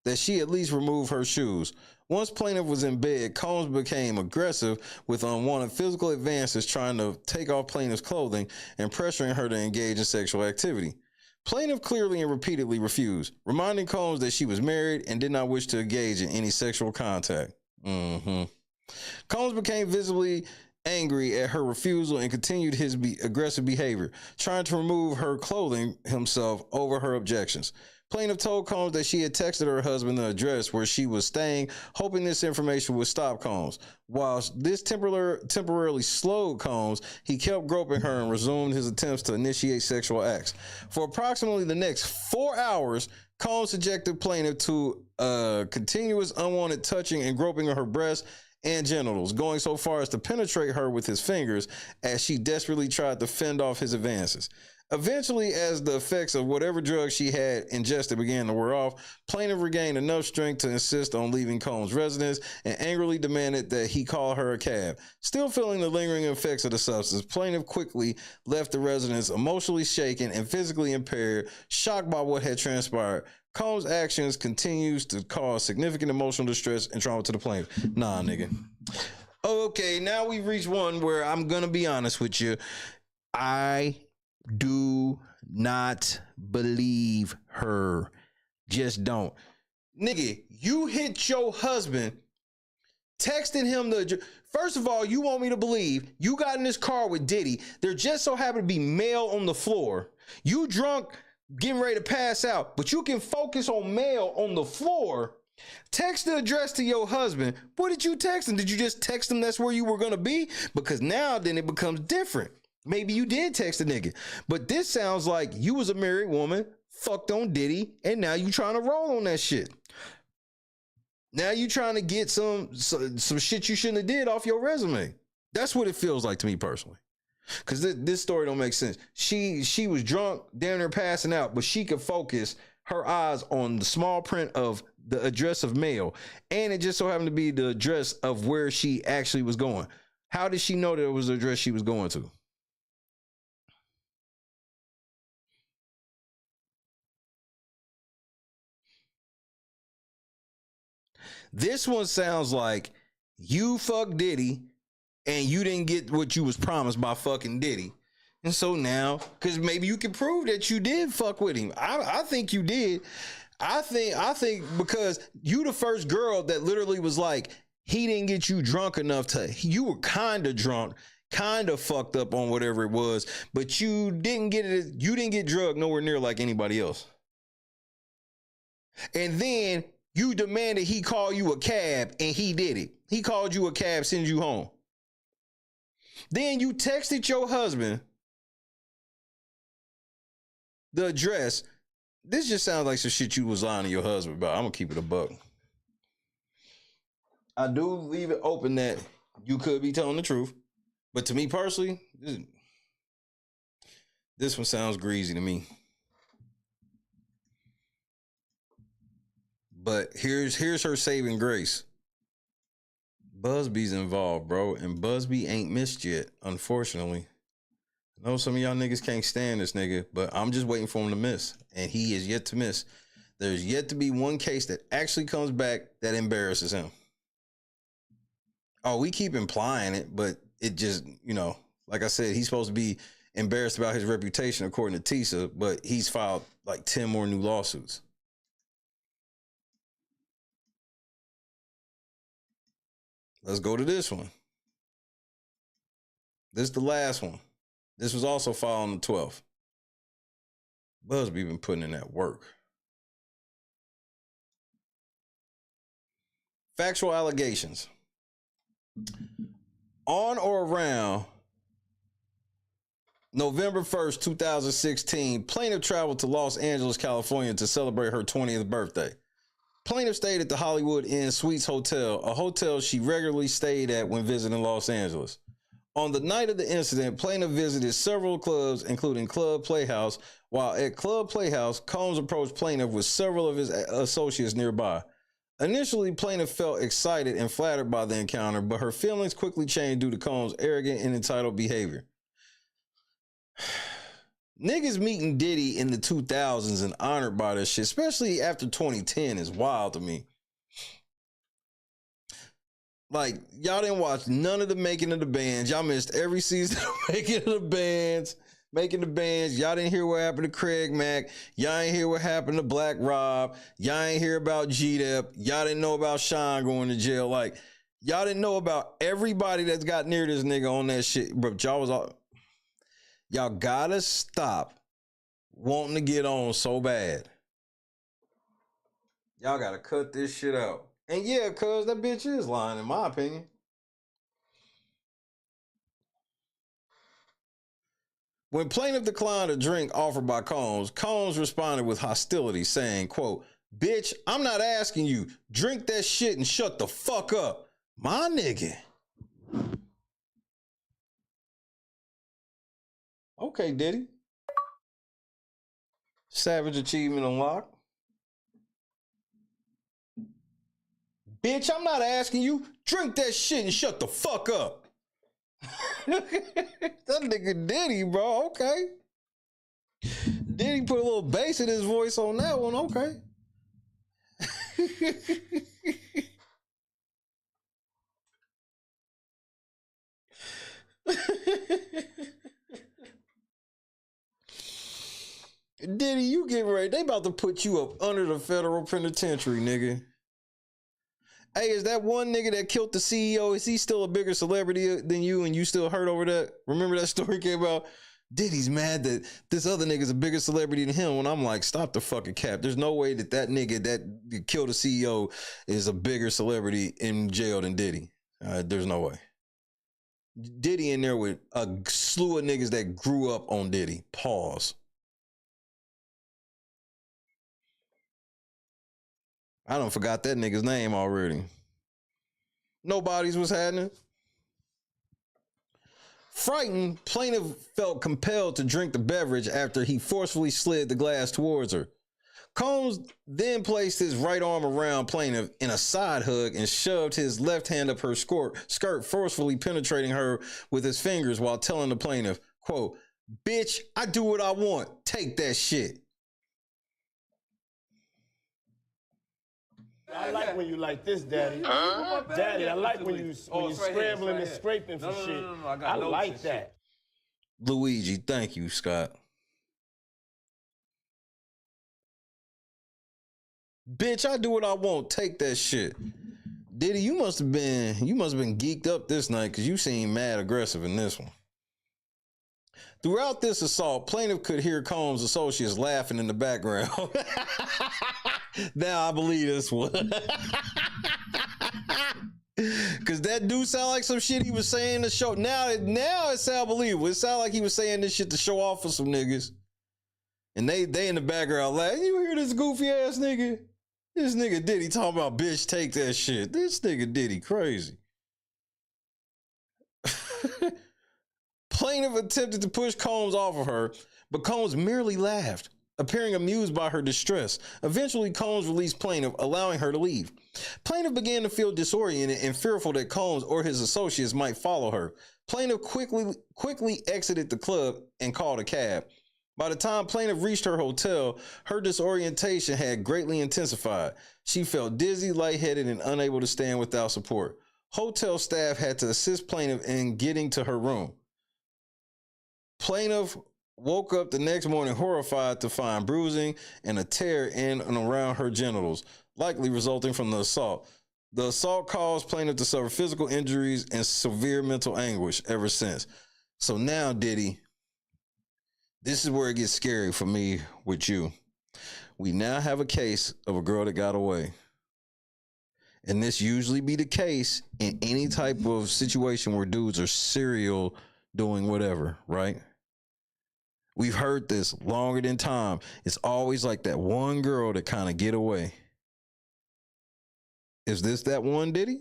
that she at least remove her shoes. Once plaintiff was in bed, Combs became aggressive with unwanted physical advances, trying to take off plaintiff's clothing and pressuring her to engage in sexual activity. Plaintiff clearly and repeatedly refused, reminding Combs that she was married and did not wish to engage in any sexual contact. Combs became visibly angry at her refusal and continued his aggressive behavior, trying to remove her clothing himself over her objections. Plaintiff told Combs that she had texted her husband the address where she was staying, hoping this information would stop Combs. While this temporarily slowed Combs, he kept groping her and resumed his attempts to initiate sexual acts. For approximately the next 4 hours, Combs subjected plaintiff to continuous unwanted touching and groping of her breasts and genitals, going so far as to penetrate her with his fingers as she desperately tried to fend off his advances. Eventually, as the effects of whatever drug she had ingested began to wear off, plaintiff regained enough strength to insist on leaving Combs' residence and angrily demanded that he call her a cab. Still feeling the lingering effects of the substance, plaintiff quickly left the residence, emotionally shaken and physically impaired, shocked by what had transpired. Combs' actions continues to cause significant emotional distress and trauma to the plaintiff. Nah, nigga. Okay, now we've reached one where I'm gonna be honest with you. I do not believe her. Just don't. Nigga, you hit your husband, texting him the... First of all, you want me to believe you got in this car with Diddy. There just so happened to be mail on the floor. You drunk, getting ready to pass out, but you can focus on mail on the floor. Text the address to your husband. What did you text him? Did you just text him that's where you were going to be? Because now then it becomes different. Maybe you did text a nigga, but this sounds like you was a married woman, fucked on Diddy, and now you trying to roll on that shit. Now you trying to get some shit you shouldn't have did off your resume. That's what it feels like to me personally. Because this story don't make sense. She was drunk, damn near passing out, but she could focus her eyes on the small print of the address of mail, and it just so happened to be the address of where she actually was going. How did she know that it was the address she was going to? This one sounds like you fucked Diddy and you didn't get what you was promised by fucking Diddy. And so now, because maybe you can prove that you did fuck with him. I think you did. I think because you the first girl that literally was like, he didn't get you drunk enough you were kind of drunk, kind of fucked up on whatever it was, but you didn't get drugged nowhere near like anybody else. And then you demanded he call you a cab, and he did it. He called you a cab, send you home. Then you texted your husband the address. This just sounds like some shit you was lying to your husband about. I'm gonna keep it a buck. I do leave it open that you could be telling the truth, but to me personally, this one sounds greasy to me. But here's her saving grace. Busby's involved, bro, and Busby ain't missed yet, unfortunately. I know some of y'all niggas can't stand this nigga, but I'm just waiting for him to miss, and he is yet to miss. There's yet to be one case that actually comes back that embarrasses him. Oh, we keep implying it, but it just, you know, like I said, he's supposed to be embarrassed about his reputation according to Tisa, but he's filed like 10 more new lawsuits. Let's go to this one. This is the last one. This was also filed on the 12th. Busby been putting in that work. Factual allegations. On or around November 1st, 2016, plaintiff traveled to Los Angeles, California to celebrate her 20th birthday. Plaintiff stayed at the Hollywood Inn Suites Hotel, a hotel she regularly stayed at when visiting Los Angeles. On the night of the incident, plaintiff visited several clubs, including Club Playhouse. While at Club Playhouse, Combs approached plaintiff with several of his associates nearby. Initially, plaintiff felt excited and flattered by the encounter, but her feelings quickly changed due to Combs' arrogant and entitled behavior. Niggas meeting Diddy in the 2000s and honored by this shit, especially after 2010, is wild to me. Like, y'all didn't watch none of the Making of the Bands. Y'all missed every season of Making of the Bands. Making the Bands. Y'all didn't hear what happened to Craig Mack. Y'all ain't hear what happened to Black Rob. Y'all ain't hear about G-Dep. Y'all didn't know about Sean going to jail. Like, y'all didn't know about everybody that's got near this nigga on that shit. But y'all was all... Y'all gotta stop wanting to get on so bad. Y'all gotta cut this shit out. And yeah, cuz that bitch is lying, in my opinion. When plaintiff declined a drink offered by Combs, Combs responded with hostility, saying, quote, "Bitch, I'm not asking you. Drink that shit and shut the fuck up. My nigga." Okay, Diddy. Savage achievement unlocked. Bitch, I'm not asking you. Drink that shit and shut the fuck up. That nigga Diddy, bro. Okay. Diddy put a little bass in his voice on that one. Okay. Diddy, you get ready. They about to put you up under the federal penitentiary, nigga. Hey, is that one nigga that killed the CEO, is he still a bigger celebrity than you and you still hurt over that? Remember that story came out? Diddy's mad that this other nigga's a bigger celebrity than him. When I'm like, stop the fucking cap. There's no way that that nigga that killed the CEO is a bigger celebrity in jail than Diddy. There's no way. Diddy in there with a slew of niggas that grew up on Diddy. Pause. I done forgot that nigga's name already. Nobody's was happening. Frightened, plaintiff felt compelled to drink the beverage after he forcefully slid the glass towards her. Combs then placed his right arm around plaintiff in a side hug and shoved his left hand up her skirt, forcefully penetrating her with his fingers while telling the plaintiff, quote, "Bitch, I do what I want. Take that shit." I like when you like this, Daddy. Daddy, I like when you scrambling and scraping for shit. I like that. Luigi, thank you, Scott. Bitch, I do what I want. Take that shit. Diddy, you must have been geeked up this night because you seem mad aggressive in this one. Throughout this assault, plaintiff could hear Combs' associates laughing in the background. Now I believe this one. Cause that do sound like some shit he was saying to show. Now it sound believable. It sound like he was saying this shit to show off for some niggas. And they in the background laughing. You hear this goofy ass nigga? This nigga Diddy talking about, bitch, take that shit. This nigga Diddy crazy. Plaintiff attempted to push Combs off of her, but Combs merely laughed, appearing amused by her distress. Eventually, Combs released plaintiff, allowing her to leave. Plaintiff began to feel disoriented and fearful that Combs or his associates might follow her. Plaintiff quickly exited the club and called a cab. By the time plaintiff reached her hotel, her disorientation had greatly intensified. She felt dizzy, lightheaded, and unable to stand without support. Hotel staff had to assist plaintiff in getting to her room. Plaintiff woke up the next morning horrified to find bruising and a tear in and around her genitals, likely resulting from the assault. The assault caused plaintiff to suffer physical injuries and severe mental anguish ever since. So now, Diddy, this is where it gets scary for me with you. We now have a case of a girl that got away. And this usually be the case in any type of situation where dudes are serial doing whatever, right? We've heard this longer than time. It's always like that one girl that kind of get away. Is this that one, Diddy?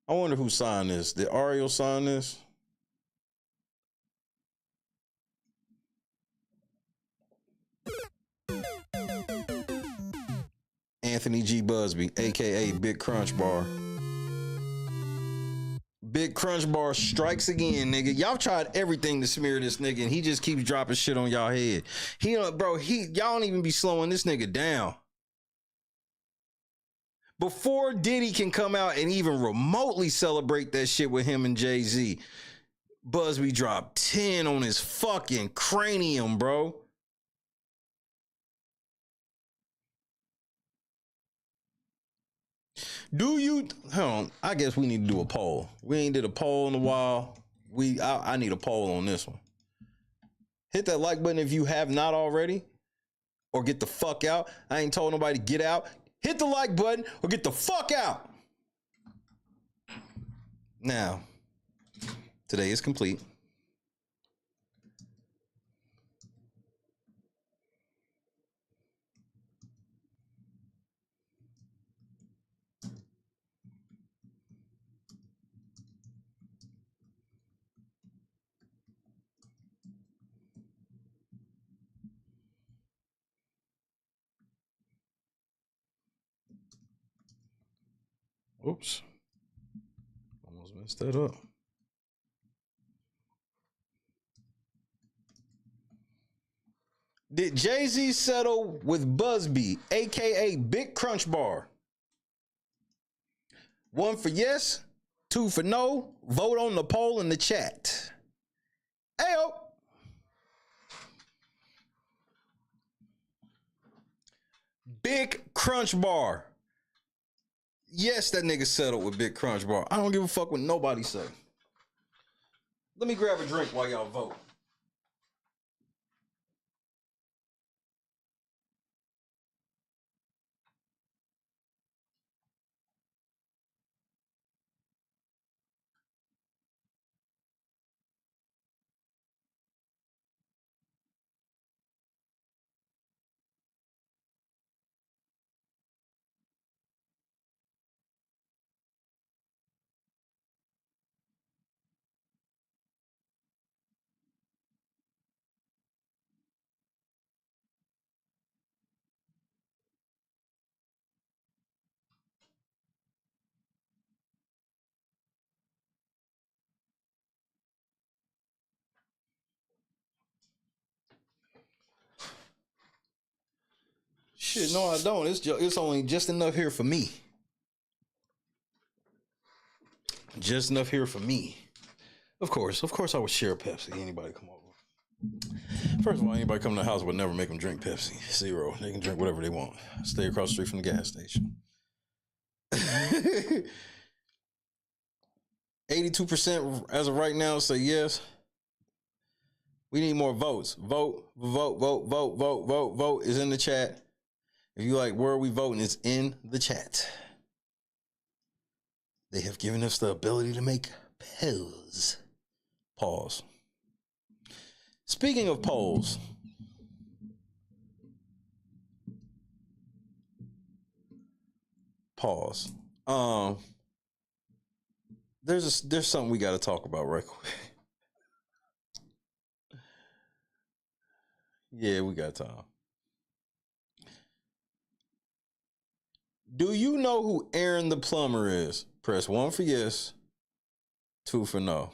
I wonder who signed this. Did Ariel sign this? Anthony G. Busby, a.k.a. Big Crunch Bar. Big Crunch Bar strikes again, nigga. Y'all tried everything to smear this nigga, and he just keeps dropping shit on y'all head. Y'all don't even be slowing this nigga down. Before Diddy can come out and even remotely celebrate that shit with him and Jay-Z, Busby dropped 10 on his fucking cranium, bro. Hold on, I guess we need to do a poll. We ain't did a poll in a while. I need a poll on this one. Hit that like button if you have not already, or get the fuck out. I ain't told nobody to get out. Hit the like button or get the fuck out. Now, today is complete. Oops. Almost messed that up. Did Jay-Z settle with Busby, a.k.a. Big Crunch Bar? 1 for yes, 2 for no. Vote on the poll in the chat. Ayo. Big Crunch Bar. Yes, that nigga settled with Big Crunch Bar. I don't give a fuck what nobody say. Let me grab a drink while y'all vote. Shit, no, I don't. It's only just enough here for me. Just enough here for me. Of course, I would share Pepsi. Anybody come over. First of all, anybody come to the house would never make them drink Pepsi. Zero. They can drink whatever they want. Stay across the street from the gas station. 82% as of right now say yes. We need more votes. Vote is in the chat. If you like where are we voting, it's in the chat. They have given us the ability to make polls. Pause. Speaking of polls, pause. There's something we got to talk about right quick. Yeah, we got time. Do you know who Aaron the plumber is? Press 1 for yes, 2 for no.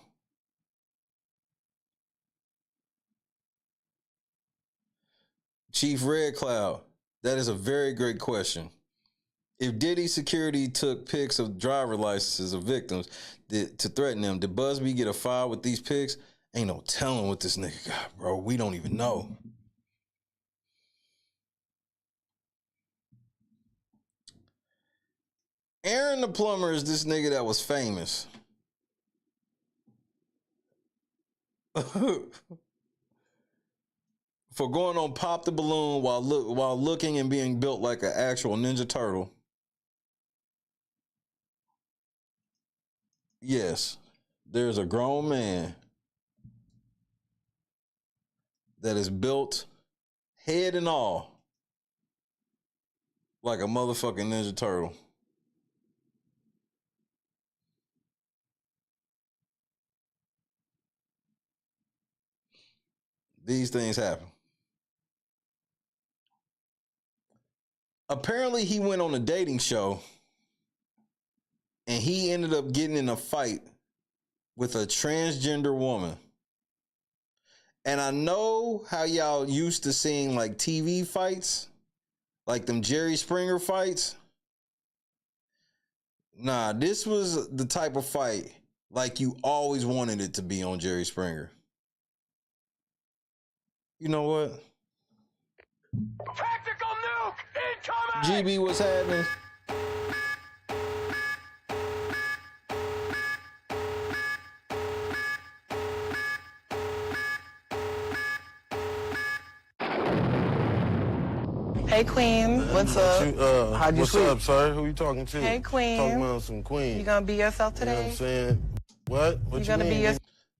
Chief Red Cloud, that is a very great question. If Diddy Security took pics of driver licenses of victims to threaten them, did Busby get a file with these pics? Ain't no telling what this nigga got, bro. We don't even know. Aaron the plumber is this nigga that was famous. For going on Pop the Balloon while looking and being built like an actual Ninja Turtle. Yes, there's a grown man that is built head and all like a motherfucking Ninja Turtle. These things happen. Apparently, he went on a dating show and he ended up getting in a fight with a transgender woman. And I know how y'all used to seeing like TV fights, like them Jerry Springer fights. Nah, this was the type of fight like you always wanted it to be on Jerry Springer. You know what? Tactical nuke incoming! GB, what's happening? Hey, Queen. What's up? How'd you What's sleep? up, sir? Who you talking to? Hey, Queen. Talking about some Queen. You gonna be yourself today? You know what I'm saying? What? What You gonna mean? be your...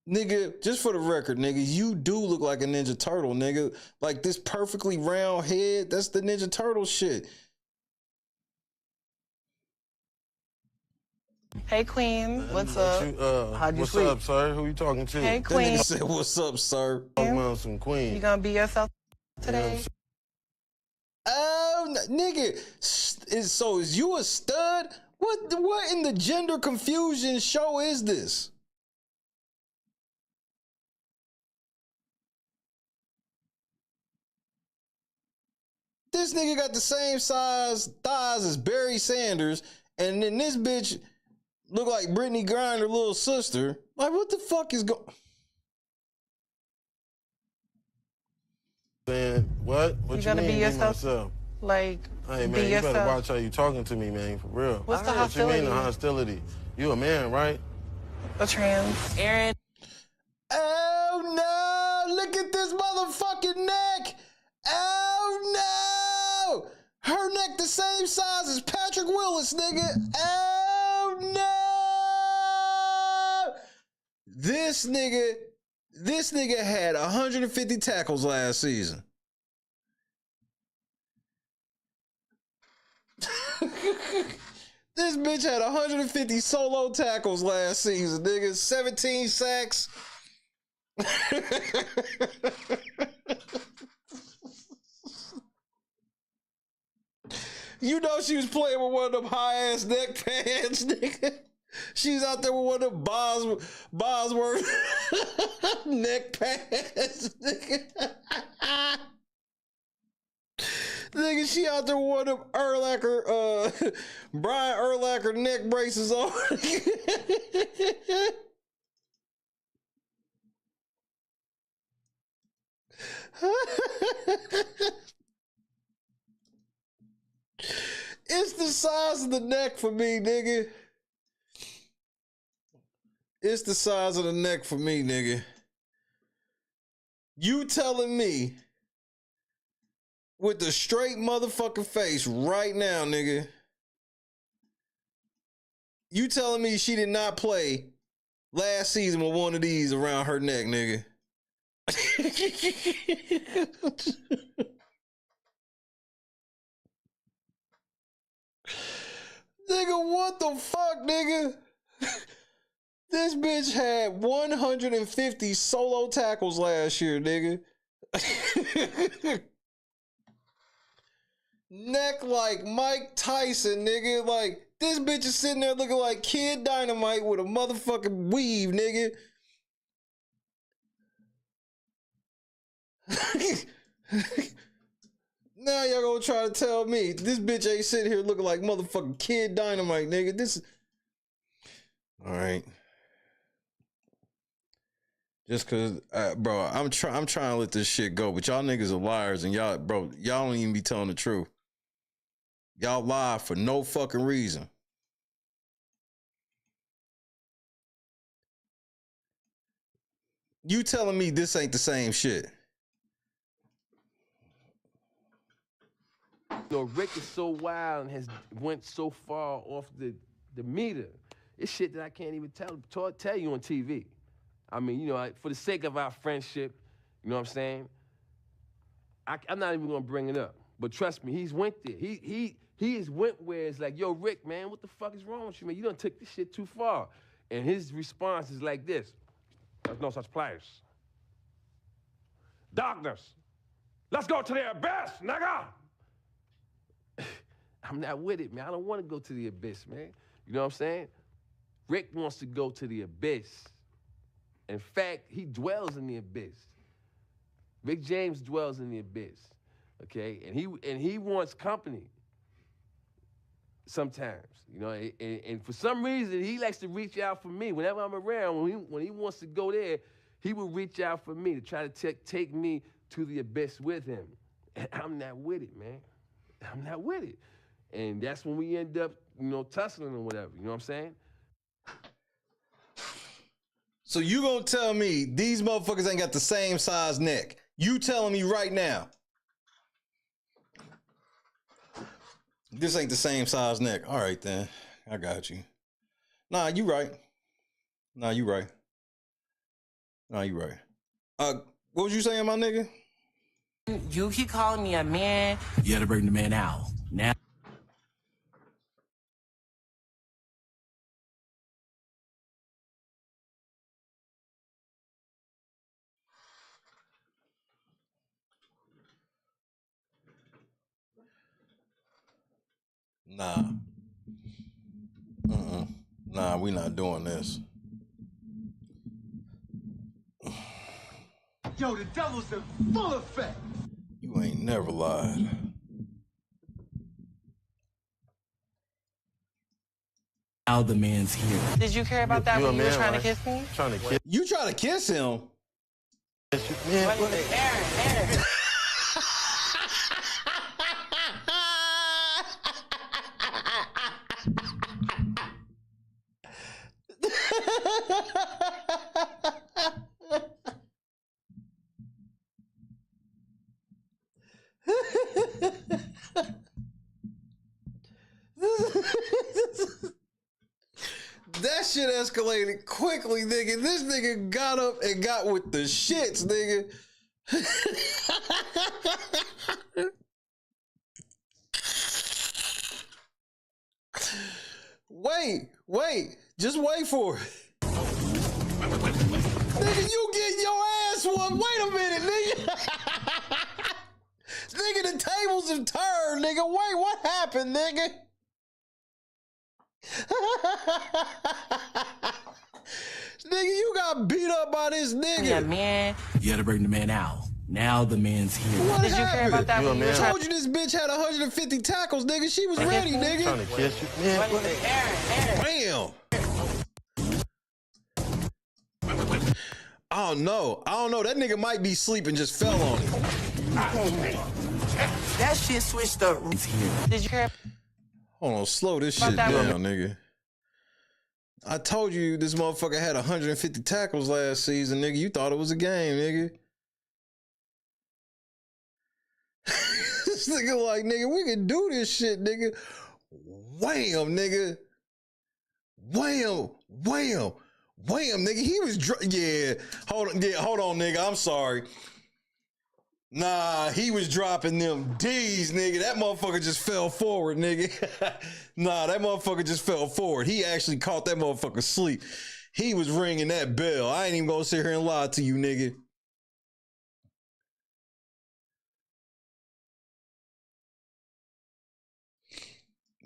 Nigga, just for the record, nigga, you do look like a Ninja Turtle, nigga. Like this perfectly round head, that's the Ninja Turtle shit. Hey, Queen. What's up? How'd you What's sleep? up, sir? Who you talking to? Hey, That Queen. nigga said, what's up, sir? Talking about some Queen. You gonna be yourself today? Oh, nigga. So is you a stud? What in the gender confusion show is this? This nigga got the same size thighs as Barry Sanders, and then this bitch look like Brittany Griner little sister. Like, what the fuck is going? Saying what? What You gonna mean? be yourself? Myself? Like, Hey man, be you yourself. better watch how you talking to me, man. For real. What's the What you mean the hostility? hostility? You a man, right? A trans. Aaron. Oh no! Look at this motherfucking neck! Oh no! Her neck the same size as Patrick Willis, nigga. Oh no! This nigga had 150 tackles last season. This bitch had 150 solo tackles last season, nigga. 17 sacks. You know she was playing with one of them high-ass neck pads, nigga. She's out there with one of them Bosworth neck pads, nigga. Nigga, she out there with one of them Brian Urlacher neck braces on. It's the size of the neck for me, nigga. It's the size of the neck for me, nigga. You telling me with the straight motherfucking face right now, nigga. You telling me she did not play last season with one of these around her neck, nigga. Nigga, what the fuck, nigga? This bitch had 150 solo tackles last year, nigga. Neck like Mike Tyson, nigga. Like, this bitch is sitting there looking like Kid Dynamite with a motherfucking weave, nigga. Now y'all gonna try to tell me this bitch ain't sitting here looking like motherfucking Kid Dynamite, nigga. This is... All right. Just cause, bro, I'm trying to let this shit go, but y'all niggas are liars, and y'all don't even be telling the truth. Y'all lie for no fucking reason. You telling me this ain't the same shit? You know, Rick is so wild and has went so far off the meter. It's shit that I can't even tell you on TV. I mean, you know, for the sake of our friendship, you know what I'm saying? I'm not even gonna bring it up. But trust me, he's went there. He has went where it's like, yo, Rick, man, what the fuck is wrong with you, man? You done took this shit too far. And his response is like this: there's no such place. Darkness, let's go to the abyss, nigga! I'm not with it, man. I don't want to go to the abyss, man. You know what I'm saying? Rick wants to go to the abyss. In fact, he dwells in the abyss. Rick James dwells in the abyss, okay? And he wants company sometimes, you know? And for some reason, he likes to reach out for me. Whenever I'm around, when he wants to go there, he will reach out for me to try to take me to the abyss with him. And I'm not with it, man. I'm not with it. And that's when we end up, you know, tussling or whatever, you know what I'm saying? So you gonna tell me these motherfuckers ain't got the same size neck? You telling me right now this ain't the same size neck? All right, then. I got you. Nah, you right. Nah, you right. Nah, you right. What was you saying, my nigga? You keep calling me a man. You gotta bring the man out. Now. Nah. Nah, we not doing this. Yo, the devil's in full effect. You ain't never lied. Now the man's here. Did you care about that when you were trying to kiss me? You trying to kiss him? Man, Aaron. That shit escalated quickly, nigga. This nigga got up and got with the shits, nigga. Wait. Just wait for it. Nigga, you getting your ass whooped. Wait a minute, nigga. Nigga, the tables have turned, nigga. Wait, what happened, nigga? Nigga, you got beat up by this nigga. Yeah, man. You gotta bring the man out. Now the man's here. What Did happened? you care about that when you were I told you this bitch had 150 tackles, nigga. She was ready, nigga. Trying to kiss you. Man, Bam. I don't know. That nigga might be sleeping, just fell on him. That shit switched up. Did you care? Hold on, slow this shit down, nigga. I told you this motherfucker had 150 tackles last season, nigga. You thought it was a game, nigga. This nigga like, nigga, we can do this shit, nigga. Wham, nigga. Wham, nigga. He was, hold on, nigga. I'm sorry. Nah, he was dropping them D's, nigga. That motherfucker just fell forward, nigga. Nah, that motherfucker just fell forward. He actually caught that motherfucker sleep. He was ringing that bell. I ain't even gonna sit here and lie to you, nigga.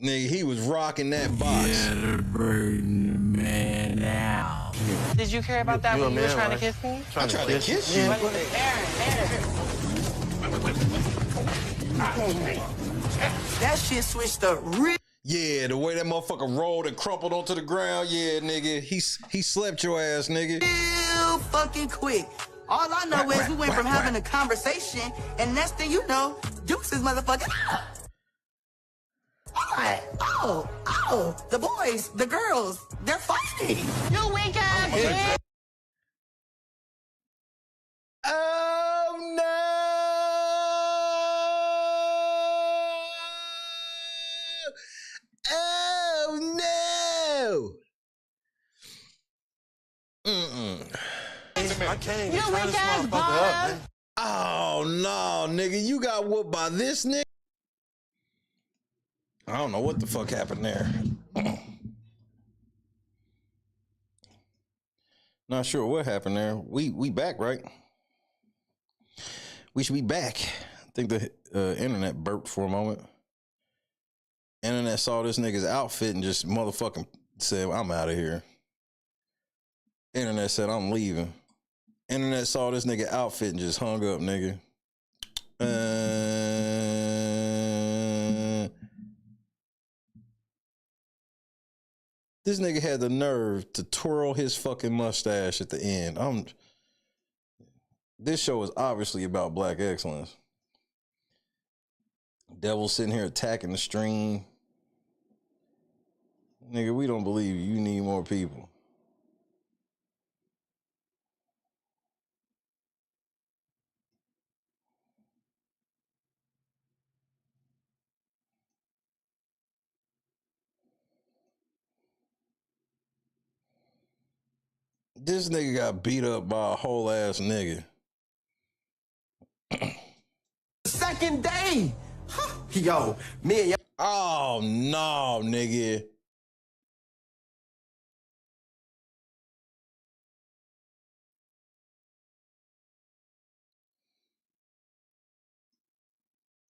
Nigga, he was rocking that box. Man out. Did you care about that when you were trying to kiss me? I tried to kiss you. Aaron. That shit switched up real. Yeah, the way that motherfucker rolled and crumpled onto the ground. Yeah, nigga. He slept your ass, nigga. Real fucking quick. All I know is we went from having a conversation, and next thing you know, Deuce's motherfucking up. Oh, the boys, the girls, they're fighting. You weak ass bitch. Oh no! Oh no! I can't. You weak ass bottom. Oh no, nigga, you got whooped by this nigga. I don't know what the fuck happened there. Not sure what happened there. We back, right? We should be back. I think the internet burped for a moment. Internet saw this nigga's outfit and just motherfucking said, I'm out of here. Internet said, I'm leaving. Internet saw this nigga outfit and just hung up, nigga. This nigga had the nerve to twirl his fucking mustache at the end. This show is obviously about black excellence. Devil sitting here attacking the stream. Nigga, we don't believe you. You need more people. This nigga got beat up by a whole ass nigga. Second day. Yo, me and y'all. Oh no, nigga.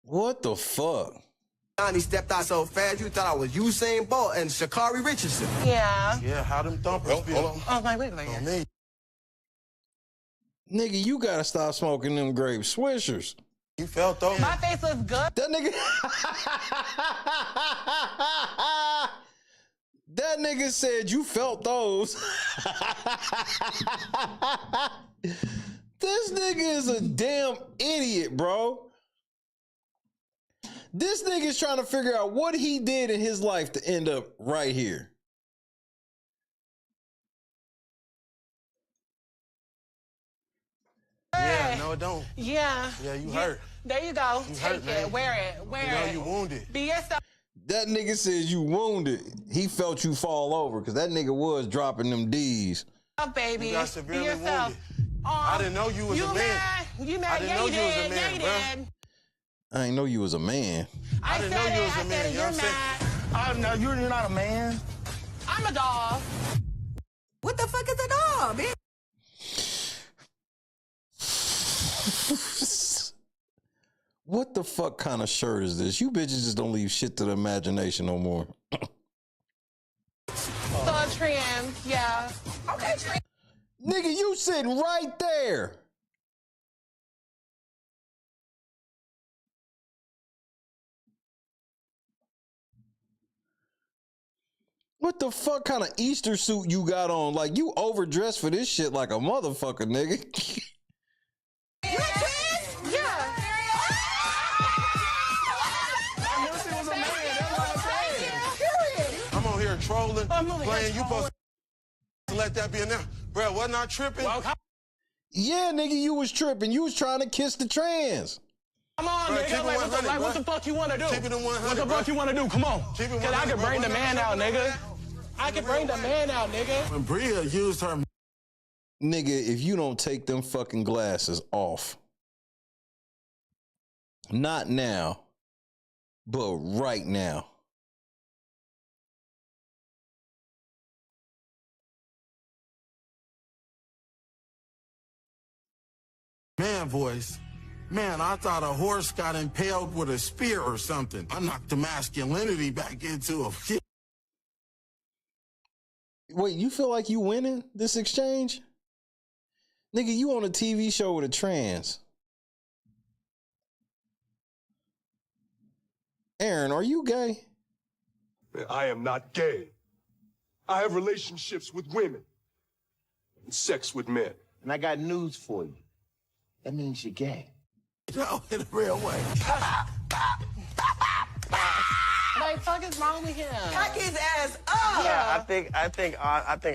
What the fuck? He stepped out so fast you thought I was Usain Bolt and Sha'Carri Richardson. Yeah. Yeah, how them thumpers feel? Oh, my wait. Me. Nigga, you gotta stop smoking them grape swishers. You felt those? My face looks good. That nigga. That nigga said you felt those. This nigga is a damn idiot, bro. This nigga is trying to figure out what he did in his life to end up right here. Yeah, no, it don't. Yeah. Yeah, you hurt. There you go. You Take hurt, it. man. Wear it. Wear You know it. you wounded. Be yourself. That nigga says you wounded. He felt you fall over because that nigga was dropping them D's. Baby. You got severely Be yourself. wounded. I didn't know you was a man. Mad? You mad? I didn't know you was a man, bro. I didn't know you was a man. I didn't know you was a man. You know what I'm saying? No, you're not a man. I'm a dog. What the fuck is a dog, bitch? What the fuck kind of shirt is this? You bitches just don't leave shit to the imagination no more. So a trim, yeah. Okay, trim. Nigga, you sitting right there. What the fuck kind of Easter suit you got on? Like, you overdressed for this shit like a motherfucker, nigga. You a trans? Yeah. I'm on here trolling, playing. You supposed to let that be in there. Bro, wasn't I tripping? Yeah, nigga, you was tripping. You was trying to kiss the trans. Come on, Bro, nigga. What the fuck you want to do? Keep it in 100, What the fuck you want to do? Come on. Keep it 100, Cause I can bring bro. the man out, nigga. I can bring the man out, nigga. When Bria used her... Nigga, if you don't take them fucking glasses off. Not now, but right now. Man voice. Man, I thought a horse got impaled with a spear or something. I knocked the masculinity back into a... Wait, you feel like you winning this exchange? Nigga, you on a TV show with a trans. Aaron, are you gay? I am not gay. I have relationships with women and sex with men. And I got news for you. That means you're gay. No, in a real way. Like, fuck is wrong with him? Pack his ass up. Yeah, I think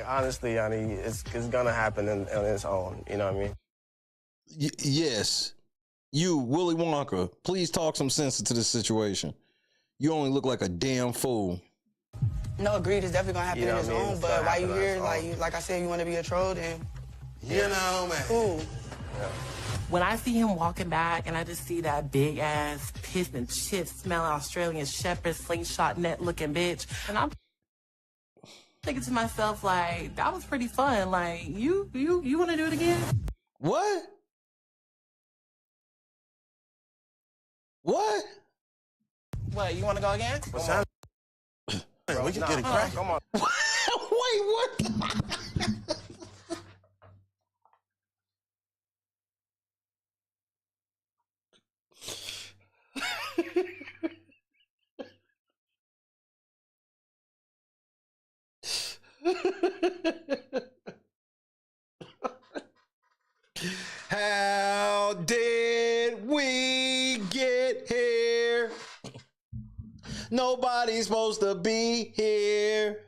honestly, Yanni, it's gonna happen on its own. You know what I mean? Yes. You, Willy Wonka, please talk some sense into this situation. You only look like a damn fool. No, agreed. It's definitely gonna happen You know on its what I mean? own. It's But gonna while you happen on here, its like I said, you want to be a troll, then You know, man. cool. when I see him walking back and I just see that big ass piss and shit smelling Australian shepherd slingshot net looking bitch, and I'm thinking to myself like, that was pretty fun. Like, you want to do it again? What? What? What, you want to go again? We can get it crack. Come on. Wait, what? How did we get here? Nobody's supposed to be here.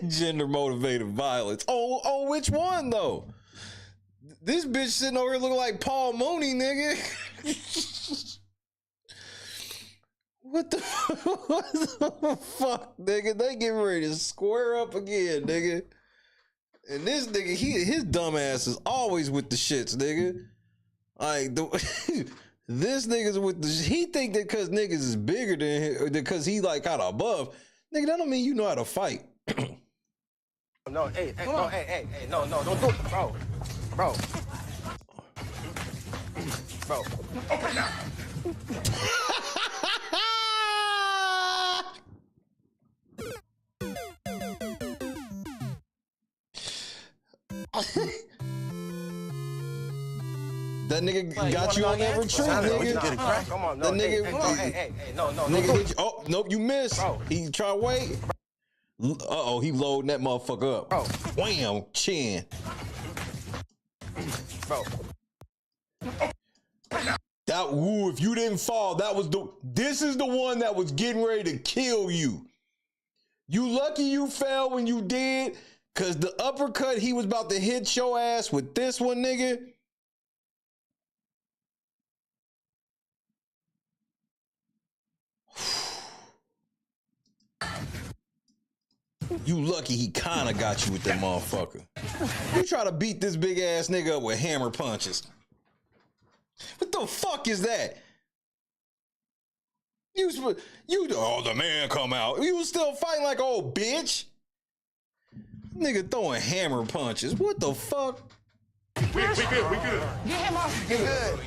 Gender motivated violence. Oh, which one though? This bitch sitting over here looking like Paul Mooney, nigga. What the fuck, nigga? They getting ready to square up again, nigga. And this nigga, his dumb ass is always with the shits, nigga. Like this nigga's with the. He think that because niggas is bigger than him, because he like kind of above. Nigga, that don't mean you know how to fight. No, hey, no, don't do it, bro. Okay, now. That nigga got you on that retreat, nigga. Come on, no. That nigga, no. Nigga, oh, nope, you missed. Bro. He try to wait. Uh-oh, he loading that motherfucker up. Bro. Wham, chin. Bro. That, ooh, if you didn't fall, this is the one that was getting ready to kill you. You lucky you fell when you did, cause the uppercut he was about to hit your ass with this one, nigga. You lucky he kinda got you with that motherfucker. You try to beat this big ass nigga up with hammer punches. What the fuck is that? Oh, the man come out. You was still fighting like old bitch. Nigga throwing hammer punches. What the fuck? We good. Get him off. You good?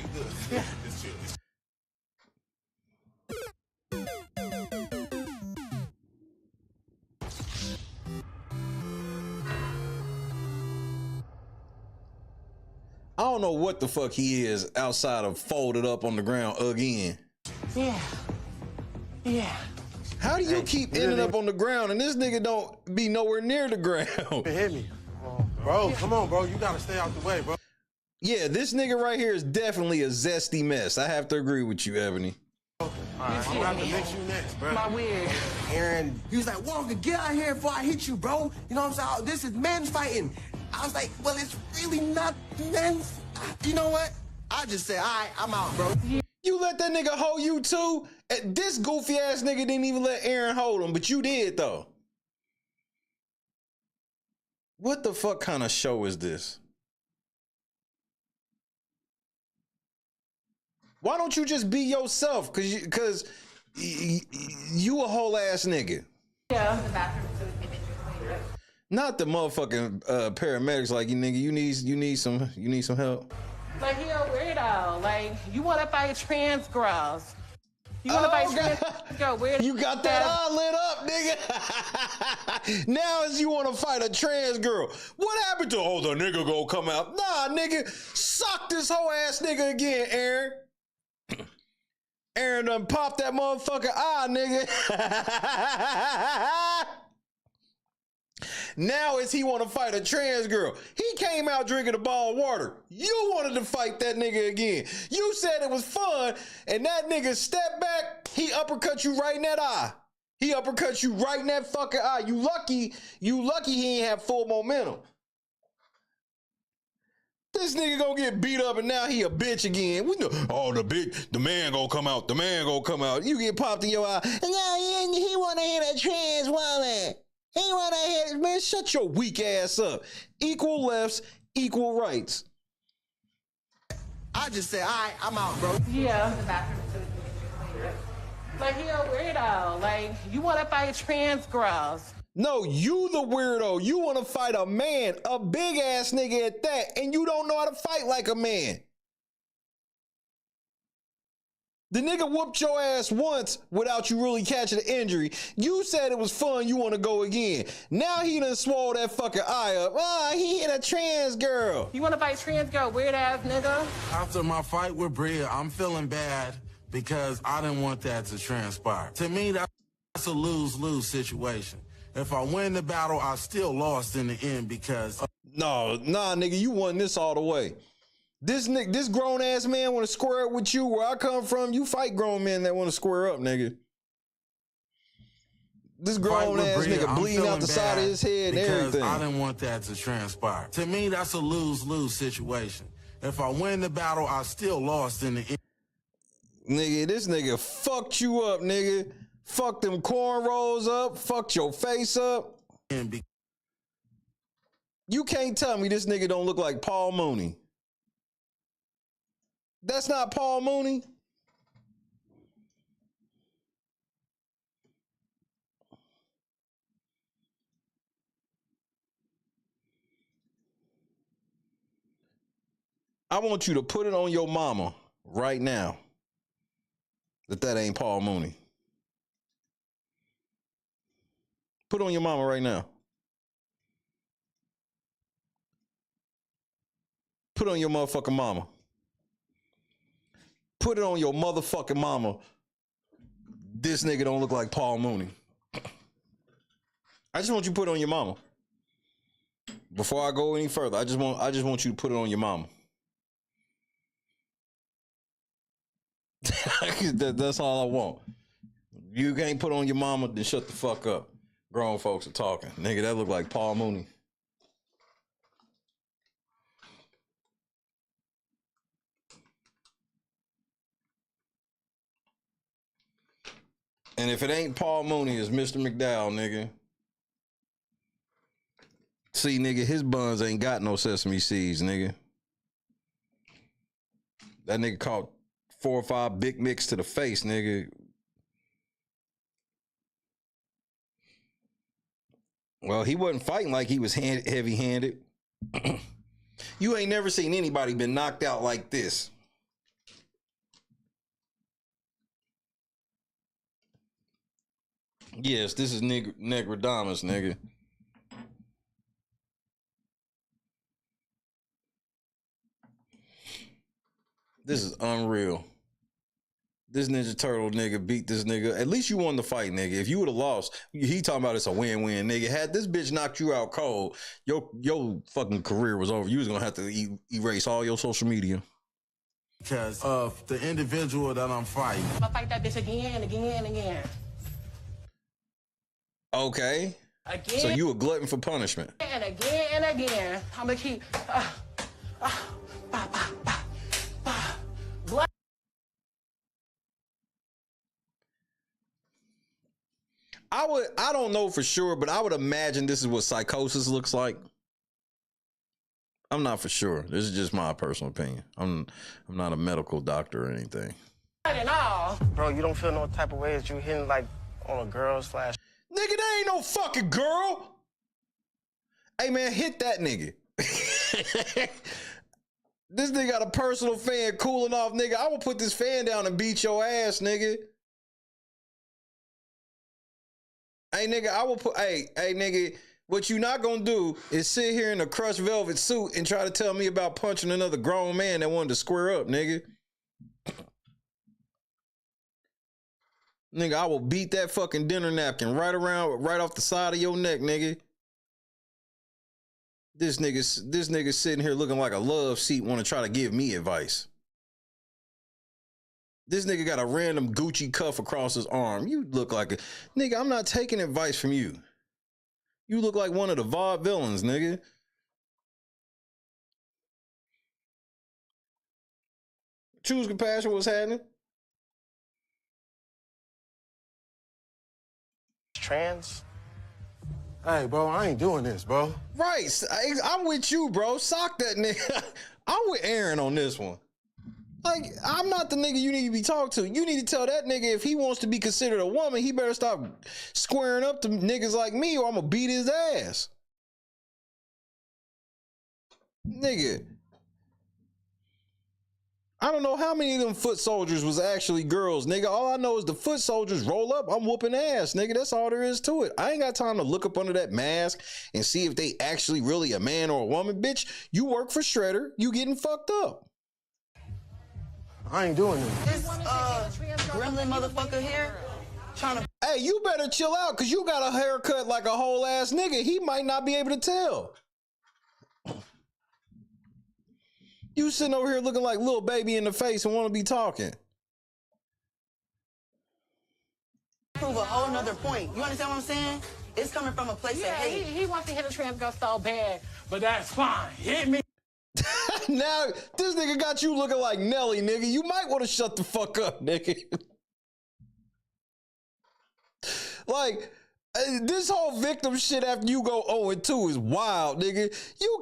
I don't know what the fuck he is outside of folded up on the ground again. Yeah. How do you keep ending up on the ground and this nigga don't be nowhere near the ground? Hit me. Bro, come on, bro. You gotta stay out the way, bro. Yeah, this nigga right here is definitely a zesty mess. I have to agree with you, Ebony. All right, I'm gonna have to mix you next, bro. My wig. Aaron, he was like, Walker, get out here before I hit you, bro. You know what I'm saying? This is men fighting. I was like, well, it's really not men's. You know what? I just said, all right, I'm out, bro. You let that nigga hold you too? This goofy ass nigga didn't even let Aaron hold him, but you did though. What the fuck kind of show is this? Why don't you just be yourself? Cause you a whole ass nigga. Yeah. Not the motherfucking paramedics like you nigga. You need some help. Like he a weirdo. Like you want to fight trans girls. You want to fight trans girl? Weird. You got that eye lit up, nigga. Now is you want to fight a trans girl? What happened to the nigga gonna come out? Nah, nigga, suck this whole ass nigga again, Aaron. Aaron done popped that motherfucker eye, nigga. Now is he want to fight a trans girl? He came out drinking a bottle of water. You wanted to fight that nigga again. You said it was fun, and that nigga stepped back. He uppercut you right in that eye. He uppercut you right in that fucking eye. You lucky he ain't have full momentum. This nigga gonna get beat up and now he a bitch again. We know, the man gonna come out. The man gonna come out. You get popped in your eye. And now he wanna hit a trans woman. He wanna hit, man, shut your weak ass up. Equal lefts, equal rights. I just said, all right, I'm out, bro. Yeah. Like he a weirdo. Like you want to fight trans girls. No, you the weirdo. You want to fight a man, a big ass nigga at that, and you don't know how to fight like a man. The nigga whooped your ass once without you really catching the injury. You said it was fun, you want to go again. Now he done swole that fucking eye up. He hit a trans girl. You want to fight trans girl, weird ass nigga? After my fight with Bria, I'm feeling bad because I didn't want that to transpire. To me, that's a lose-lose situation. If I win the battle, I still lost in the end because... Nah, nigga, you won this all the way. This grown ass man want to square up with you. Where I come from, you fight grown men that want to square up, nigga. This grown ass nigga bleeding out the side of his head and everything. I didn't want that to transpire. To me, that's a lose-lose situation. If I win the battle, I still lost in the end. Nigga, this nigga fucked you up, nigga. Fucked them cornrows up. Fucked your face up. You can't tell me this nigga don't look like Paul Mooney. That's not Paul Mooney. I want you to put it on your mama right now that ain't Paul Mooney. Put it on your mama right now. Put it on your motherfucking mama. Put it on your motherfucking mama. This nigga don't look like Paul Mooney. I just want you to put it on your mama. Before I go any further, I just want you to put it on your mama. That's all I want. You can't put on your mama, then shut the fuck up. Grown folks are talking. Nigga, that look like Paul Mooney. And if it ain't Paul Mooney, it's Mr. McDowell, nigga. See, nigga, his buns ain't got no sesame seeds, nigga. That nigga caught 4 or 5 big mix to the face, nigga. Well, he wasn't fighting like he was heavy-handed. You ain't never seen anybody been knocked out like this. Yes, this is Negradamus, nigga. This is unreal. This Ninja Turtle nigga beat this nigga. At least you won the fight, nigga. If you would have lost, he talking about it's a win-win, nigga. Had this bitch knocked you out cold, your fucking career was over. You was gonna have to erase all your social media. Because of the individual that I'm fighting. I'm gonna fight that bitch again and again and again. Okay. Again. So you a glutton for punishment. And again and again. I'm gonna keep. I don't know for sure, but I would imagine this is what psychosis looks like. I'm not for sure. This is just my personal opinion. I'm not a medical doctor or anything. Bro, you don't feel no type of way that you hitting like on a girl slash. Nigga, there ain't no fucking girl. Hey man, hit that nigga. This nigga got a personal fan cooling off, nigga. I will put this fan down and beat your ass, nigga. Hey nigga, I will put, hey nigga, what you not gonna do is sit here in a crushed velvet suit and try to tell me about punching another grown man that wanted to square up, nigga. Nigga, I will beat that fucking dinner napkin right off the side of your neck, nigga. This nigga sitting here looking like a love seat, want to try to give me advice. This nigga got a random Gucci cuff across his arm. You look like a nigga. I'm not taking advice from you. You look like one of the VOD villains, nigga. Choose compassion. What's happening? Trans? Hey, bro, I ain't doing this, bro. Right. I'm with you, bro. Sock that nigga. I'm with Aaron on this one. Like, I'm not the nigga you need to be talking to. You need to tell that nigga if he wants to be considered a woman, he better stop squaring up to niggas like me or I'm gonna beat his ass. Nigga. I don't know how many of them foot soldiers was actually girls, nigga. All I know is the foot soldiers roll up, I'm whooping ass, nigga. That's all there is to it. I ain't got time to look up under that mask and see if they actually really a man or a woman. Bitch, you work for Shredder, you getting fucked up. I ain't doing this. This gremlin motherfucker here trying to. Hey, you better chill out, cause you got a haircut like a whole ass nigga. He might not be able to tell. You sitting over here looking like little baby in the face and want to be talking. Prove a whole nother point. You understand what I'm saying? It's coming from a place of hate. He wants to hit a trans girl so bad, but that's fine. Hit me. Now, this nigga got you looking like Nelly, nigga. You might want to shut the fuck up, nigga. Like, this whole victim shit after you go 0-2 is wild, nigga. You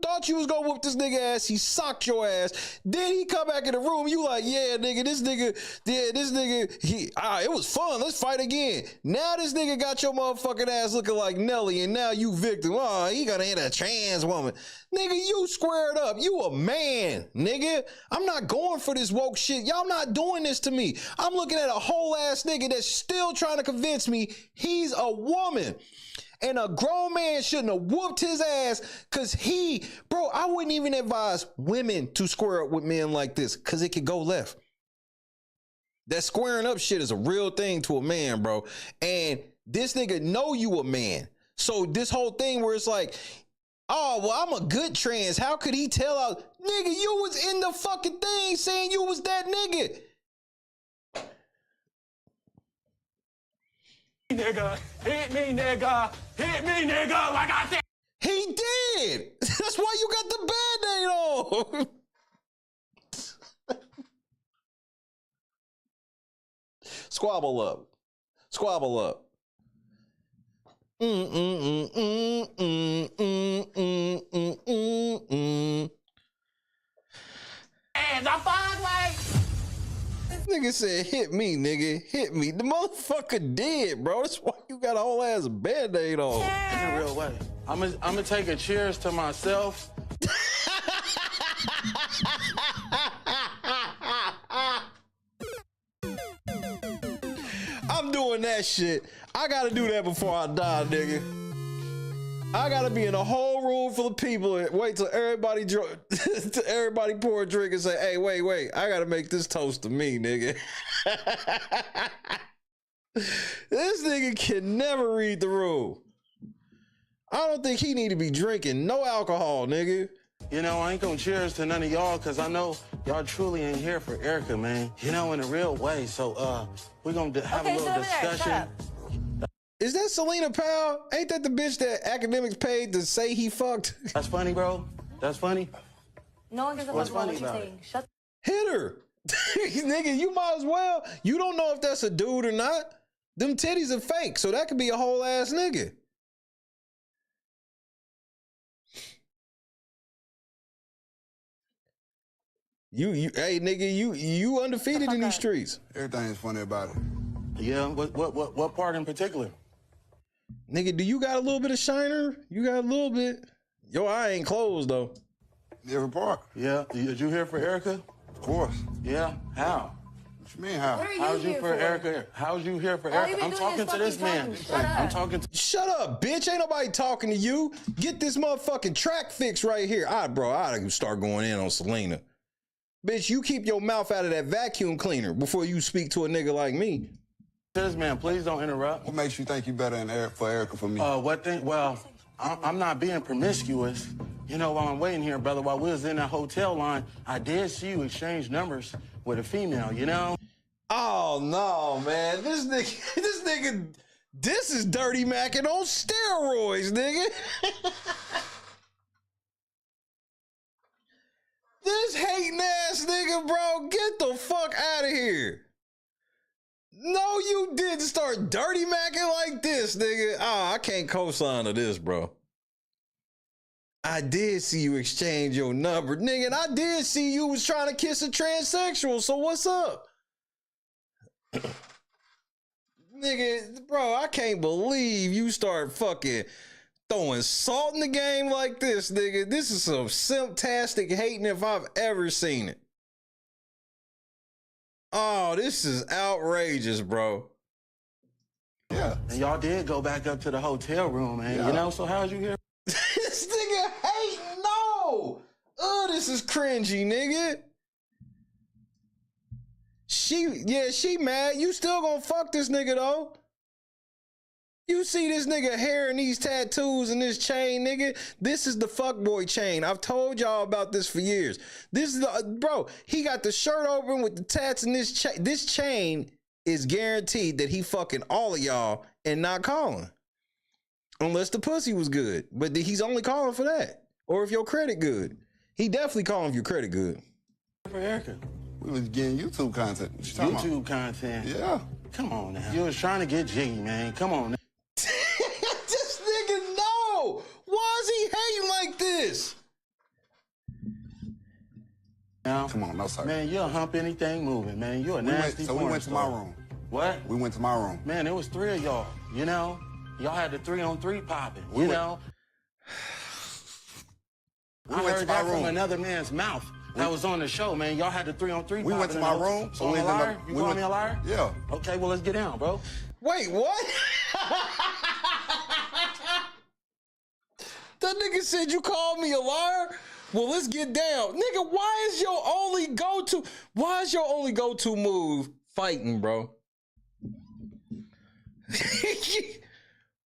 thought you was gonna whoop this nigga ass, he socked your ass. Then he come back in the room, you like, yeah, nigga, it was fun, let's fight again. Now this nigga got your motherfucking ass looking like Nelly, and now you victim. Oh, he gonna hit a trans woman. Nigga, you squared up. You a man, nigga. I'm not going for this woke shit. Y'all not doing this to me. I'm looking at a whole ass nigga that's still trying to convince me he's a woman. And a grown man shouldn't have whooped his ass because I wouldn't even advise women to square up with men like this because it could go left. That squaring up shit is a real thing to a man, bro. And this nigga know you a man. So this whole thing where it's like, oh, well, I'm a good trans. How could he tell out? Nigga, you was in the fucking thing saying you was that nigga. Nigga, hit me, nigga. Hit me, nigga, like I said. He did. That's why you got the Band-Aid on. Squabble up. Squabble up. And I find like nigga said, hit me, nigga. Hit me. The motherfucker did, bro. That's why you got a whole ass Band-Aid on. In a real way. I'm gonna take a cheers to myself. I'm doing that shit. I gotta do that before I die, nigga. I gotta be in a whole room full of people and wait till everybody pour a drink and say, hey, wait, I gotta make this toast to me, nigga. This nigga can never read the room. I don't think he need to be drinking no alcohol, nigga. You know, I ain't gonna cheers to none of y'all because I know y'all truly ain't here for Erica, man. You know, in a real way. So, we're gonna have a little discussion. Is that Selena Powell? Ain't that the bitch that academics paid to say he fucked? That's funny, bro. That's funny. no one gives a fuck about what you're saying. Shut. Hit her. Nigga, you might as well. You don't know if that's a dude or not. Them titties are fake, so that could be a whole ass nigga. Hey nigga, you undefeated in these streets. Everything is funny about it. Yeah, what part in particular? Nigga, do you got a little bit of shiner? You got a little bit. Your eye ain't closed, though. Different part. Yeah. Did you hear for Erica? Of course. Yeah. How? What you mean, how? Where are you How's you for Erica? How's you here for Erica? I'm talking to this man. I'm talking to... Shut up, bitch. Ain't nobody talking to you. Get this motherfucking track fix right here. All right, bro, I'd start going in on Selena. Bitch, you keep your mouth out of that vacuum cleaner before you speak to a nigga like me. This man, please don't interrupt. What makes you think you better than for Erica for me? What thing? Well, I'm not being promiscuous. You know, while I'm waiting here, brother, while we was in that hotel line, I did see you exchange numbers with a female, you know? Oh, no, man. This nigga, this is Dirty Mackin' on steroids, nigga. This hating ass nigga, bro, get the fuck out of here. No, you didn't start dirty macking like this, nigga. I can't co-sign to this, bro. I did see you exchange your number, nigga, and I did see you was trying to kiss a transsexual, so what's up? Nigga, bro, I can't believe you start fucking throwing salt in the game like this, nigga. This is some simptastic hating if I've ever seen it. Oh, this is outrageous, bro. Yeah. And y'all did go back up to the hotel room, man. Yeah. You know, so how'd you hear? This nigga hating, no. Oh, this is cringy, nigga. She mad. You still gonna fuck this nigga, though. You see this nigga hair and these tattoos and this chain, nigga? This is the fuckboy chain. I've told y'all about this for years. This is the, bro, he got the shirt open with the tats and this chain. This chain is guaranteed that he fucking all of y'all and not calling. Unless the pussy was good. But he's only calling for that. Or if your credit good. He definitely calling if your credit good. For Erica. We was getting YouTube content. YouTube content? Yeah. Come on now. You was trying to get G, man. Come on now. This nigga, no! Why is he hating like this? Now, come on, no sir. Man, you'll hump anything moving, man. You're a nasty So we went to my room. What? We went to my room. Man, there was 3 of y'all, you know? Y'all had the 3-on-3 popping, you know? I heard that from another man's mouth. That was on the show, man. Y'all had the 3-on-3. We went to my room. So I'm a liar? You call me a liar? Yeah. Okay, well, let's get down, bro. Wait, what? That nigga said you called me a liar? Well, let's get down. Nigga, why is your only go-to move fighting, bro?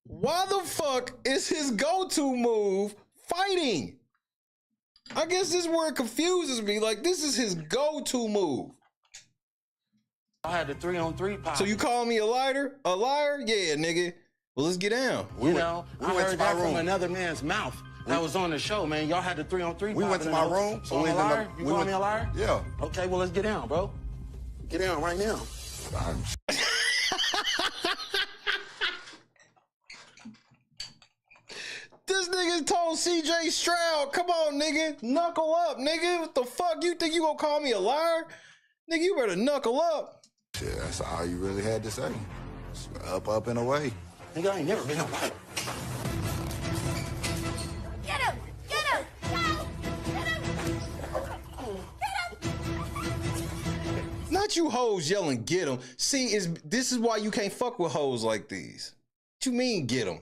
Why the fuck is his go-to move fighting? I guess this is where it confuses me. Like, this is his go-to move. I had the 3-on-3 pop. So you call me a liar? A liar? Yeah, nigga. Well, let's get down. I heard that from another man's mouth. That was on the show, man. Y'all had the 3-on-3. We went to my room. So I'm a liar? You call me a liar? Yeah. Okay, well, let's get down, bro. Get down right now. This nigga told CJ Stroud, come on, nigga, knuckle up, nigga. What the fuck? You think you gonna call me a liar? Nigga, you better knuckle up. Shit, that's all you really had to say. Up, and away. Nigga, I ain't never been away. Get him! Get him! Get him! Get him! Not you hoes yelling, get him. See, this is why you can't fuck with hoes like these. What you mean, get him?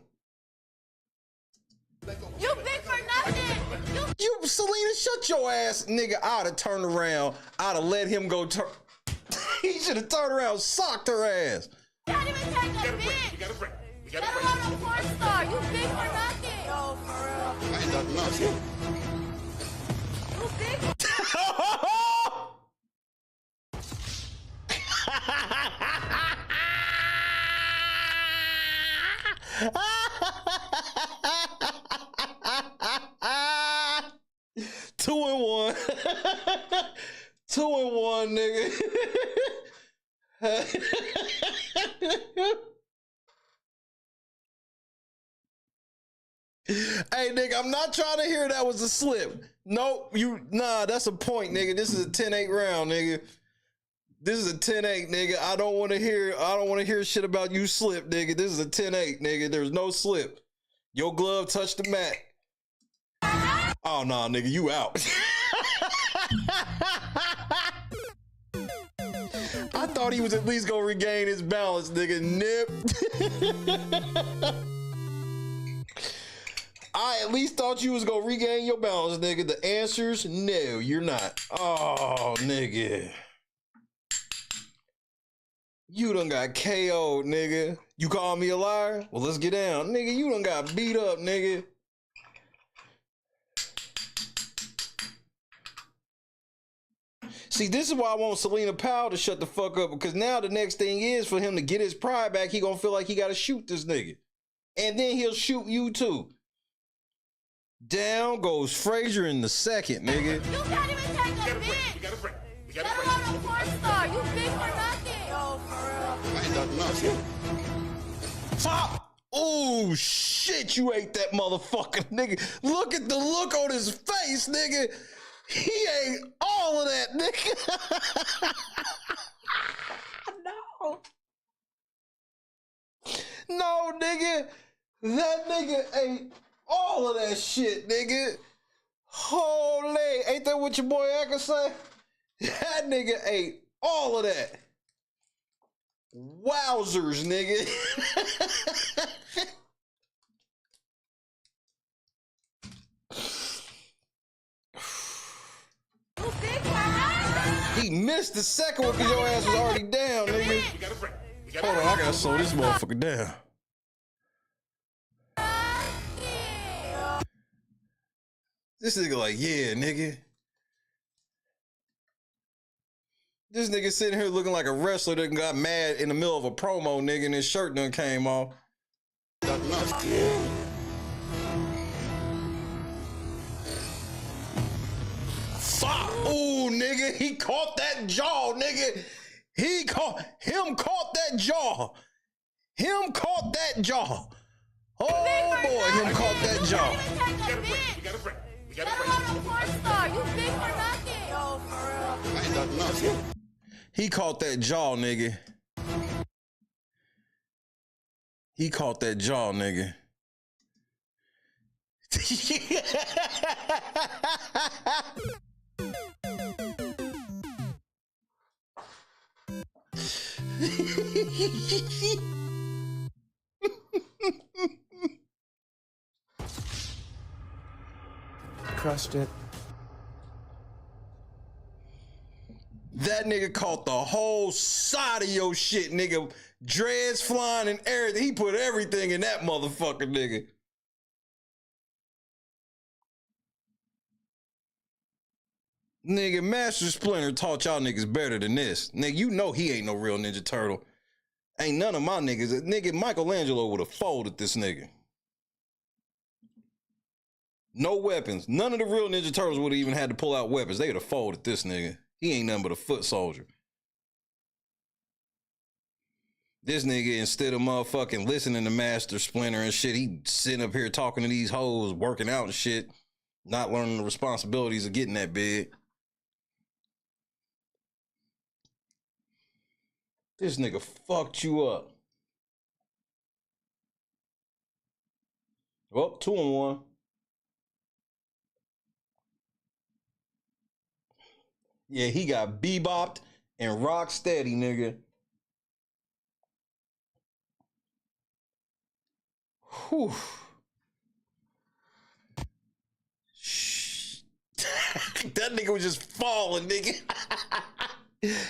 You big for nothing! You, Selena, shut your ass, nigga. I'd have turned around. I'd have let him go turn. He should have turned around, socked her ass. You can't even take a bitch! got a break. Let alone a porn star! You big for nothing! Oh, for real. I ain't nothing else. You big for... Two and one. 2 and 1, nigga. Hey, nigga, I'm not trying to hear that was a slip. Nope, nah, that's a point, nigga. This is a 10-8 round, nigga. This is a 10-8, nigga. I don't want to hear shit about you slip, nigga. This is a 10-8, nigga. There's no slip. Your glove touched the mat. Oh, no, nigga, you out. I thought he was at least gonna regain his balance, nigga. Nip. I at least thought you was gonna regain your balance, nigga. The answer's no, you're not. Oh, nigga. You done got KO'd, nigga. You call me a liar? Well, let's get down. Nigga, you done got beat up, nigga. See, this is why I want Selena Powell to shut the fuck up, because now the next thing is for him to get his pride back, he gonna feel like he gotta shoot this nigga. And then he'll shoot you too. Down goes Frazier in the second, nigga. You can't even take a bitch. We got a break. Let alone a porn star. You big for nothing. Yo, for real. Fuck! Oh shit, you ate that motherfucker, nigga. Look at the look on his face, nigga. He ate all of that, nigga. No. No, nigga. That nigga ate all of that shit, nigga. Holy. Ain't that what your boy Accuser say? That nigga ate all of that. Wowzers, nigga. He missed the second one because your ass was already down, nigga. Hold on, I gotta slow this motherfucker down. This nigga like, yeah, nigga. This nigga sitting here looking like a wrestler that got mad in the middle of a promo, nigga, and his shirt done came off. Fuck! Ooh, nigga, he caught that jaw, nigga. Caught that jaw. Him caught that jaw. Oh boy, him caught that jaw. We got a break. Let alone a porn star. You big for nothing. Yo, for real. He caught that jaw, nigga. He caught that jaw, nigga. Crushed it. That nigga caught the whole side of your shit, nigga. Dreads flying and everything. He put everything in that motherfucker, nigga. Nigga, Master Splinter taught y'all niggas better than this. Nigga, you know he ain't no real Ninja Turtle. Ain't none of my niggas. Nigga, Michelangelo would have folded this nigga. No weapons. None of the real Ninja Turtles would have even had to pull out weapons. They would have folded this nigga. He ain't nothing but a foot soldier. This nigga, instead of motherfucking listening to Master Splinter and shit, he sitting up here talking to these hoes, working out and shit, not learning the responsibilities of getting that big. This nigga fucked you up. Well, 2-1. Yeah, he got bebopped and rock steady, nigga. Whew. That nigga was just falling, nigga.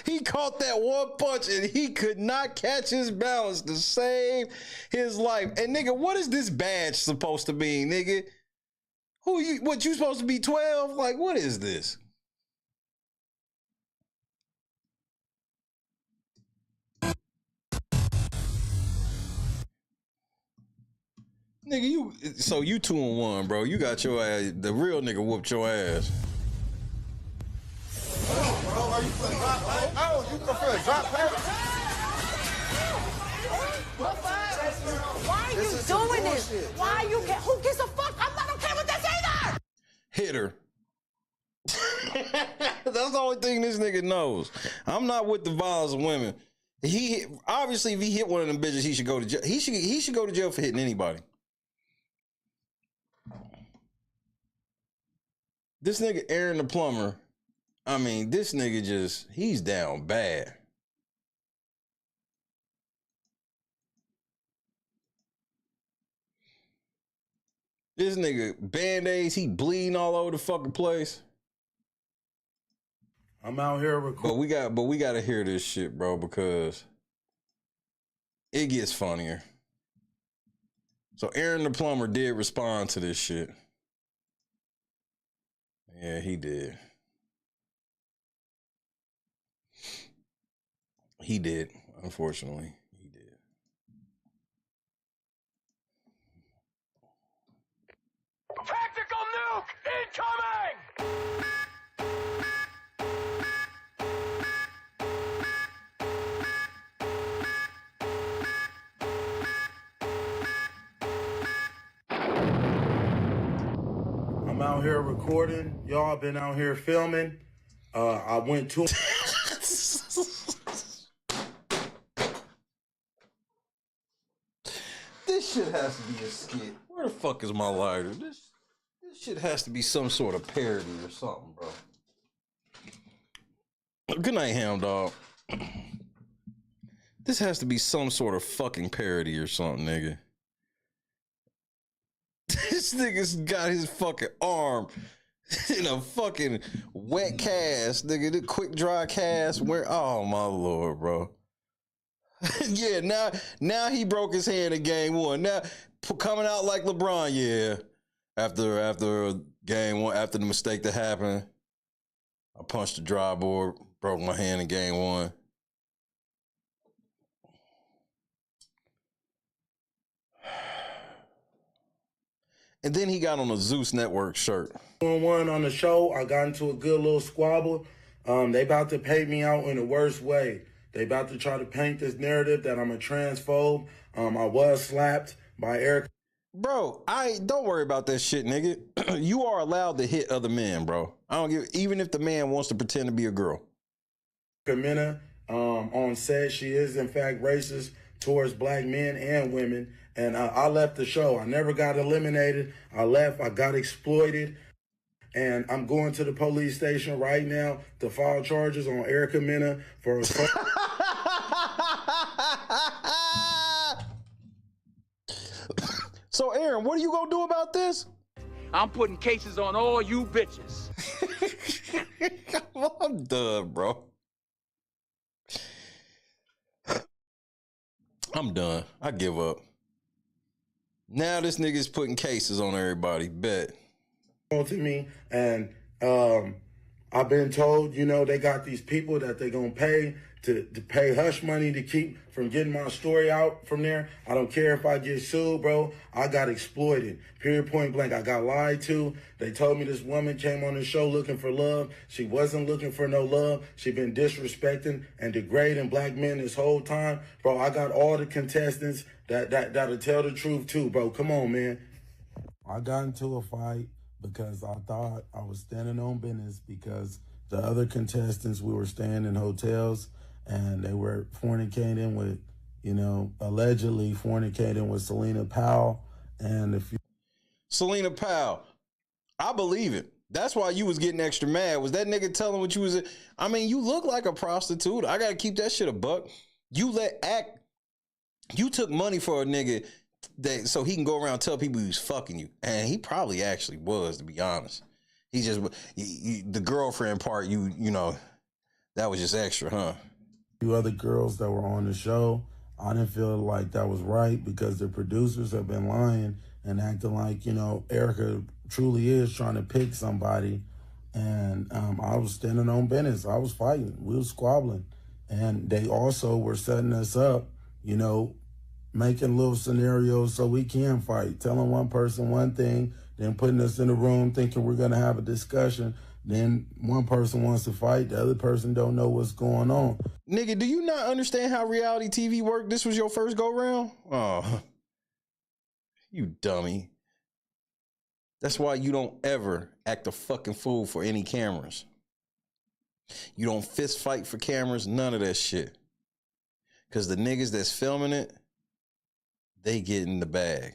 He caught that one punch and he could not catch his balance to save his life. And nigga, what is this badge supposed to mean, nigga? What, you supposed to be 12? Like, what is this? Nigga, so you 2-1, bro. You got your ass, the real nigga whooped your ass. Bro, are you playing drop pass? Oh, you prefer a drop pass? Why are you doing this? Why you get? Who gives a fuck? I'm not okay with this either. Hit her. That's the only thing this nigga knows. I'm not with the violence of women. He obviously, if he hit one of them bitches, he should go to jail. He should go to jail for hitting anybody. This nigga Aaron the plumber. I mean, this nigga he's down bad. This nigga Band-Aids, he bleeding all over the fucking place. I'm out here recording. But we gotta hear this shit, bro, because it gets funnier. So Aaron the plumber did respond to this shit. Yeah, he did. He did, unfortunately. He did. Tactical nuke incoming! I'm out here recording. Y'all been out here filming. I went to... This shit has to be a skit. Where the fuck is my lighter? This shit has to be some sort of parody or something, bro. Good night, Hound Dog. This has to be some sort of fucking parody or something, nigga. This nigga's got his fucking arm in a fucking wet cast, nigga. The quick dry cast. Oh my lord, bro. Yeah, now he broke his hand in game one. Now coming out like LeBron, yeah. After game one, after the mistake that happened, I punched the dry board, broke my hand in game one. And then he got on a Zeus Network shirt. One on the show, I got into a good little squabble. They about to pay me out in the worst way. They about to try to paint this narrative that I'm a transphobe. I was slapped by Eric. Bro, don't worry about that shit, nigga. You are allowed to hit other men, bro. I don't give, even if the man wants to pretend to be a girl. Camina, on set, she is in fact racist towards black men and women. And I left the show. I never got eliminated. I left. I got exploited. And I'm going to the police station right now to file charges on Erica Mena for assault. So, Aaron, what are you going to do about this? I'm putting cases on all you bitches. I'm done, bro. I'm done. I give up. Now this nigga's putting cases on everybody. Bet. To me, and I've been told, you know, they got these people that they're gonna pay to pay hush money to keep from getting my story out from there. I don't care if I get sued, bro. I got exploited. Period, point blank. I got lied to. They told me this woman came on the show looking for love. She wasn't looking for no love. She been disrespecting and degrading black men this whole time. Bro, I got all the contestants that'll tell the truth too, bro. Come on, man. I got into a fight because I thought I was standing on business because the other contestants, we were staying in hotels and they were fornicating with, you know, allegedly fornicating with Selena Powell. And if you... Selena Powell, I believe it. That's why you was getting extra mad. Was that nigga telling what you was... I mean, you look like a prostitute. I got to keep that shit a buck. You took money for a nigga so he can go around and tell people he was fucking you. And he probably actually was, to be honest. He just... the girlfriend part, you know, that was just extra, huh? Few other girls that were on the show, I didn't feel like that was right because the producers have been lying and acting like, you know, Erica truly is trying to pick somebody. And I was standing on business. I was fighting. We was squabbling. And they also were setting us up, you know, making little scenarios so we can fight, telling one person one thing, then putting us in a room thinking we're going to have a discussion. Then one person wants to fight, the other person don't know what's going on. Nigga, do you not understand how reality TV work? This was your first go round? Oh, you dummy. That's why you don't ever act a fucking fool for any cameras. You don't fist fight for cameras, none of that shit. Because the niggas that's filming it, they get in the bag.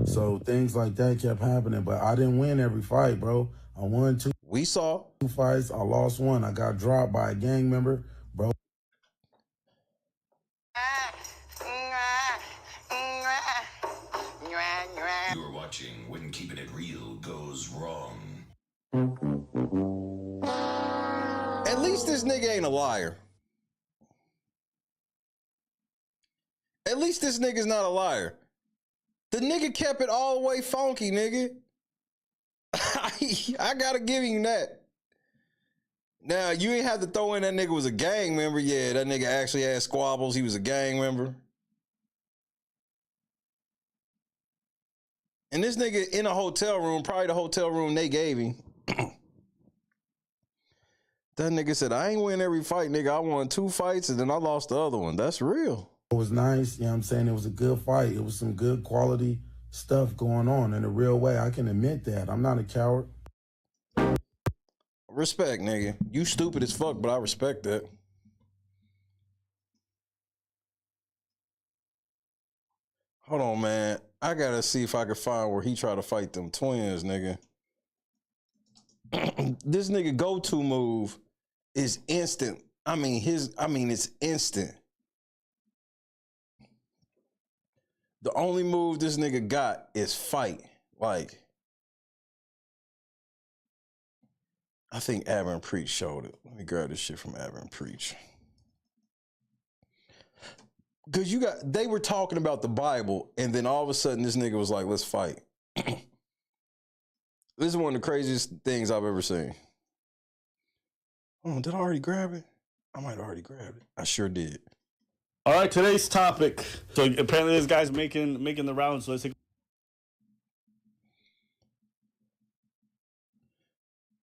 So things like that kept happening, but I didn't win every fight, bro. I won two. We saw 2 fights. I lost one. I got dropped by a gang member, bro. You're watching When Keeping It Real Goes Wrong. At least this nigga ain't a liar. At least this nigga's not a liar. The nigga kept it all the way funky, nigga. I gotta give you that. Now, you ain't have to throw in that nigga was a gang member. Yeah, that nigga actually had squabbles. He was a gang member. And this nigga in a hotel room, probably the hotel room they gave him. That nigga said, I ain't win every fight, nigga. I won 2 fights and then I lost the other one. That's real. It was nice, you know what I'm saying? It was a good fight. It was some good quality stuff going on in a real way. I can admit that. I'm not a coward. Respect, nigga. You stupid as fuck, but I respect that. Hold on, man. I gotta see if I can find where he tried to fight them twins, nigga. This nigga go-to move is instant. It's instant. The only move this nigga got is fight. Like, I think Aaron Preach showed it. Let me grab this shit from Aaron Preach. Cause they were talking about the Bible, and then all of a sudden this nigga was like, let's fight. This is one of the craziest things I've ever seen. Oh, did I already grab it? I might have already grabbed it. I sure did. All right, today's topic. So apparently this guy's making the rounds. So let's take.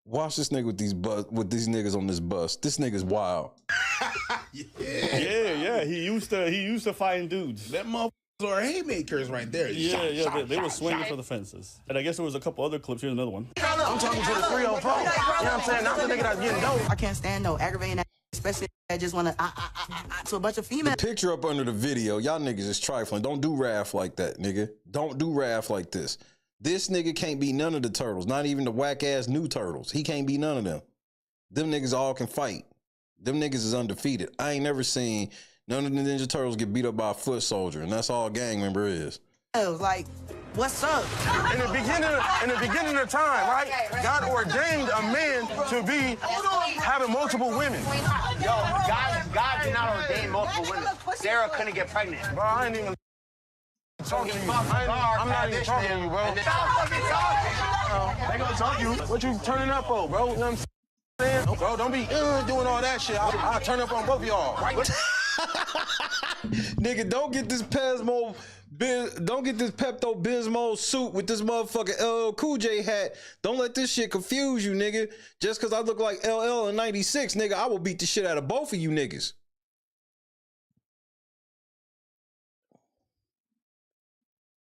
Watch this nigga with these niggas on this bus. This nigga's wild. Yeah. He used to fighting dudes. That motherfuckers are haymakers right there. Yeah. They were swinging for the fences. And I guess there was a couple other clips. Here's another one. I'm talking to the 304. You know what I'm saying? Not the nigga that's getting dope. I can't stand no aggravating, especially I just want to a bunch of females. The picture up under the video, y'all niggas is trifling. Don't do Raph like that, nigga. Don't do Raph like this. This nigga can't be none of the turtles, not even the whack-ass new turtles. He can't be none of them. Them niggas all can fight. Them niggas is undefeated. I ain't never seen none of the Ninja Turtles get beat up by a foot soldier, and that's all a gang member is. Like, what's up? In the beginning of time, right? God ordained a man to be having multiple women. Yo, God did not ordain multiple women. Sarah couldn't get pregnant. Bro, I ain't even talking to you. I'm not even talking to you, bro. They gonna talk to you. What you turning up for, bro? You know what I'm saying? Bro, don't be doing all that shit. I'll turn up on both of y'all. Right? Nigga, don't get this Pepto-Bismol suit with this motherfucking LL Cool J hat. Don't let this shit confuse you, nigga. Just because I look like LL in 96, nigga, I will beat the shit out of both of you niggas.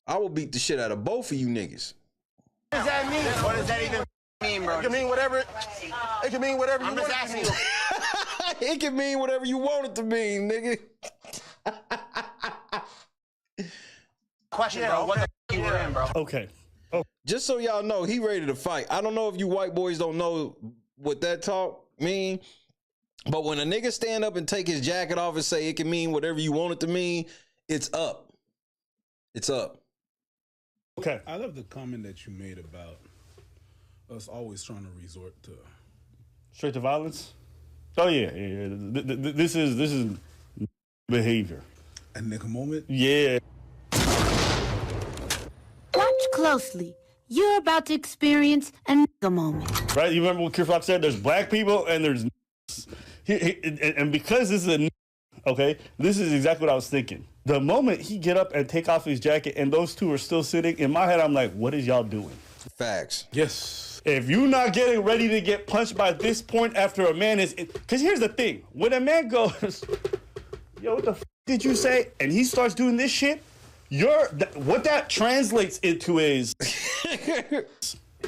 I will beat the shit out of both of you niggas. What does that mean? What does that even mean, bro? It can mean whatever. It can mean whatever you want. I'm just asking you. It can mean whatever you want it to mean, nigga. Question, bro. What the you were in, bro? Okay. Just so y'all know, he ready to fight. I don't know if you white boys don't know what that talk mean, but when a nigga stand up and take his jacket off and say it can mean whatever you want it to mean, it's up. It's up. Okay. I love the comment that you made about us always trying to resort to straight to violence. Oh yeah. This is behavior. A nigga moment. Yeah. Watch closely. You're about to experience a nigga moment. Right? You remember what Kid Rock said? There's black people and there's and because this is okay, this is exactly what I was thinking. The moment he get up and take off his jacket and those two are still sitting, in my head, I'm like, what is y'all doing? Facts. Yes. If you're not getting ready to get punched by this point after a man is... Because here's the thing. When a man goes, yo, what the f*** did you say? And he starts doing this shit, what that translates into is,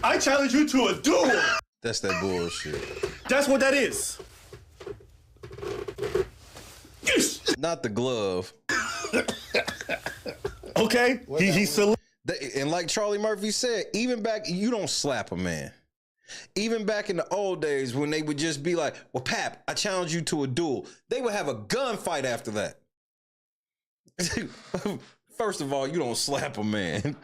I challenge you to a duel. That's that bullshit. That's what that is. Yes. Not the glove. Okay. And like Charlie Murphy said, even back, you don't slap a man. Even back in the old days when they would just be like, well, Pap, I challenge you to a duel. They would have a gunfight after that. First of all, you don't slap a man.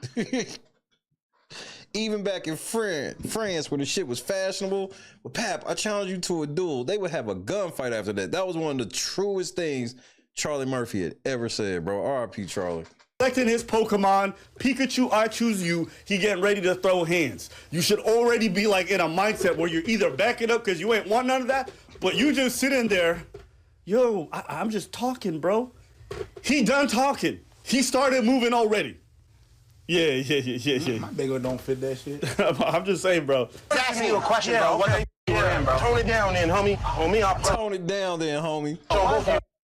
Even back in France, where the shit was fashionable, well, Pap, I challenge you to a duel. They would have a gunfight after that. That was one of the truest things Charlie Murphy had ever said, bro. R.I.P. Charlie. Selecting his Pokemon, Pikachu, I choose you, he getting ready to throw hands. You should already be like in a mindset where you're either backing up because you ain't want none of that, but you just sitting there, yo, I'm just talking, bro. He done talking. He started moving already. Yeah. My big one don't fit that shit. I'm just saying, bro. Asking you a question, bro. What the bro? Tone it down then, homie. Tone it down then, homie.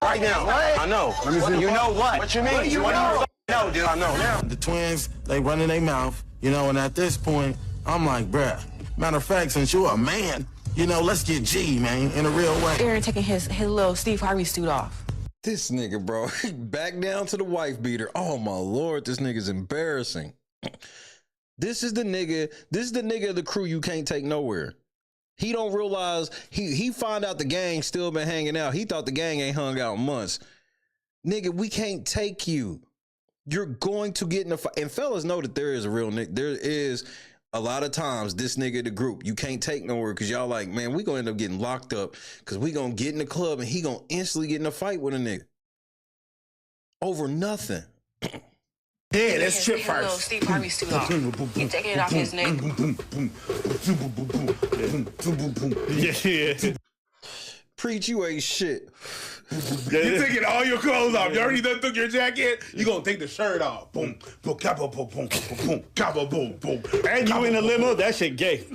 Right now. What? I know. Let me see. You know what? What you mean? What do you know? No, dude. I know now. The twins, they running their mouth, and at this point, I'm like, bruh, matter of fact, since you're a man, let's get G, man, in a real way. Aaron taking his little Steve Harvey suit off. This nigga, bro, back down to the wife beater. Oh my Lord, this nigga's embarrassing. This is the nigga of the crew you can't take nowhere. He don't realize, he find out the gang still been hanging out. He thought the gang ain't hung out in months. Nigga, we can't take you. You're going to get in a fight. And fellas know that there is a real nigga. There is a lot of times this nigga the group you can't take nowhere because y'all like, man, we gonna end up getting locked up because we gonna get in the club and he gonna instantly get in a fight with a nigga over nothing. Yeah, let's trip first. Steve Harvey suit off. He taking it off his neck. Yeah. Preach, you ain't shit. You taking all your clothes off. You already done took your jacket. You gonna take the shirt off. Boom, boom, kappa, boom, boom, boom, kappa, boom, boom. And you in the limo? That shit gay.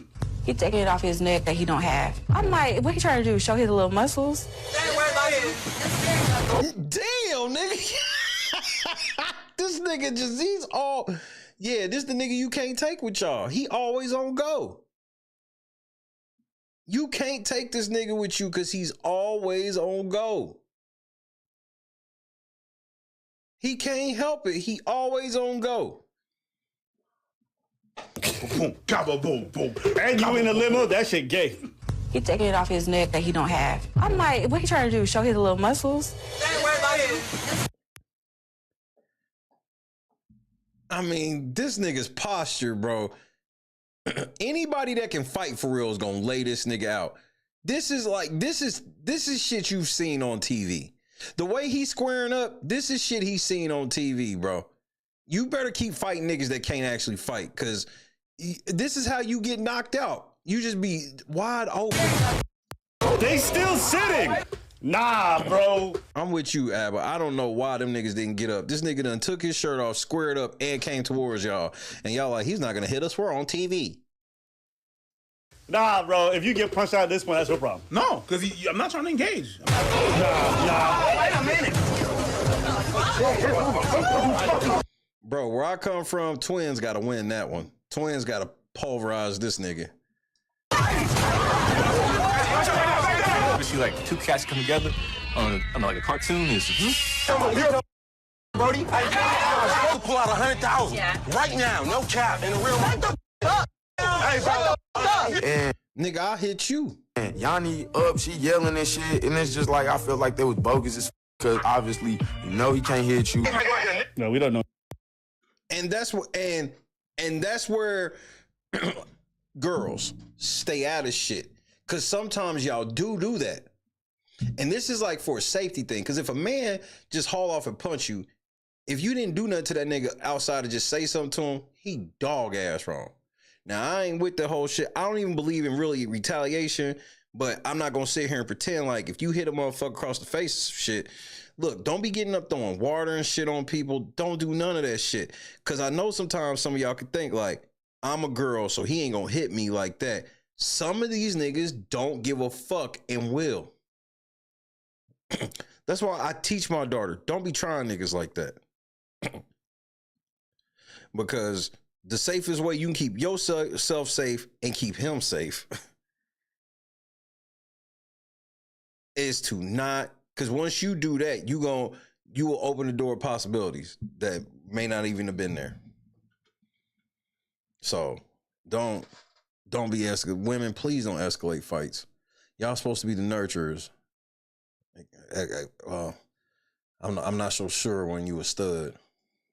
He taking it off his neck that he don't have. I'm like, what he trying to do? Show his little muscles? Damn, nigga. This nigga he's all, this the nigga you can't take with y'all. He always on go. You can't take this nigga with you because he's always on go. He can't help it. He always on go. Boom, kappa, boom, boom. And you in the limo? That shit gay. He taking it off his neck that he don't have. I'm like, what he trying to do? Show his little muscles? I mean, this nigga's posture, bro. Anybody that can fight for real is gonna lay this nigga out. This is shit you've seen on TV. The way he's squaring up, this is shit he's seen on TV, bro. You better keep fighting niggas that can't actually fight, because this is how you get knocked out. You just be wide open. They still sitting. Nah, bro. I'm with you, Abba. I don't know why them niggas didn't get up. This nigga done took his shirt off, squared up, and came towards y'all. And y'all like, he's not gonna hit us. We're on TV. Nah, bro. If you get punched out at this point, that's your problem. No, because I'm not trying to engage. Nah. Wait a minute. Bro, where I come from, Twins gotta win that one. Twins gotta pulverize this nigga. You see like two cats come together on like a cartoon. It's Brody, I pull out 100,000 right now, no cap, in a real. Hey, bro. And nigga, I'll hit you. And Yanni up, she yelling and shit, and it's just like I feel like that was bogus as because obviously he can't hit you. No, we don't know. And that's what and that's where girls stay out of shit. Cause sometimes y'all do that. And this is like for a safety thing. Cause if a man just haul off and punch you, if you didn't do nothing to that nigga outside of just say something to him, he dog ass wrong. Now I ain't with the whole shit. I don't even believe in really retaliation, but I'm not gonna sit here and pretend like if you hit a motherfucker across the face shit, look, don't be getting up throwing water and shit on people. Don't do none of that shit. Cause I know sometimes some of y'all could think like, I'm a girl, so he ain't gonna hit me like that. Some of these niggas don't give a fuck and will. That's why I teach my daughter, don't be trying niggas like that. Because the safest way you can keep yourself safe and keep him safe is to not, because once you do that, you will open the door of possibilities that may not even have been there. So don't be escalating. Women, please don't escalate fights. Y'all supposed to be the nurturers. I'm not so sure when you a stud.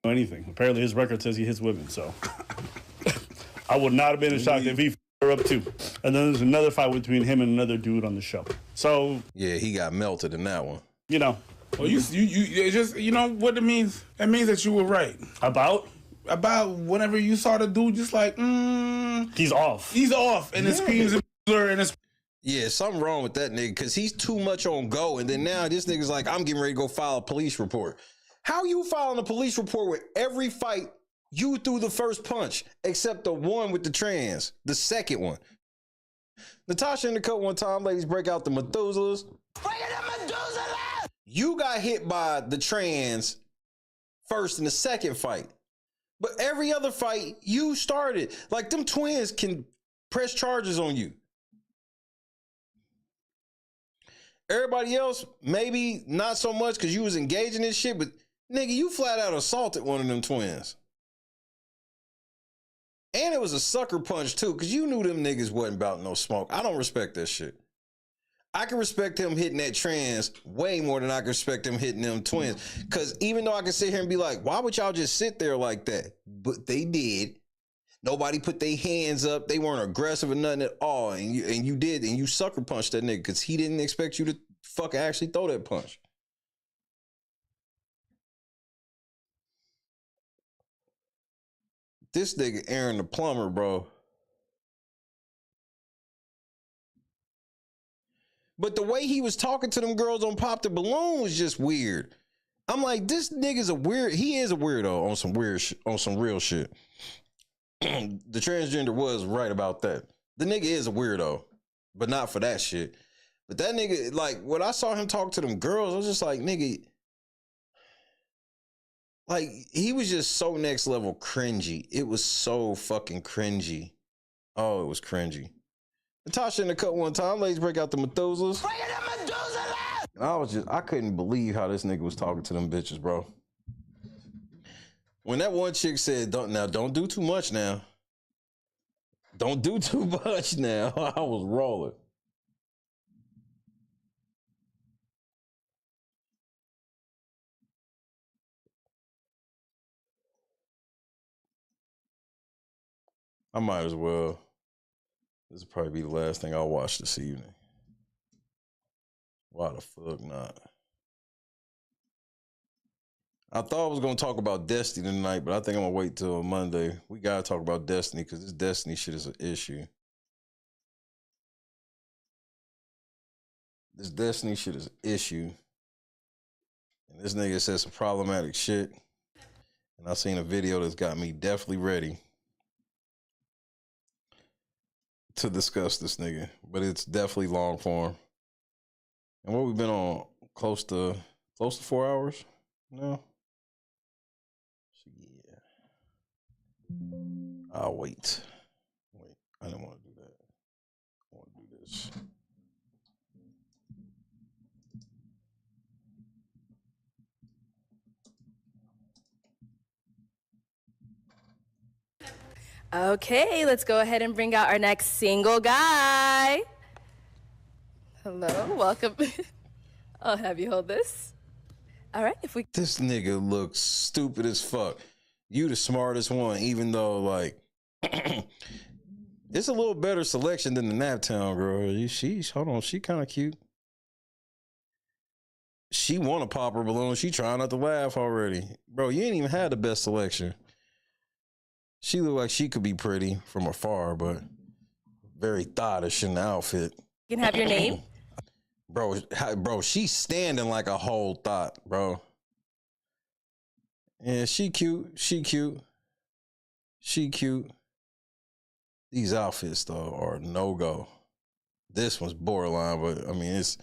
Anything. Apparently his record says he hits women, so I would not have been shocked if he f***ed her up too. And then there's another fight between him and another dude on the show. So yeah, he got melted in that one. You know. Well, you just, you know what it means? It means that you were right. About whenever you saw the dude just like, he's off. He's off. And it screams and it's. Yeah, something wrong with that nigga, because he's too much on go. And then now this nigga's like, I'm getting ready to go file a police report. How you filing a police report with every fight you threw the first punch, except the one with the trans, the second one? Natasha in the cut one time, ladies, break out the Methuselahs. You got hit by the trans first in the second fight. But every other fight, you started. Like, them twins can press charges on you. Everybody else, maybe not so much because you was engaging in shit, but nigga, you flat out assaulted one of them twins. And it was a sucker punch too, because you knew them niggas wasn't about no smoke. I don't respect that shit. I can respect him hitting that trans way more than I can respect him hitting them twins. Because even though I can sit here and be like, why would y'all just sit there like that? But they did. Nobody put their hands up. They weren't aggressive or nothing at all. And you did, and you sucker punched that nigga because he didn't expect you to fucking actually throw that punch. This nigga Aaron the plumber, bro. But the way he was talking to them girls on Pop the Balloon was just weird. I'm like, this nigga's he is a weirdo on some real shit. The transgender was right about that. The nigga is a weirdo, but not for that shit. But that nigga, like, when I saw him talk to them girls, I was just like, nigga, like, he was just so next level cringy. It was so fucking cringy. Oh, it was cringy. Natasha in the cut one time, ladies, break out the Methuselahs. I couldn't believe how this nigga was talking to them bitches, bro. When that one chick said, don't do too much now. Don't do too much now. I was rolling. I might as well. This will probably be the last thing I'll watch this evening. Why the fuck not? I thought I was going to talk about Destiny tonight, but I think I'm going to wait till Monday. We got to talk about Destiny because this Destiny shit is an issue. This Destiny shit is an issue. And this nigga said some problematic shit. And I seen a video that's got me definitely ready to discuss this nigga. But it's definitely long form. And what we've been on close to 4 hours now. I'll wait. I didn't want to do that. I want to do this. Okay, let's go ahead and bring out our next single guy. Hello, welcome. I'll have you hold this. All right, This nigga looks stupid as fuck. You the smartest one, even though, like, it's a little better selection than the Naptown girl. Hold on, she kind of cute. She want to pop her balloon. She trying not to laugh already. Bro, you ain't even had the best selection. She look like she could be pretty from afar, but very thottish in the outfit. You can have your name. Bro, she's standing like a whole thought, bro. Yeah, she cute. She cute. These outfits, though, are no-go. This one's borderline, but, I mean, it's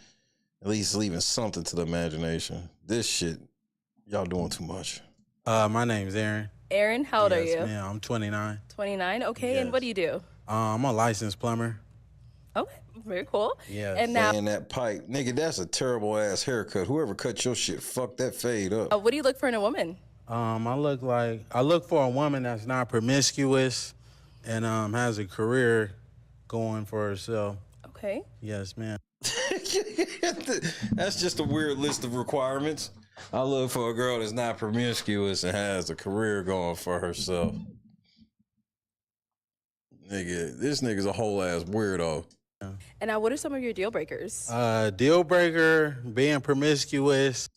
at least leaving something to the imagination. This shit, y'all doing too much. My name's Aaron. Aaron, how old are you? Yes, ma'am. I'm 29. 29, okay, Yes. and what do you do? I'm a licensed plumber. Okay, very cool. Yeah, and now, that pipe, nigga, that's a terrible ass haircut. Whoever cut your shit, fuck that fade up. what do you look for in a woman? I look for a woman that's not promiscuous and has a career going for herself. Okay. Yes, ma'am. That's just a weird list of requirements. I look for a girl that's not promiscuous and has a career going for herself. Nigga, this nigga's a whole ass weirdo. And now, what are some of your deal breakers? Deal breaker, being promiscuous.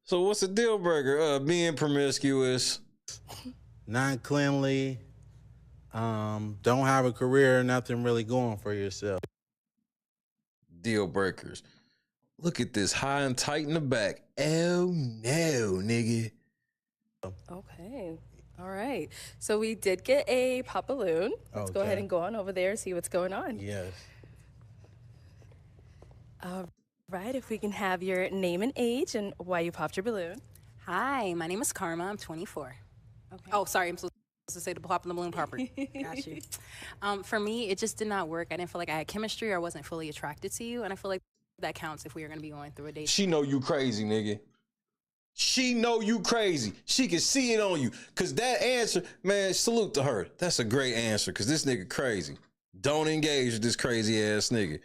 So what's a deal breaker? Being promiscuous. Not cleanly. Don't have a career, nothing really going for yourself. Deal breakers. Look at this high and tight in the back. Oh no, nigga. Okay. All right. So we did get a pop balloon. Let's go ahead and go on over there and see what's going on. Yes. All right. If we can have your name and age and why you popped your balloon. Hi, my name is Karma. I'm 24. Okay. Oh, sorry. I'm supposed to say the pop in the balloon popper. Got you. For me, it just did not work. I didn't feel like I had chemistry or I wasn't fully attracted to you. And I feel like that counts if we are going to be going through a date. She know you crazy, nigga. She know you crazy. She can see it on you. Cause that answer, man, salute to her. That's a great answer. Cause this nigga crazy. Don't engage with this crazy ass nigga.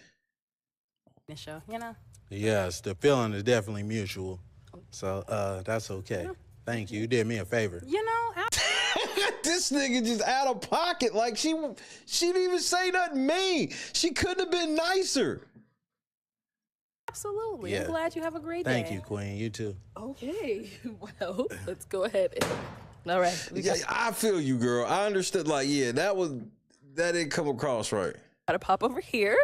Show, you know? Yes, the feeling is definitely mutual. So that's okay. Yeah. Thank you. You did me a favor. You know, this nigga just out of pocket. Like she didn't even say nothing mean. She couldn't have been nicer. Absolutely. Yeah. I'm glad you have a great day. Thank you, Queen. You too. Okay. Well, let's go ahead. All right. Yeah, I feel you, girl. I understood. Like, yeah, that didn't come across right. Gotta pop over here.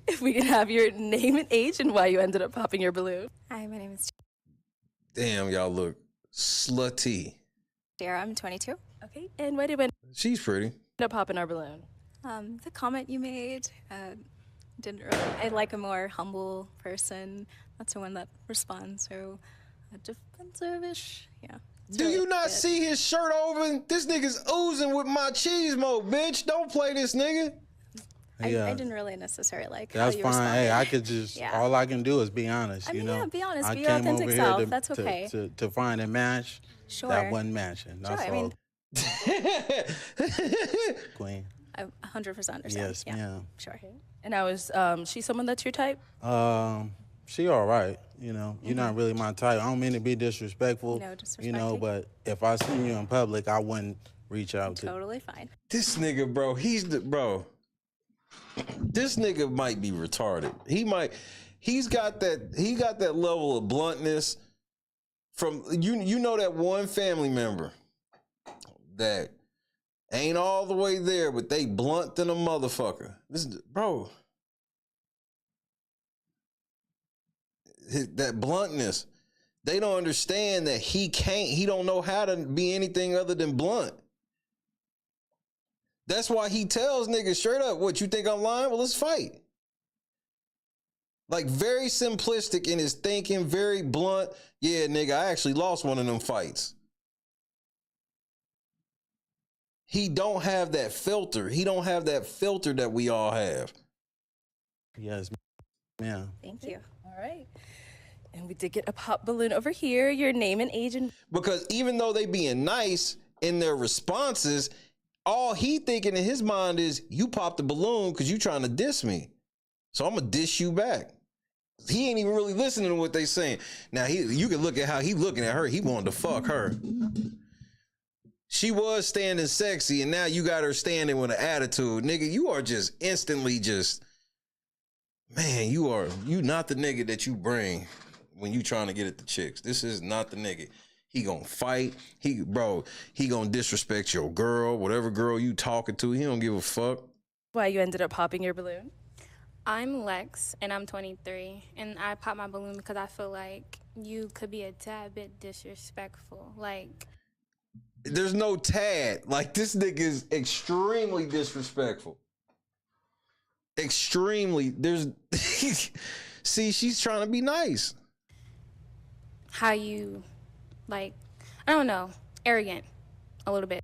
If we can have your name and age and why you ended up popping your balloon. Hi, my name is Damn, y'all look slutty. Sarah. I'm 22. Okay. And why did we end She's pretty. up popping our balloon? The comment you made didn't really. I like a more humble person, not someone that responds so defensive-ish. Yeah. Do you not see his shirt over? This nigga's oozing with my cheese mo, bitch. Don't play this nigga. I didn't really necessarily like That's how you fine. responded. Hey, I could just, all I can do is be honest, I mean, you know? yeah, be honest. I Be your came authentic over self. here to, That's okay. To find a match Sure. that wasn't matching. That's Sure, I all. mean, Queen. I 100% understand. Yes, yeah. ma'am. Sure. And now is she someone that's your type? She all right, you know. You're not really my type. I don't mean to be disrespectful. No disrespect. You know, but if I seen you in public, I wouldn't reach out to. Totally fine. This nigga, bro, this nigga might be retarded. He's got that level of bluntness from you know that one family member that ain't all the way there, but they blunt than a motherfucker. Bro. That bluntness. They don't understand that he don't know how to be anything other than blunt. That's why he tells niggas straight up, what, you think I'm lying? Well, let's fight. Like, very simplistic in his thinking, very blunt. Yeah, nigga, I actually lost one of them fights. He don't have that filter. He don't have that filter that we all have. Yes, ma'am. Thank you. All right. And we did get a pop balloon over here. Your name and age and... Because even though they being nice in their responses, all he thinking in his mind is, you popped the balloon because you trying to diss me. So I'm going to diss you back. He ain't even really listening to what they saying. Now, you can look at how he looking at her. He wanted to fuck her. She was standing sexy, and now you got her standing with an attitude. Nigga, you are just instantly just... Man, you not the nigga that you bring when you trying to get at the chicks. This is not the nigga. He gonna fight. He gonna disrespect your girl, whatever girl you talking to. He don't give a fuck. Why you ended up popping your balloon? I'm Lex, and I'm 23, and I popped my balloon because I feel like you could be a tad bit disrespectful. Like, there's no tad. Like, this nigga is extremely disrespectful. Extremely. See, she's trying to be nice. How you, like, I don't know, arrogant a little bit.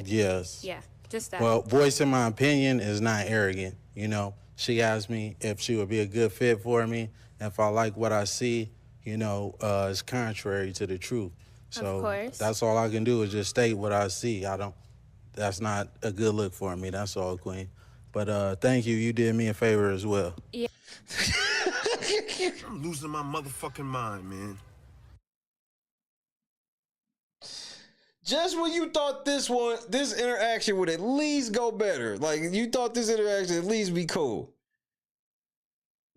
Yes. Yeah, just that. Well, voicing my opinion is not arrogant. You know, she asked me if she would be a good fit for me. If I like what I see, you know, it's contrary to the truth. So Of course. that's all I can do is just state what I see. That's not a good look for me. That's all, Queen. But thank you. You did me a favor as well. Yeah. I'm losing my motherfucking mind, man. Just when you thought this interaction would at least go better, like you thought this interaction at least be cool,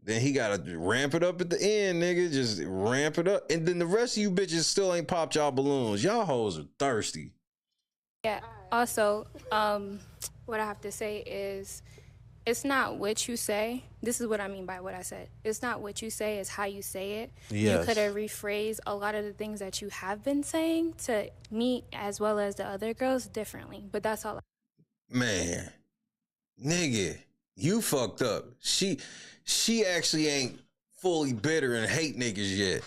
then he gotta ramp it up at the end, nigga. Just ramp it up, and then the rest of you bitches still ain't popped y'all balloons. Y'all hoes are thirsty. Yeah. Also, what I have to say is, it's not what you say. This is what I mean by what I said. It's not what you say, it's how you say it. Yes. You could have rephrased a lot of the things that you have been saying to me as well as the other girls differently. But that's all. Man, nigga, you fucked up. She actually ain't fully bitter and hate niggas yet.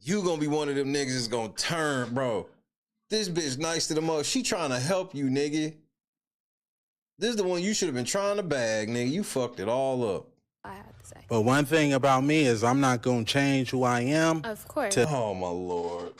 You gonna be one of them niggas that's gonna turn, bro. This bitch nice to the most. She trying to help you, nigga. This is the one you should have been trying to bag, nigga. You fucked it all up. I have to say. But one thing about me is I'm not going to change who I am. Of course. Oh, my Lord.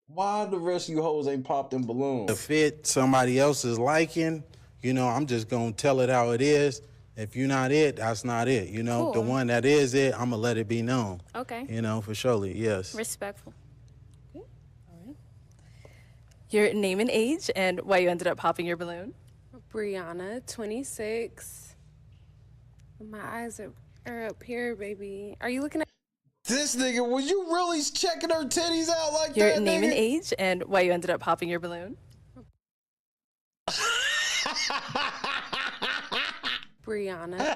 Why the rest of you hoes ain't popped them balloons? To fit somebody else's liking, you know, I'm just going to tell it how it is. If you're not it, that's not it. You know, Cool. The one that is it, I'm going to let it be known. Okay. You know, for surely, yes. Respectful. Your name and age and why you ended up popping your balloon. Brianna, 26. My eyes are up here, baby. Are you looking at... This nigga, was you really checking her titties out like Your that, name nigga? and age and why you ended up popping your balloon. Brianna.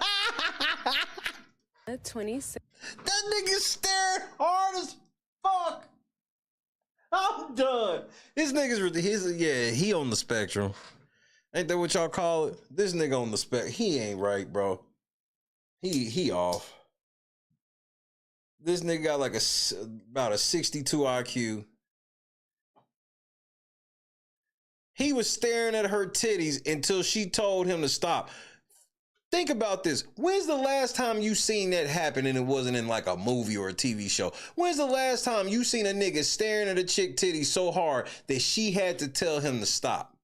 26. That nigga staring hard as fuck. I'm done. This nigga's he on the spectrum. Ain't that what y'all call it? This nigga on the spec. He ain't right, bro. He off. This nigga got like about a 62 IQ. He was staring at her titties until she told him to stop. Think about this. When's the last time you seen that happen and it wasn't in like a movie or a TV show? When's the last time you seen a nigga staring at a chick titty so hard that she had to tell him to stop?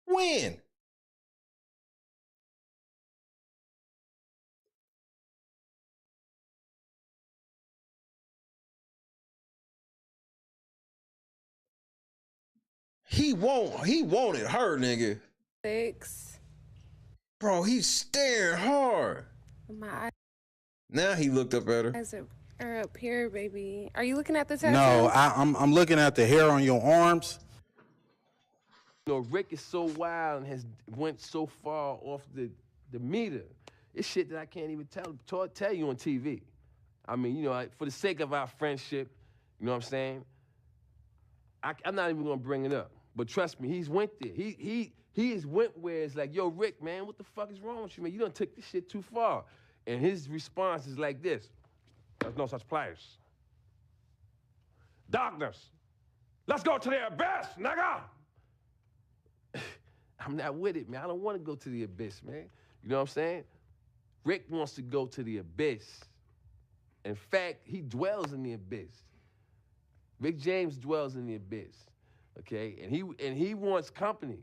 When? He wanted her, nigga. 6. Bro, he's staring hard. My Now he looked up at her. eyes are up here, baby. Are you looking at the tattoo? No, I'm looking at the hair on your arms. You know, Rick is so wild and has went so far off the meter. It's shit that I can't even tell you on TV. I mean, you know, for the sake of our friendship, you know what I'm saying? I'm not even gonna bring it up. But trust me, he's went there. He has went where it's like, yo, Rick, man, what the fuck is wrong with you, man? You done took this shit too far. And his response is like this: there's no such place. Darkness. Let's go to the abyss, nigga. I'm not with it, man. I don't want to go to the abyss, man. You know what I'm saying? Rick wants to go to the abyss. In fact, he dwells in the abyss. Rick James dwells in the abyss, okay? And he wants company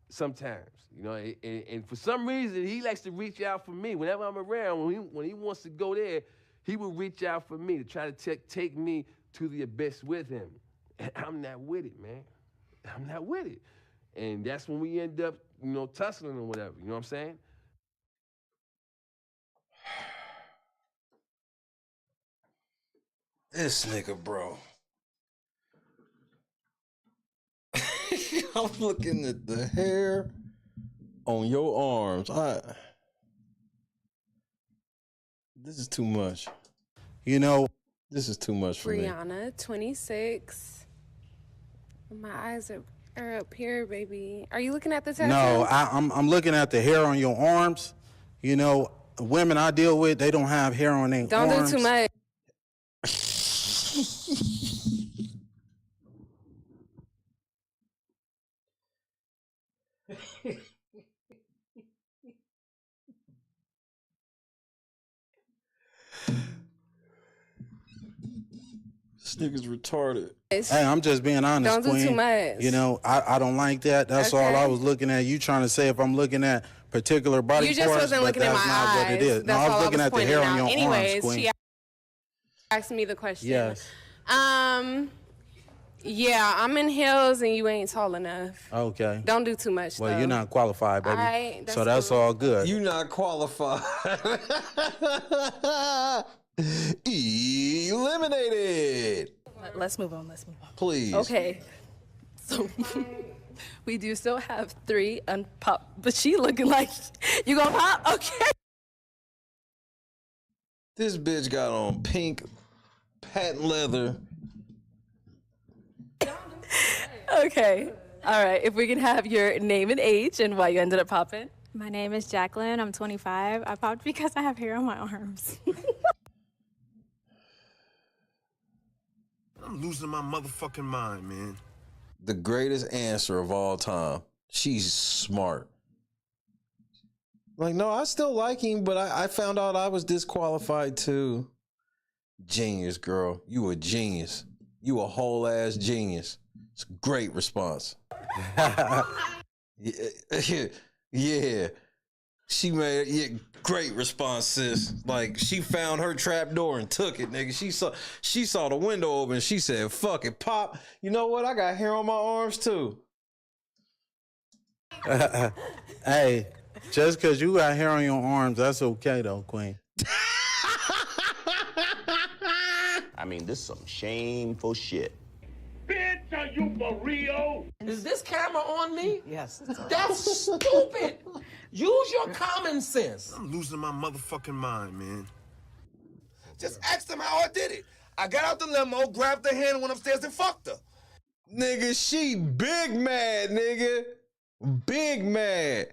sometimes, you know? And for some reason, he likes to reach out for me. Whenever I'm around, when he wants to go there, he will reach out for me to try to take me to the abyss with him. And I'm not with it, man. I'm not with it. And that's when we end up, you know, tussling or whatever, you know what I'm saying? This nigga, bro. I'm looking at the hair on your arms. This is too much. You know, this is too much for me. Brianna, 26. My eyes are up here, baby. Are you looking at the tattoo? No, I'm looking at the hair on your arms. You know, women I deal with, they don't have hair on their arms. Don't do too much. This nigga's retarded. Hey, I'm just being honest, Don't do Queen. too much. You know, I don't like that. That's all I was looking at. You trying to say if I'm looking at particular body parts, You just wasn't but looking at that's my not eyes. what it is. No, That's I was all looking at the pointing hair on out. your Anyways, arms, Queen. she asked me the question. Yes. Yeah, I'm in heels and you ain't tall enough. Okay. Don't do too much, Well, though. you're not qualified, baby. All right, so that's all good. You not qualified. Eliminated. Let's move on. Let's move on. Please. Okay. So we do still have 3 unpop, but she looking like you gonna pop? Okay. This bitch got on pink patent leather. Okay. All right. If we can have your name and age and why you ended up popping. My name is Jacqueline. I'm 25. I popped because I have hair on my arms. I'm losing my motherfucking mind, man. The greatest answer of all time. She's smart. Like, no, I still like him, but I found out I was disqualified too. Genius, girl. You a genius. You a whole ass genius. It's a great response. Yeah. She made great response, sis. Like, she found her trap door and took it, nigga. She saw the window open. She said, fuck it, pop. You know what? I got hair on my arms too. Hey, just because you got hair on your arms, that's okay though, Queen. I mean, this is some shameful shit. Bitch, are you for real? Is this camera on me? Yes. That's stupid. Use your common sense. I'm losing my motherfucking mind, man. Just ask them how I did it. I got out the limo, grabbed her hand, and went upstairs and fucked her. Nigga, she big mad, nigga. Big mad.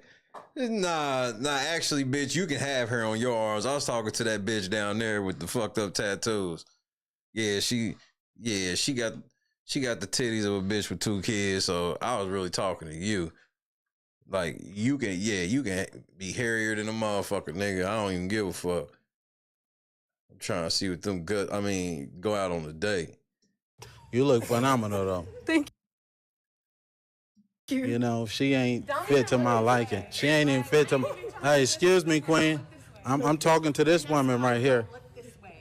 Nah, actually, bitch, you can have hair on your arms. I was talking to that bitch down there with the fucked up tattoos. Yeah, she got the titties of a bitch with 2 kids, so I was really talking to you. Like, you can be hairier than a motherfucker, nigga. I don't even give a fuck. I'm trying to see what them good, go out on a date. You look phenomenal though. Thank you. You know, she ain't fit to my liking. She ain't even fit to Hey, excuse me, Queen. I'm talking to this woman right here.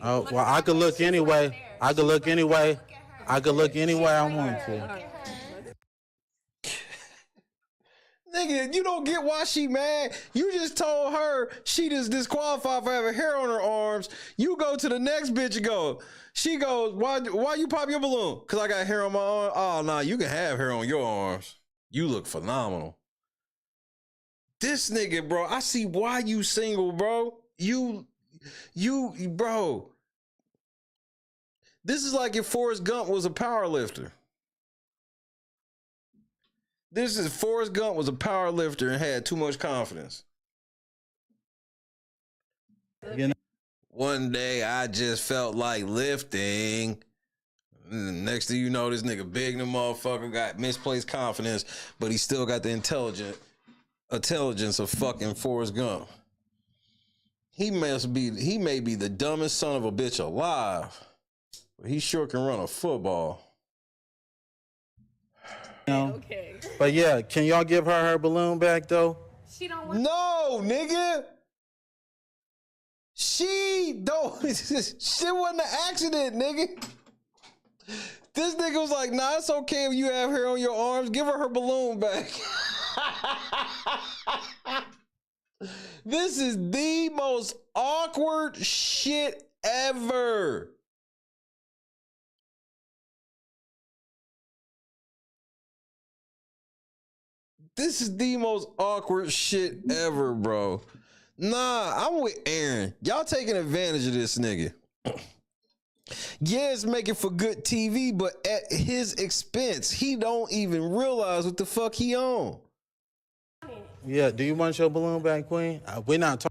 Oh, well, I could look anyway. I could look any way I want to. Nigga, you don't get why she mad. You just told her she just disqualified for having hair on her arms. You go to the next bitch and go. She goes, why you pop your balloon? Because I got hair on my arm. Oh, nah, you can have hair on your arms. You look phenomenal. This nigga, bro, I see why you single, bro. You, bro. This is like if Forrest Gump was a power lifter. This is Forrest Gump was a power lifter and had too much confidence. You know, one day I just felt like lifting. And the next thing you know, this nigga big the motherfucker got misplaced confidence, but he still got the intelligence of fucking Forrest Gump. He may be the dumbest son of a bitch alive, but he sure can run a football. You know? Okay. But yeah, can y'all give her balloon back though? She don't want. No, nigga. She don't. Shit wasn't an accident, nigga. This nigga was like, nah, it's okay if you have hair on your arms. Give her balloon back. This is the most awkward shit ever. This is the most awkward shit ever, bro. Nah, I'm with Aaron. Y'all taking advantage of this nigga. Yeah, it's making for good TV, but at his expense. He don't even realize what the fuck he on. Yeah, do you want your balloon back, Queen? We're not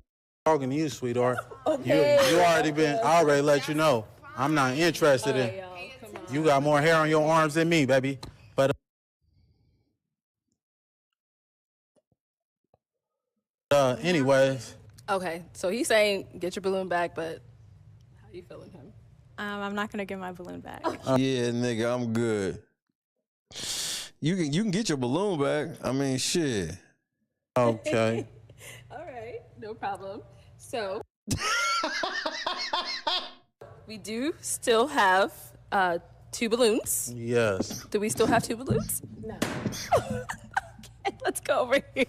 talking to you, sweetheart. Okay. You already been, I already let you know. I'm not interested in. You got more hair on your arms than me, baby. But anyways. Okay, so he's saying get your balloon back, but how you feeling him? I'm not gonna get my balloon back. Yeah, nigga, I'm good. You can get your balloon back. I mean, shit. Okay. All right, no problem. So we do still have 2 balloons. Yes. Do we still have 2 balloons? No. Okay, let's go over here.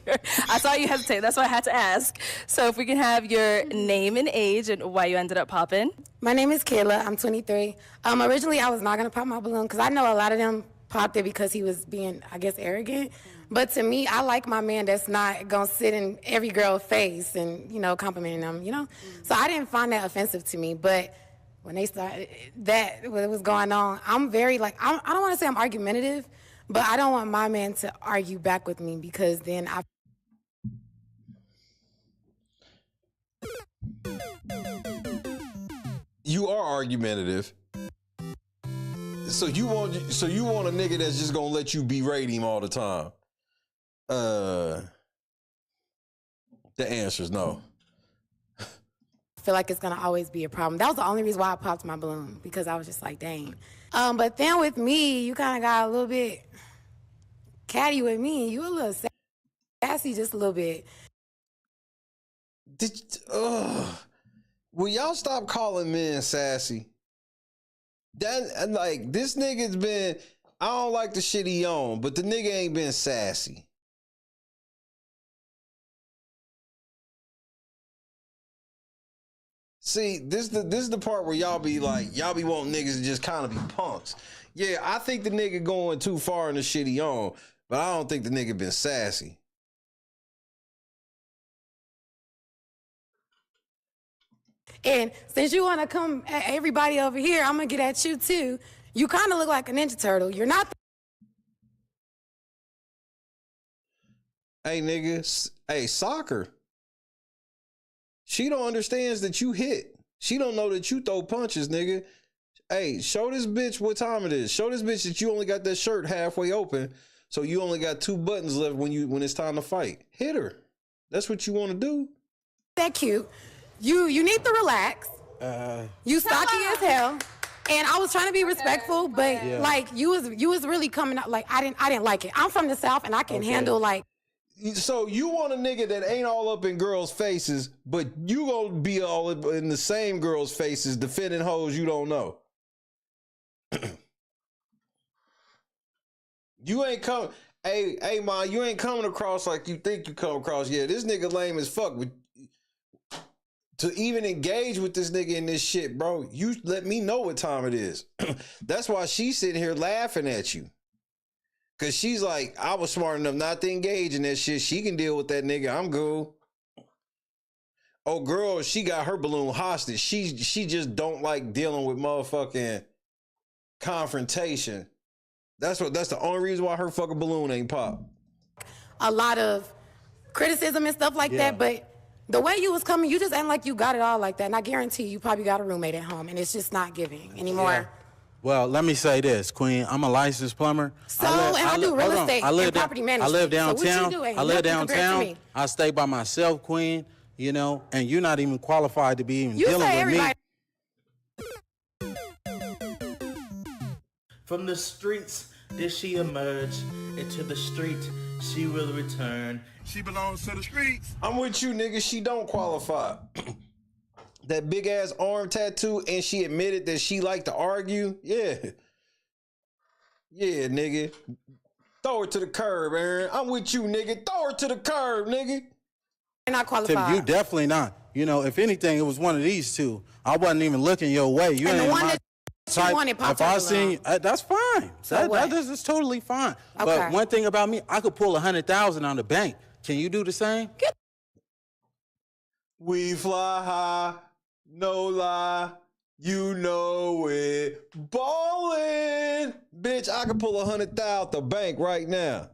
I saw you hesitate. That's why I had to ask. So if we can have your name and age and why you ended up popping. My name is Kayla. I'm 23. Originally, I was not going to pop my balloon because I know a lot of them popped it because he was being, I guess, arrogant. But to me, I like my man that's not going to sit in every girl's face and, complimenting them, So I didn't find that offensive to me. But when they started, what was going on, I'm very, I don't want to say I'm argumentative, but I don't want my man to argue back with me because then I... You are argumentative. So you want a nigga that's just gonna let you berate him all the time? The answer is no. I feel like it's gonna always be a problem. That was the only reason why I popped my balloon, because I was just like, dang. But then with me, you kind of got a little bit catty with me. You a little sassy, just a little bit. Will y'all stop calling men sassy? This nigga's been, I don't like the shit he on, but the nigga ain't been sassy. See, this is the part where y'all be wanting niggas to just kind of be punks. Yeah, I think the nigga going too far in the shit he on, but I don't think the nigga been sassy. And since you want to come at everybody over here, I'm going to get at you too. You kind of look like a Ninja Turtle. You're not. Hey, nigga. Hey, soccer. She don't understand that you hit. She don't know that you throw punches, nigga. Hey, show this bitch what time it is. Show this bitch that you only got that shirt halfway open, so you only got 2 buttons left when it's time to fight. Hit her. That's what you want to do. That cute. You need to relax. You stocky as hell. And I was trying to be respectful, but you was really coming out I didn't like it. I'm from the South and I can handle So you want a nigga that ain't all up in girls' faces, but you gonna be all up in the same girls' faces defending hoes you don't know. You ain't come. Hey, ma, you ain't coming across like you think you come across. Yeah, this nigga lame as fuck. But to even engage with this nigga in this shit, bro, you let me know what time it is. That's why she's sitting here laughing at you. Cause she's like, I was smart enough not to engage in that shit. She can deal with that nigga. I'm cool. Oh, girl, she got her balloon hostage. She just don't like dealing with motherfucking confrontation. That's the only reason why her fucking balloon ain't pop. A lot of criticism and stuff like that, but the way you was coming, you just ain't like you got it all like that. And I guarantee you probably got a roommate at home and it's just not giving anymore. Yeah. Well, let me say this, Queen. I'm a licensed plumber. So, I do real estate and property management. I live downtown. So what you do ain't I live nothing compared to downtown. me. I stay by myself, Queen, and you're not even qualified to be even You dealing say with everybody. From the streets did she emerge, into the street she will return. She belongs to the streets. I'm with you, nigga. She don't qualify. That big ass arm tattoo, and she admitted that she liked to argue. Yeah, nigga. Throw her to the curb, Aaron. I'm with you, nigga. Throw her to the curb, nigga. You're not qualified. Tim, you definitely not. If anything, it was one of these two. I wasn't even looking your way. You And the ain't one my that you type. wanted popped If I up seen, that's fine. So what? That is totally fine. Okay. But one thing about me, I could pull 100,000 on the bank. Can you do the same? We fly high, no lie. You know it. Ballin'. Bitch, I can pull 100,000 out the bank right now.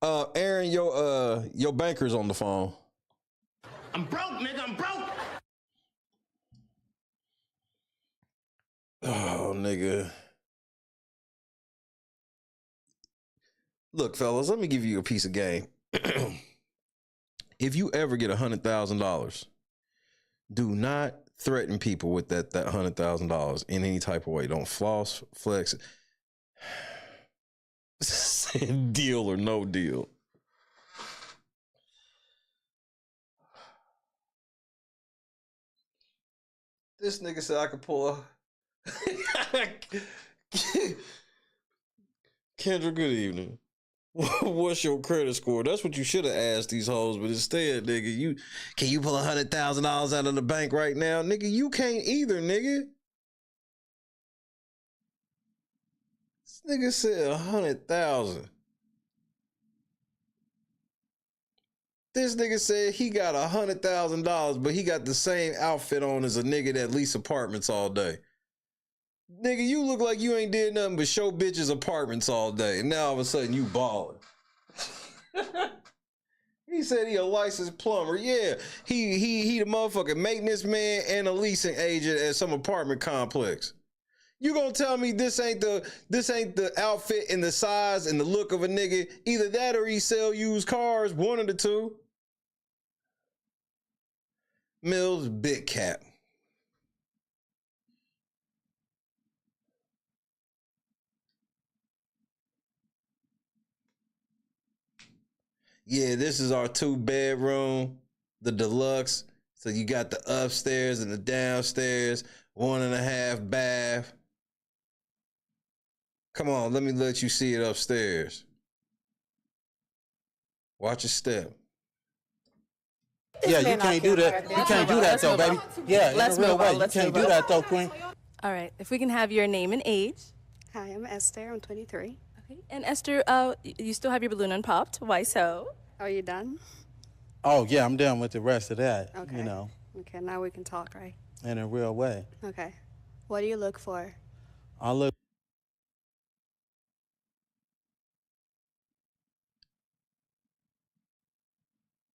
Aaron, your banker's on the phone. I'm broke, nigga. I'm broke. Oh, nigga. Look, fellas, let me give you a piece of game. If you ever get $100,000, do not threaten people with that $100,000 in any type of way. Don't floss, flex, deal or no deal. This nigga said I could pull a... Kendra, good evening. What's your credit score? That's what you should have asked these hoes, but instead, nigga, can you pull $100,000 out of the bank right now? Nigga, you can't either, nigga. This nigga said 100,000. This nigga said he got $100,000, but he got the same outfit on as a nigga that lease apartments all day. Nigga, you look like you ain't did nothing but show bitches apartments all day, and now all of a sudden you ballin'. He said he a licensed plumber. Yeah, he the motherfucking maintenance man and a leasing agent at some apartment complex. You gonna tell me this ain't the outfit and the size and the look of a nigga? Either that or he sell used cars, one of the two. Mills big cap. Yeah, this is our 2-bedroom, the deluxe. So you got the upstairs and the downstairs, 1.5 bath. Come on, let me let you see it upstairs. Watch your step. Yeah, you can't do that. You can't do that though, baby. Yeah, Let's in a real move on. way. You Let's can't move do on. that though, Queen. All right. If we can have your name and age. Hi, I'm Esther. I'm 23. Okay. And Esther, you still have your balloon unpopped. Why so? Are you done? Oh yeah, I'm done with the rest of that. Okay. You know, Okay, now we can talk, right? in a real way. Okay. What do you look for? I look.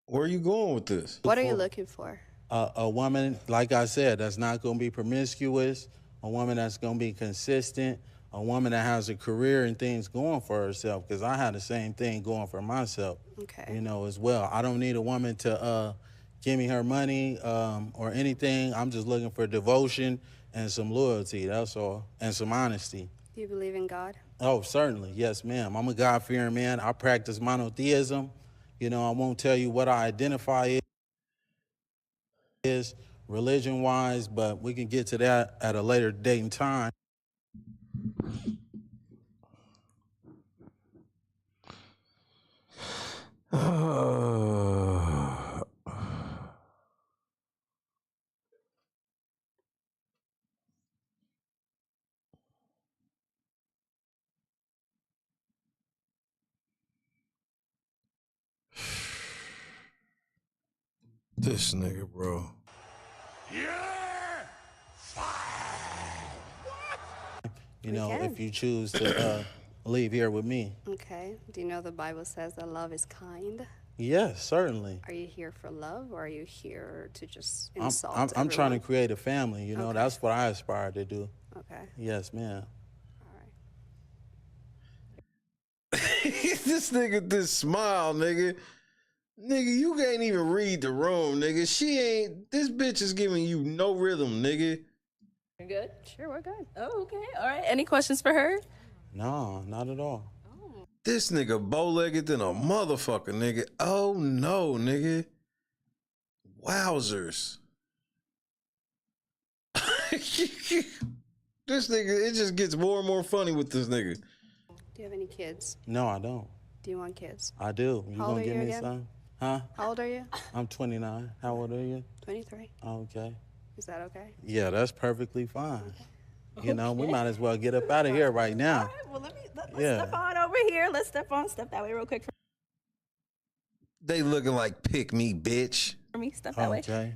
Where are you going with this? What are you looking for? A woman, like I said, that's not going to be promiscuous, a woman that's going to be consistent, a woman that has a career and things going for herself, because I had the same thing going for myself, Okay. you know, as well. I don't need a woman to give me her money or anything. I'm just looking for devotion and some loyalty, that's all, and some honesty. Do you believe in God? Oh, certainly, yes, ma'am. I'm a God-fearing man. I practice monotheism. You know, I won't tell you what I identify is religion-wise, but we can get to that at a later date and time. This nigga, bro. You know, Okay. if you choose to leave here with me. Okay. Do you know the Bible says that love is kind? Yes, certainly. Are you here for love or are you here to just I'm insult trying to everyone? create a family, you know, Okay. that's what I aspire to do. Okay. Yes, ma'am. This nigga, this smile, nigga. Nigga, you can't even read the room, nigga. This bitch is giving you no rhythm, nigga. You're good? Sure, we're good. Oh, okay. All right. Any questions for her? No, not at all. This nigga bow-legged than a motherfucker, nigga. Oh no, nigga. Wowzers. This nigga, it just gets more and more funny with this nigga. Do you have any kids? No, I don't. Do you want kids? I do. You How old gonna are give you me again? some? Huh? How old are you? I'm 29. How old are you? 23. Okay. Is that okay? Yeah, that's perfectly fine. You know, we might as well get up out of here right now. Well, let's Yeah. step on over here. Let's step that way real quick. They looking like pick me, bitch. me. Step that way. Okay.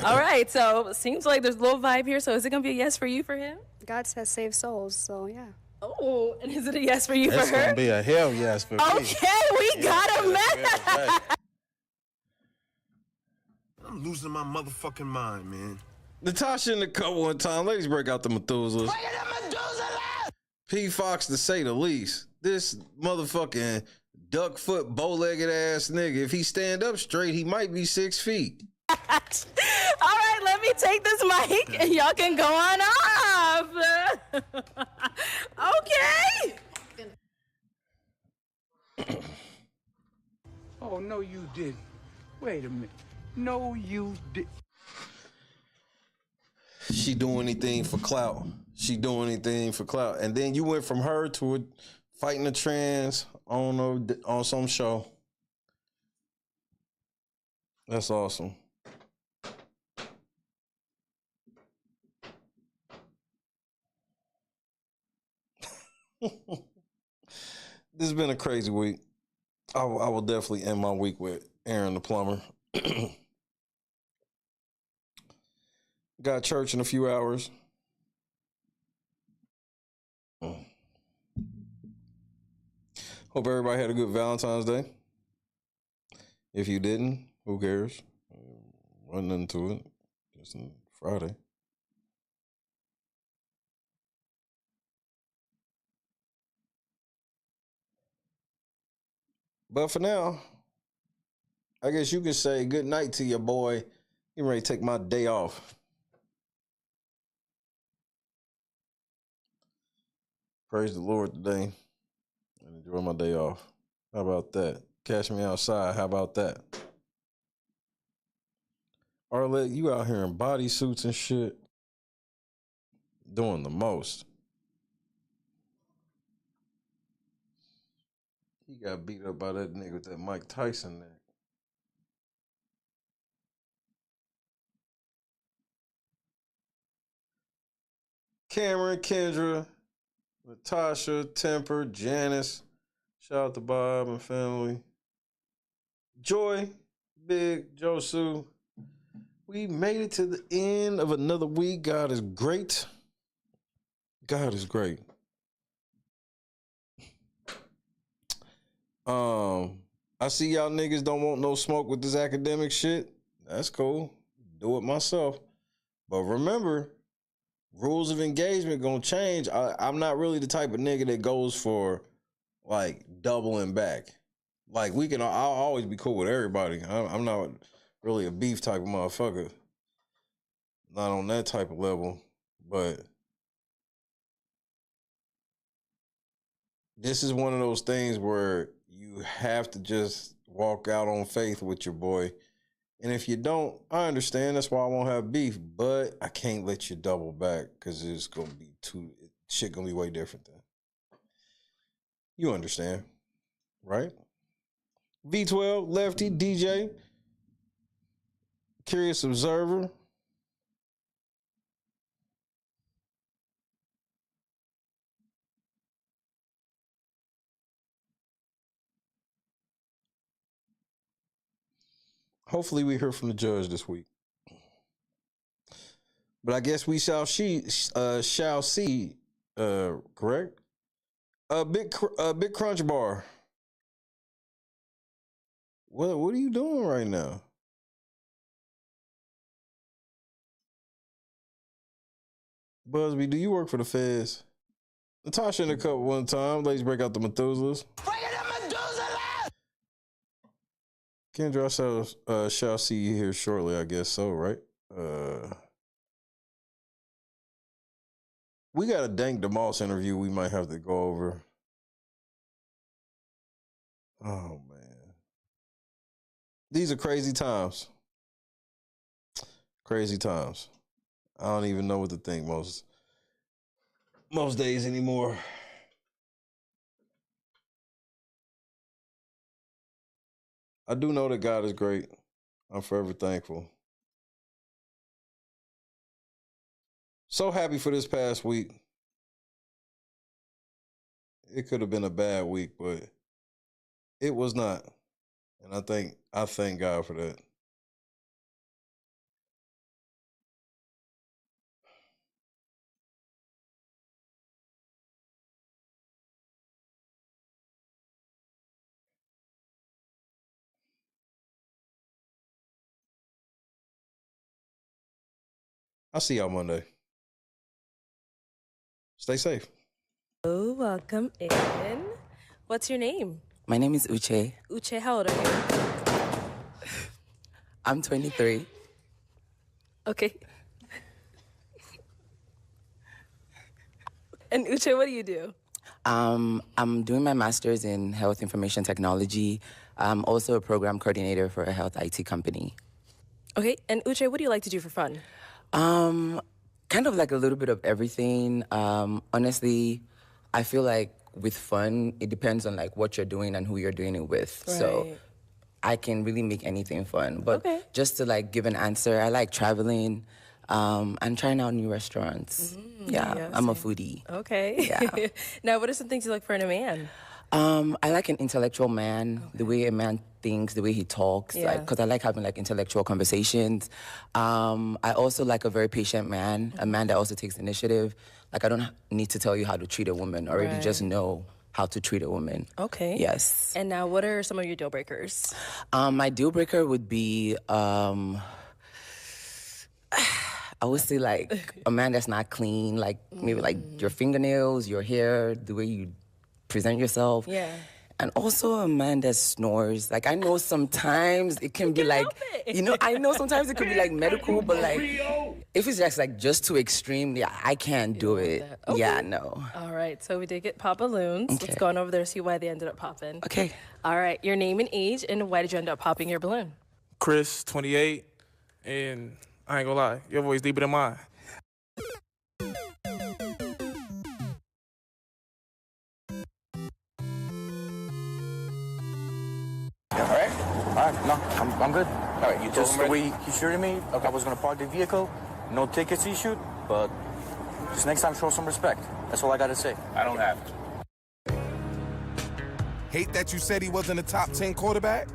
All right. So seems like there's a little vibe here. So is it gonna be a yes for you for him? God says save souls, so yeah. Oh, and is it a yes for you It's for her? gonna be a hell yes for me. Okay, we got a match. I'm losing my motherfucking mind, man. Natasha in the cut one time. Ladies, break out the Methuselahs. P. Fox, to say the least. This motherfucking duck foot, bow-legged ass nigga, if he stand up straight, he might be 6 feet. All right, let me take this mic and y'all can go on off. Okay. Oh, no, you didn't. Wait a minute. No, you didn't. She do anything for clout. She do anything for clout. And then you went from her to fighting a trans on some show. That's awesome. This has been a crazy week. I will definitely end my week with Aaron the plumber. Got church in a few hours. Hope everybody had a good Valentine's Day. If you didn't, who cares? Wasn't nothing to it. Just a Friday. But for now, I guess you could say good night to your boy. You ready to take my day off. Praise the Lord today and enjoy my day off. How about that? Catch me outside. How about that? Arlette, you out here in bodysuits and shit. Doing the most. He got beat up by that nigga with that Mike Tyson neck. Cameron, Kendra, Natasha, Temper, Janice. Shout out to Bob and family. Joy, Big, Josu. We made it to the end of another week. God is great. God is great. I see y'all niggas don't want no smoke with this academic shit. That's cool. Do it myself. But remember, rules of engagement gonna change. I'm not really the type of nigga that goes for like doubling back. Like I'll always be cool with everybody. I'm not really a beef type of motherfucker. Not on that type of level. But this is one of those things where you have to just walk out on faith with your boy. And if you don't, I understand. That's why I won't have beef. But I can't let you double back because it's going to be shit going to be way different then. You understand, right? V12, Lefty, DJ, Curious Observer. Hopefully we hear from the judge this week. But I guess we shall see, correct? Big Crunch Bar. What are you doing right now? Busby, do you work for the feds? Natasha in the cup one time. Ladies, break out the Methuselahs. Kendra, I shall see you here shortly, I guess so, right? We got a Dank DeMoss interview we might have to go over. Oh, man. These are crazy times. Crazy times. I don't even know what to think most days anymore. I do know that God is great. I'm forever thankful. So happy for this past week. It could have been a bad week, but it was not. And I thank God for that. I'll see y'all Monday. Stay safe. Oh, welcome in. What's your name? My name is Uche. Uche, how old are you? I'm 23. Okay. And Uche, what do you do? I'm doing my master's in health information technology. I'm also a program coordinator for a health IT company. Okay, and Uche, what do you like to do for fun? Kind of like a little bit of everything. Honestly, I feel like with fun, it depends on like what you're doing and who you're doing it with. Right. So I can really make anything fun. But just to like give an answer, I like traveling and trying out new restaurants. Yeah, I'm a foodie. Okay. Yeah. Now, what are some things you look for in a man? I like an intellectual man, the way a man thinks, the way he talks, Yeah. because I like having like intellectual conversations. I also like a very patient man, a man that also takes initiative. Like I don't need to tell you how to treat a woman, already Right. just know how to treat a woman. Okay. Yes. And now, what are some of your deal breakers? My deal breaker would be, I would say like a man that's not clean, like maybe like your fingernails, your hair, the way you present yourself. Yeah. And also a man that snores. Like I know sometimes it can be like, you know, I know sometimes it could be like medical, but like if it's just like just too extreme, yeah, I can't do it. Okay. Yeah, no. All right, so we did get pop balloons. Okay. Let's go on over there, see why they ended up popping. Okay. All right, your name and age, and why did you end up popping your balloon? Chris, 28, and I ain't gonna lie, your voice deeper than mine. All right, no, I'm good. All right, you just the way he shooted me, I was gonna park the vehicle, no tickets issued, but just next time show some respect. That's all I gotta say. I don't have to. Hate that you said he wasn't a top 10 quarterback?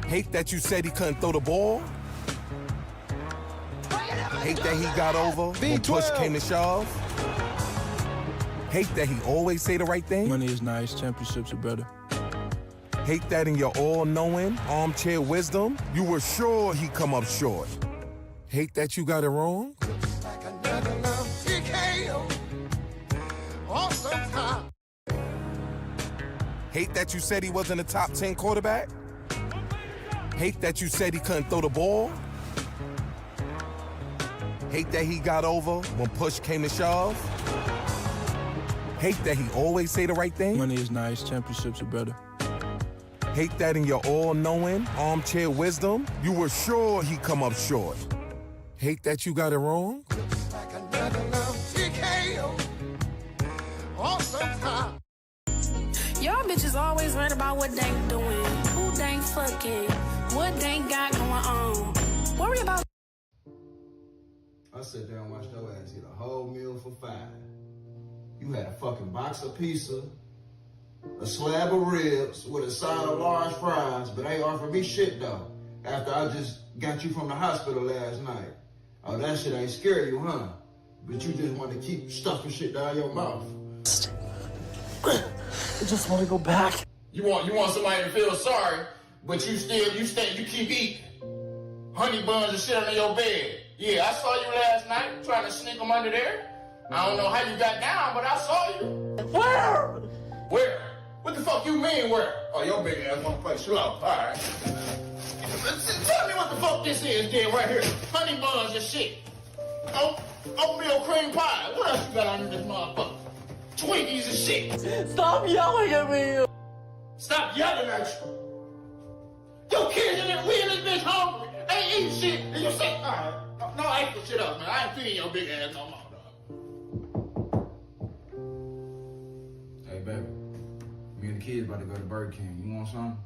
Hate that you said he couldn't throw the ball? Hate that he got over when push came to shove? Hate that he always say the right thing? Money is nice, championships are better. Hate that in your all-knowing, armchair wisdom, you were sure he'd come up short. Hate that you got it wrong? Hate that you said he wasn't a top 10 quarterback? Hate that you said he couldn't throw the ball? Hate that he got over when push came to shove? Hate that he always say the right thing? Money is nice, championships are better. Hate that in your all-knowing, armchair wisdom, you were sure he'd come up short. Hate that you got it wrong? Y'all bitches always worried about what they doing, who they fucking, what they got going on. Worry about. I sat there and watched your ass eat a whole meal for $5. You had a fucking box of pizza, a slab of ribs with a side of large fries, but ain't offered me shit though. After I just got you from the hospital last night. Oh, that shit ain't scare you, huh? But you just want to keep stuffing shit down your mouth. I just want to go back. You want somebody to feel sorry, but you keep eating honey buns and shit under your bed. Yeah, I saw you last night trying to sneak them under there. I don't know how you got down, but I saw you. Where? Where? What the fuck you mean where? Oh, your big ass wanna play slow. All right. Tell me what the fuck this is then right here. Honey buns and shit. Oatmeal cream pie. What else you got under this motherfucker? Twinkies and shit. Stop yelling at me. Stop yelling at you. Your kids in there, we in this bitch hungry. Ain't eating shit. And you say, all right. No, I ain't put shit up, man. I ain't feeding your big ass no more, dog. Hey, baby. Me and the kids about to go to Burger King. You want something?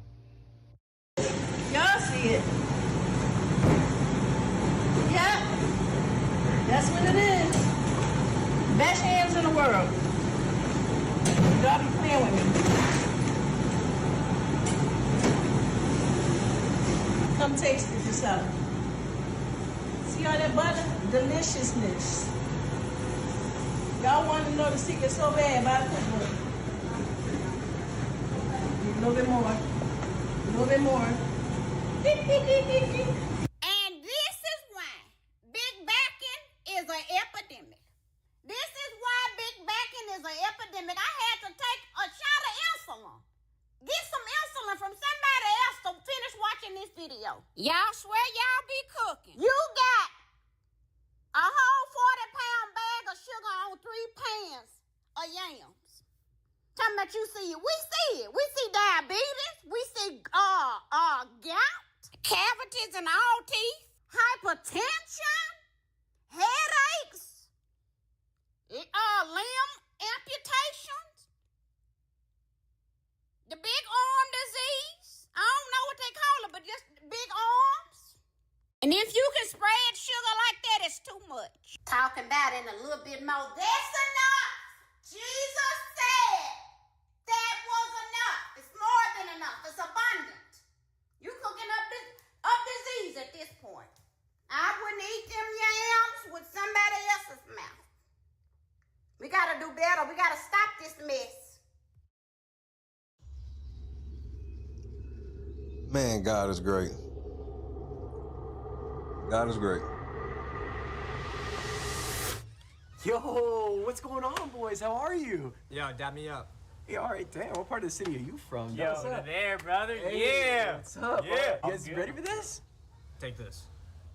Y'all see it. Yeah. That's what it is. Best hands in the world. Y'all be playing with me. Come taste it yourself. See all that butter? Deliciousness. Y'all want to know the secret so bad about it? A little bit more. A little bit more. And this is why Big Back Y'all swear y'all be cooking. You got a whole 40-pound bag of sugar on 3 pans of yams. Talking about you see it. We see it. We see diabetes. We see gout, cavities in all teeth, hypertension, headaches, limb amputations, the big arm disease. I don't know what they call it, but just big arms. And if you can spread sugar like that, it's too much. Talking about it in a little bit more. That's enough. Jesus said that was enough. It's more than enough. It's abundant. You cooking up disease at this point. I wouldn't eat them yams with somebody else's mouth. We gotta do better. We gotta stop this mess. Man, God is great. God is great. Yo, what's going on, boys? How are you? Yo, dap me up. Hey, all right, damn. What part of the city are you from? Yo, What's up? there, brother. Hey, Yeah. What's up? Yeah. You guys ready for this? Take this.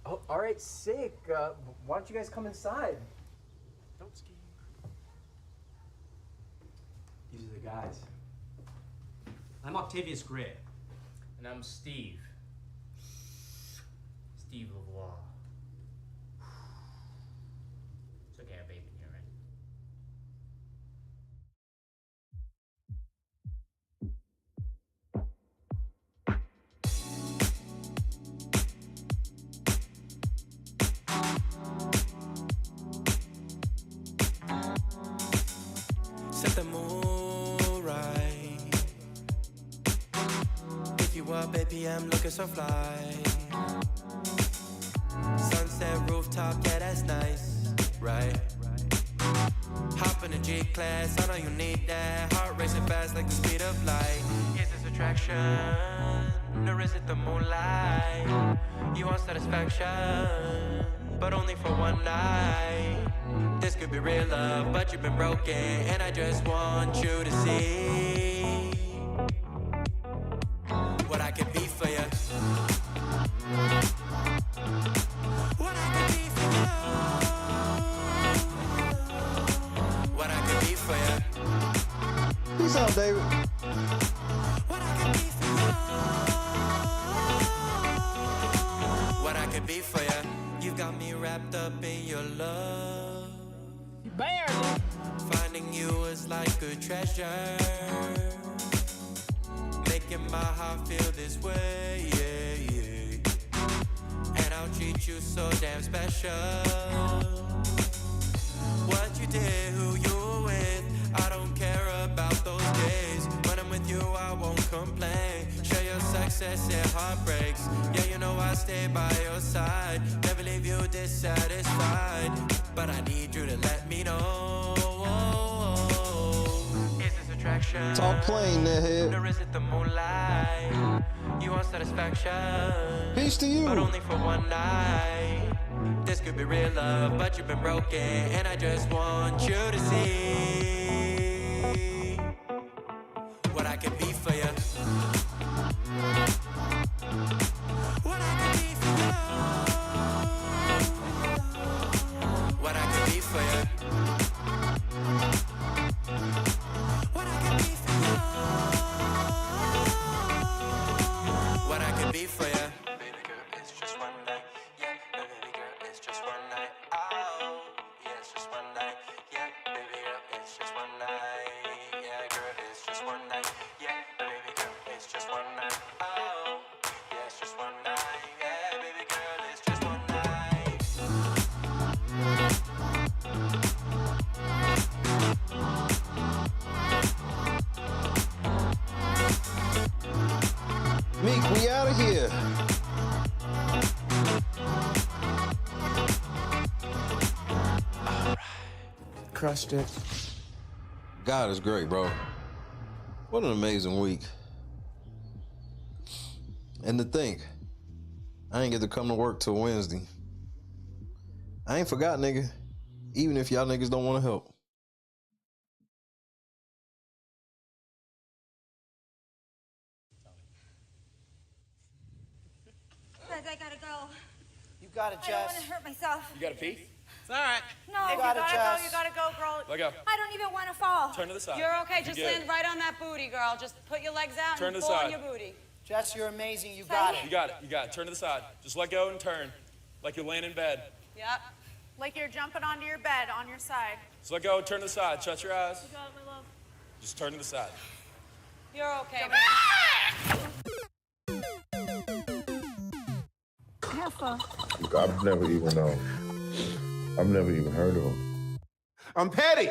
Oh, all right, sick. Why don't you guys come inside? Don't ski. These are the guys. I'm Octavius Gray. And I'm Steve. Steve Lavoie. It's okay, I have vape in here, right? Set the mood right. If you up, baby, I'm looking so fly. Sunset rooftop, yeah, that's nice, right? Hop in the G-Class, I know you need that. Heart racing fast like the speed of light. Is this attraction, or is it the moonlight? You want satisfaction, but only for one night. This could be real love, but you've been broken, and I just want you to see what I can be for you. What I can be for you. What I can be for you. Peace out, David. What I can be for you. What I can be for you. You got me wrapped up in your love. Barely. Finding you is like a treasure. Making my heart feel this way, yeah, yeah. And I'll treat you so damn special. What you did, who you were with, I don't care about those days. When I'm with you, I won't complain. Share your success and heartbreaks. Yeah, you know I stay by your side. Never leave you dissatisfied. But I need you to let me know. Is this attraction? Talk plain, nethead. Or is it the moonlight? You want satisfaction? Peace to you. But only for one night. This could be real love, but you've been broken, and I just want you to see what I can be for you. What I can be for you. What I can be for you. What I can be for you. What I can be for you. Baby girl, it's just one night. Yeah, baby girl, it's just one night. Oh, yeah, it's just one night. Yeah, baby girl, it's just one night. Yeah, girl, it's just one night. Yeah, baby girl, it's just one night. Oh, yeah, it's just one night. Yeah, baby girl, it's just one night. Meek, we out of here. Crushed it. God is great, bro. What an amazing week. And to think, I ain't get to come to work till Wednesday. I ain't forgot, nigga. Even if y'all niggas don't want to help. got it, I don't want Jess. to hurt myself. You gotta pee? It's all right. No, You got it, Jess. you gotta go, girl. Let go. I don't even want to fall. Turn to the side. You're okay. You're Just good. land right on that booty, girl. Just put your legs out Turn and to the pull side. on your booty. Jess, you're amazing. You got it. You got it. You got it. Turn to the side. Just let go and turn. Like you're laying in bed. Yep. Like you're jumping onto your bed on your side. Just let go and turn to the side. Shut your eyes. You got it, my love. Just turn to the side. You're okay. Have fun. I've never even heard of him. I'm petty.